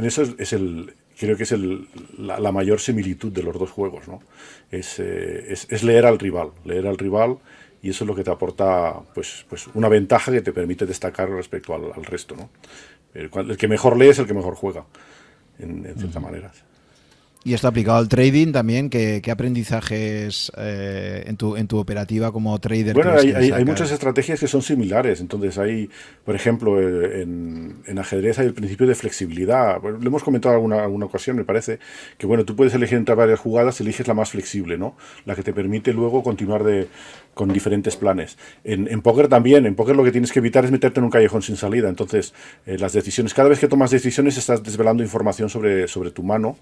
creo que es la mayor similitud de los dos juegos, ¿no? Es leer al rival, y eso es lo que te aporta pues una ventaja que te permite destacar respecto al resto, ¿no? El que mejor lee es el que mejor juega en cierta manera. Y esto aplicado al trading también, ¿qué aprendizajes en tu operativa como trader Bueno, crees hay, que hay- hay muchas sacas? estrategias que son similares. Entonces, por ejemplo, en ajedrez hay el principio de flexibilidad. Bueno, lo hemos comentado alguna ocasión, me parece, que bueno, tú puedes elegir entre varias jugadas, eliges la más flexible, ¿no? La que te permite luego continuar con diferentes planes. En póker también, en póker lo que tienes que evitar es meterte en un callejón sin salida. Entonces, cada vez que tomas decisiones estás desvelando información sobre tu mano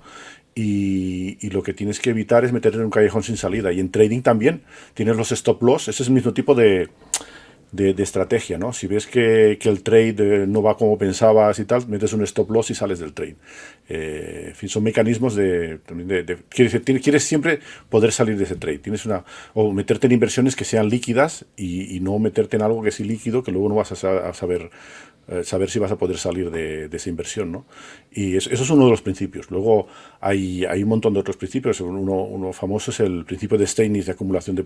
y lo que tienes que evitar es meterte en un callejón sin salida. Y en trading también tienes los stop loss, ese es el mismo tipo de estrategia, ¿no? Si ves que el trade no va como pensabas y tal, metes un stop loss y sales del trade. En fin, son mecanismos quieres siempre poder salir de ese trade. O meterte en inversiones que sean líquidas y no meterte en algo que es ilíquido, que luego no vas a saber si vas a poder salir de esa inversión, ¿no? Y eso es uno de los principios. Luego hay un montón de otros principios. Uno famoso es el principio de Steinitz de acumulación de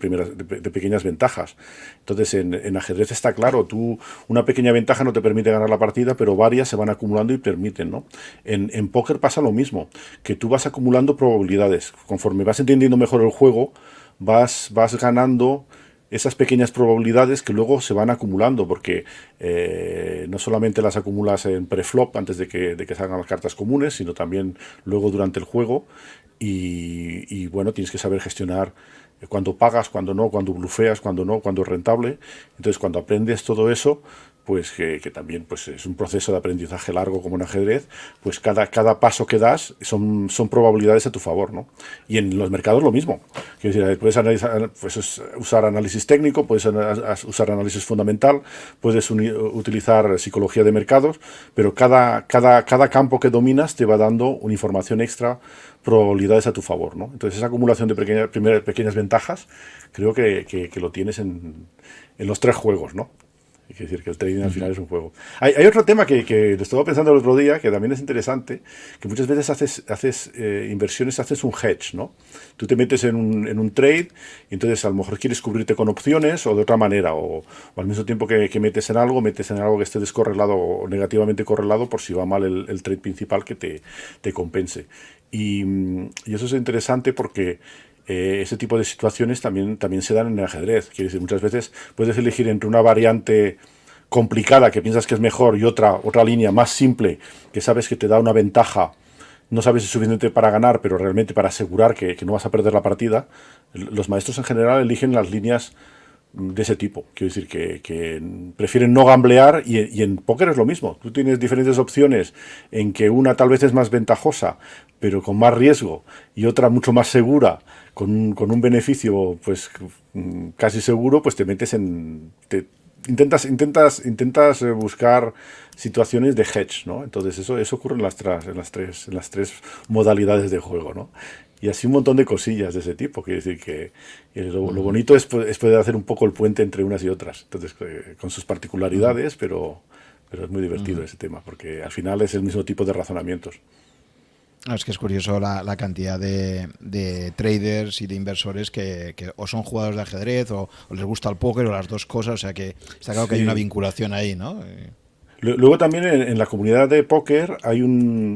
pequeñas ventajas. Entonces, en ajedrez está claro, una pequeña ventaja no te permite ganar la partida, pero varias se van acumulando y permiten, ¿no? En póker pasa lo mismo, que tú vas acumulando probabilidades. Conforme vas entendiendo mejor el juego, vas ganando esas pequeñas probabilidades que luego se van acumulando, porque no solamente las acumulas en preflop antes de que salgan las cartas comunes, sino también luego durante el juego. Y bueno, tienes que saber gestionar cuando pagas, cuando no, cuando blufeas, cuando no, cuando es rentable. Entonces, cuando aprendes todo eso, pues que también pues es un proceso de aprendizaje largo como en ajedrez, pues cada paso que das son probabilidades a tu favor, ¿no? Y en los mercados lo mismo. Quiero decir, puedes analizar, pues usar análisis técnico, puedes usar análisis fundamental, puedes utilizar psicología de mercados, pero cada campo que dominas te va dando una información extra, probabilidades a tu favor, ¿no? Entonces esa acumulación de pequeñas ventajas creo que lo tienes en los tres juegos, ¿no? Es decir, que el trading al final es un juego. Hay otro tema que estaba pensando el otro día, que también es interesante, que muchas veces haces inversiones, haces un hedge, ¿no? Tú te metes en un trade y entonces a lo mejor quieres cubrirte con opciones o de otra manera, o al mismo tiempo que metes en algo que esté descorrelado o negativamente correlado por si va mal el trade principal que te compense. Y eso es interesante porque ese tipo de situaciones también se dan en el ajedrez. Quiere decir, muchas veces puedes elegir entre una variante complicada que piensas que es mejor y otra línea más simple que sabes que te da una ventaja, no sabes si es suficiente para ganar, pero realmente para asegurar que no vas a perder la partida. Los maestros en general eligen las líneas de ese tipo. Quiero decir que prefieren no gamblear y en póker es lo mismo. Tú tienes diferentes opciones en que una tal vez es más ventajosa, pero con más riesgo, y otra mucho más segura, con un beneficio pues casi seguro, pues te metes intentas buscar situaciones de hedge, ¿no? Entonces eso ocurre en las tres modalidades de juego, ¿no? Y así un montón de cosillas de ese tipo. Quiere decir que lo bonito es poder hacer un poco el puente entre unas y otras. Entonces, con sus particularidades, pero es muy divertido ese tema, porque al final es el mismo tipo de razonamientos. No, es que es curioso la cantidad de traders y de inversores que o son jugadores de ajedrez o les gusta el póker o las dos cosas. O sea que está claro que hay una vinculación ahí, ¿no? Luego también en la comunidad de póker hay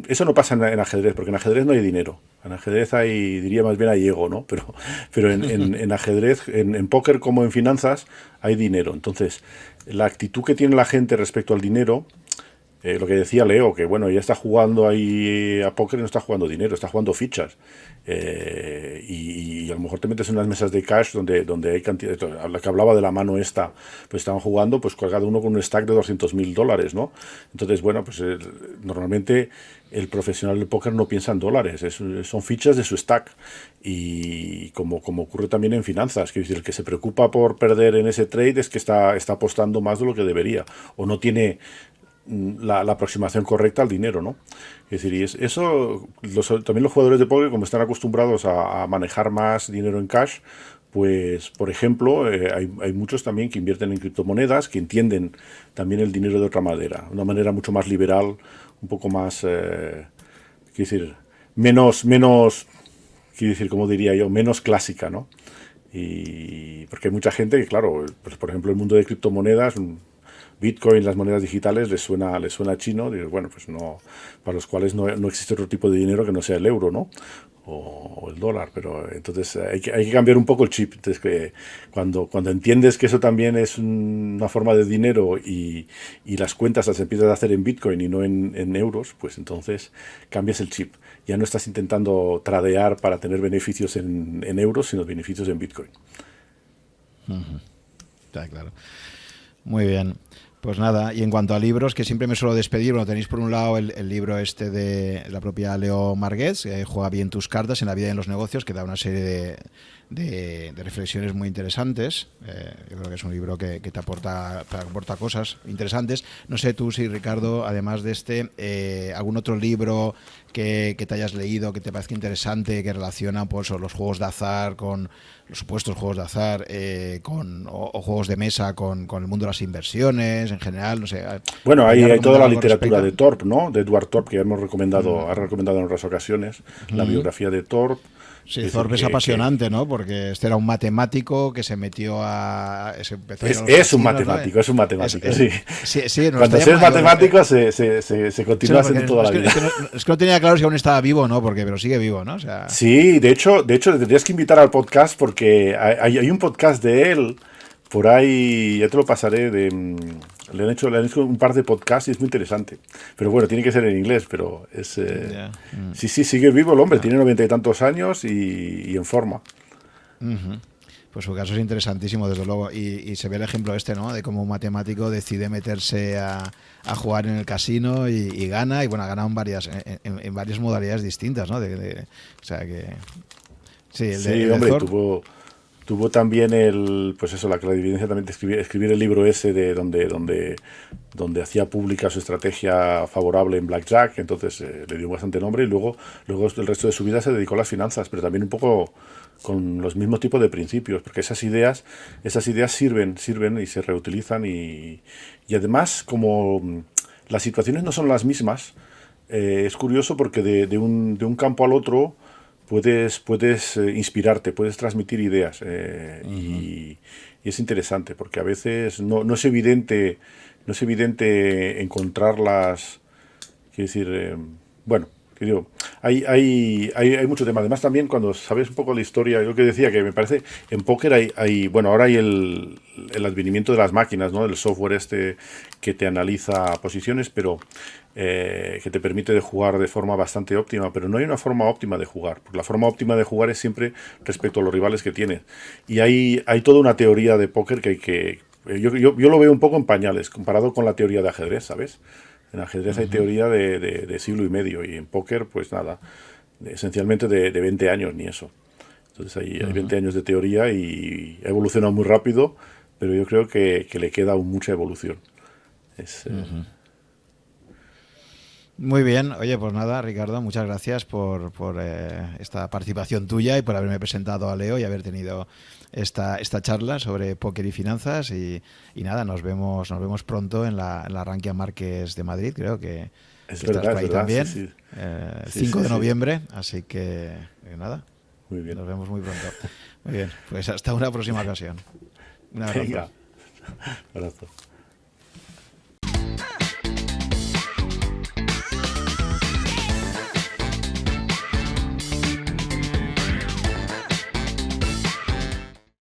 eso no pasa en ajedrez, porque en ajedrez no hay dinero. En ajedrez diría más bien hay ego, ¿no? Pero en ajedrez, en póker como en finanzas, hay dinero. Entonces, la actitud que tiene la gente respecto al dinero, lo que decía Leo, que bueno, ella está jugando ahí a póker y no está jugando dinero, está jugando fichas. Y a lo mejor te metes en unas mesas de cash donde hay cantidad, la que hablaba de la mano esta, pues estaban jugando pues cada uno con un stack de $200,000, ¿no? Entonces, bueno, pues normalmente el profesional del póker no piensa en dólares, son fichas de su stack. Y como ocurre también en finanzas, que el que se preocupa por perder en ese trade es que está apostando más de lo que debería, o no tiene la aproximación correcta al dinero, ¿no? Es decir, y eso también los jugadores de póker, como están acostumbrados a manejar más dinero en cash, pues, por ejemplo, hay muchos también que invierten en criptomonedas, que entienden también el dinero de otra manera, una manera mucho más liberal, un poco más, quiero decir, menos, quiero decir, como diría yo, menos clásica, ¿no? Y porque hay mucha gente que, claro, pues, por ejemplo, el mundo de criptomonedas, Bitcoin, las monedas digitales, les suena chino, y bueno, pues no, para los cuales no existe otro tipo de dinero que no sea el euro, ¿no? O el dólar, pero entonces hay que cambiar un poco el chip. Entonces, que cuando entiendes que eso también es una forma de dinero y las cuentas las empiezas a hacer en Bitcoin y no en euros, pues entonces cambias el chip. Ya no estás intentando tradear para tener beneficios en euros, sino beneficios en Bitcoin. Está claro. Muy bien. Pues nada, y en cuanto a libros, que siempre me suelo despedir, bueno, tenéis por un lado el libro este de la propia Leo Margués, Juega bien tus cartas en la vida y en los negocios, que da una serie de reflexiones muy interesantes. Yo creo que es un libro que te aporta cosas interesantes. No sé tú si, Ricardo, además de algún otro libro que te hayas leído, que te parezca interesante, que relaciona pues, los juegos de azar con los supuestos juegos de azar, o juegos de mesa con el mundo de las inversiones en general, no sé. Bueno, hay toda la literatura de Thorpe, ¿no? De Edward Thorpe, que hemos recomendado, ha recomendado en otras ocasiones, la biografía de Thorpe. Sí, Thorpe es apasionante, ¿no? Porque este era un matemático que se metió a... Es un matemático, sí. Sí, cuando seas matemático se continúa haciendo toda la vida. Es que no tenía claro si aún estaba vivo, ¿no? Pero sigue vivo, ¿no? O sea... Sí, de hecho le tendrías que invitar al podcast porque hay un podcast de él por ahí, ya te lo pasaré, le han hecho un par de podcasts y es muy interesante. Pero bueno, tiene que ser en inglés, pero es... Sí, sigue vivo el hombre, tiene 90 y tantos años y en forma. Pues Pues su caso es interesantísimo, desde luego. Y se ve el ejemplo este, ¿no? De cómo un matemático decide meterse a jugar en el casino y gana. Y bueno, ha ganado en varias modalidades distintas, ¿no? O sea que... Sí, sí, hombre, tuvo también pues eso, la clarividencia también de escribir el libro ese de donde hacía pública su estrategia favorable en Blackjack, entonces le dio bastante nombre y luego el resto de su vida se dedicó a las finanzas, pero también un poco con los mismos tipos de principios, porque esas ideas sirven y se reutilizan y además como las situaciones no son las mismas, es curioso porque de un campo al otro puedes inspirarte, puedes transmitir ideas y es interesante porque a veces no es evidente encontrarlas, quiero decir, bueno, que digo, hay mucho tema. Además también cuando sabes un poco la historia, yo que decía que me parece en póker bueno, ahora hay el advenimiento de las máquinas, ¿no? El software este que te analiza posiciones, pero que te permite de jugar de forma bastante óptima, pero no hay una forma óptima de jugar, porque la forma óptima de jugar es siempre respecto a los rivales que tienes. Y hay toda una teoría de póker que yo lo veo un poco en pañales, comparado con la teoría de ajedrez, ¿sabes? En ajedrez hay teoría de siglo y medio, y en póker, pues nada, esencialmente de 20 años, ni eso. Entonces hay 20 años de teoría y ha evolucionado muy rápido, pero yo creo que le queda aún mucha evolución. Muy bien, oye, pues nada, Ricardo, muchas gracias por esta participación tuya y por haberme presentado a Leo y haber tenido esta charla sobre póker y finanzas y nada, nos vemos pronto en la Rankia Márquez de Madrid, creo que Es estás verdad, por ahí es verdad, también, sí, sí. 5 de noviembre, así que nada, Muy bien. nos vemos muy pronto. Muy bien, pues hasta una próxima ocasión. Un abrazo. Venga, abrazo.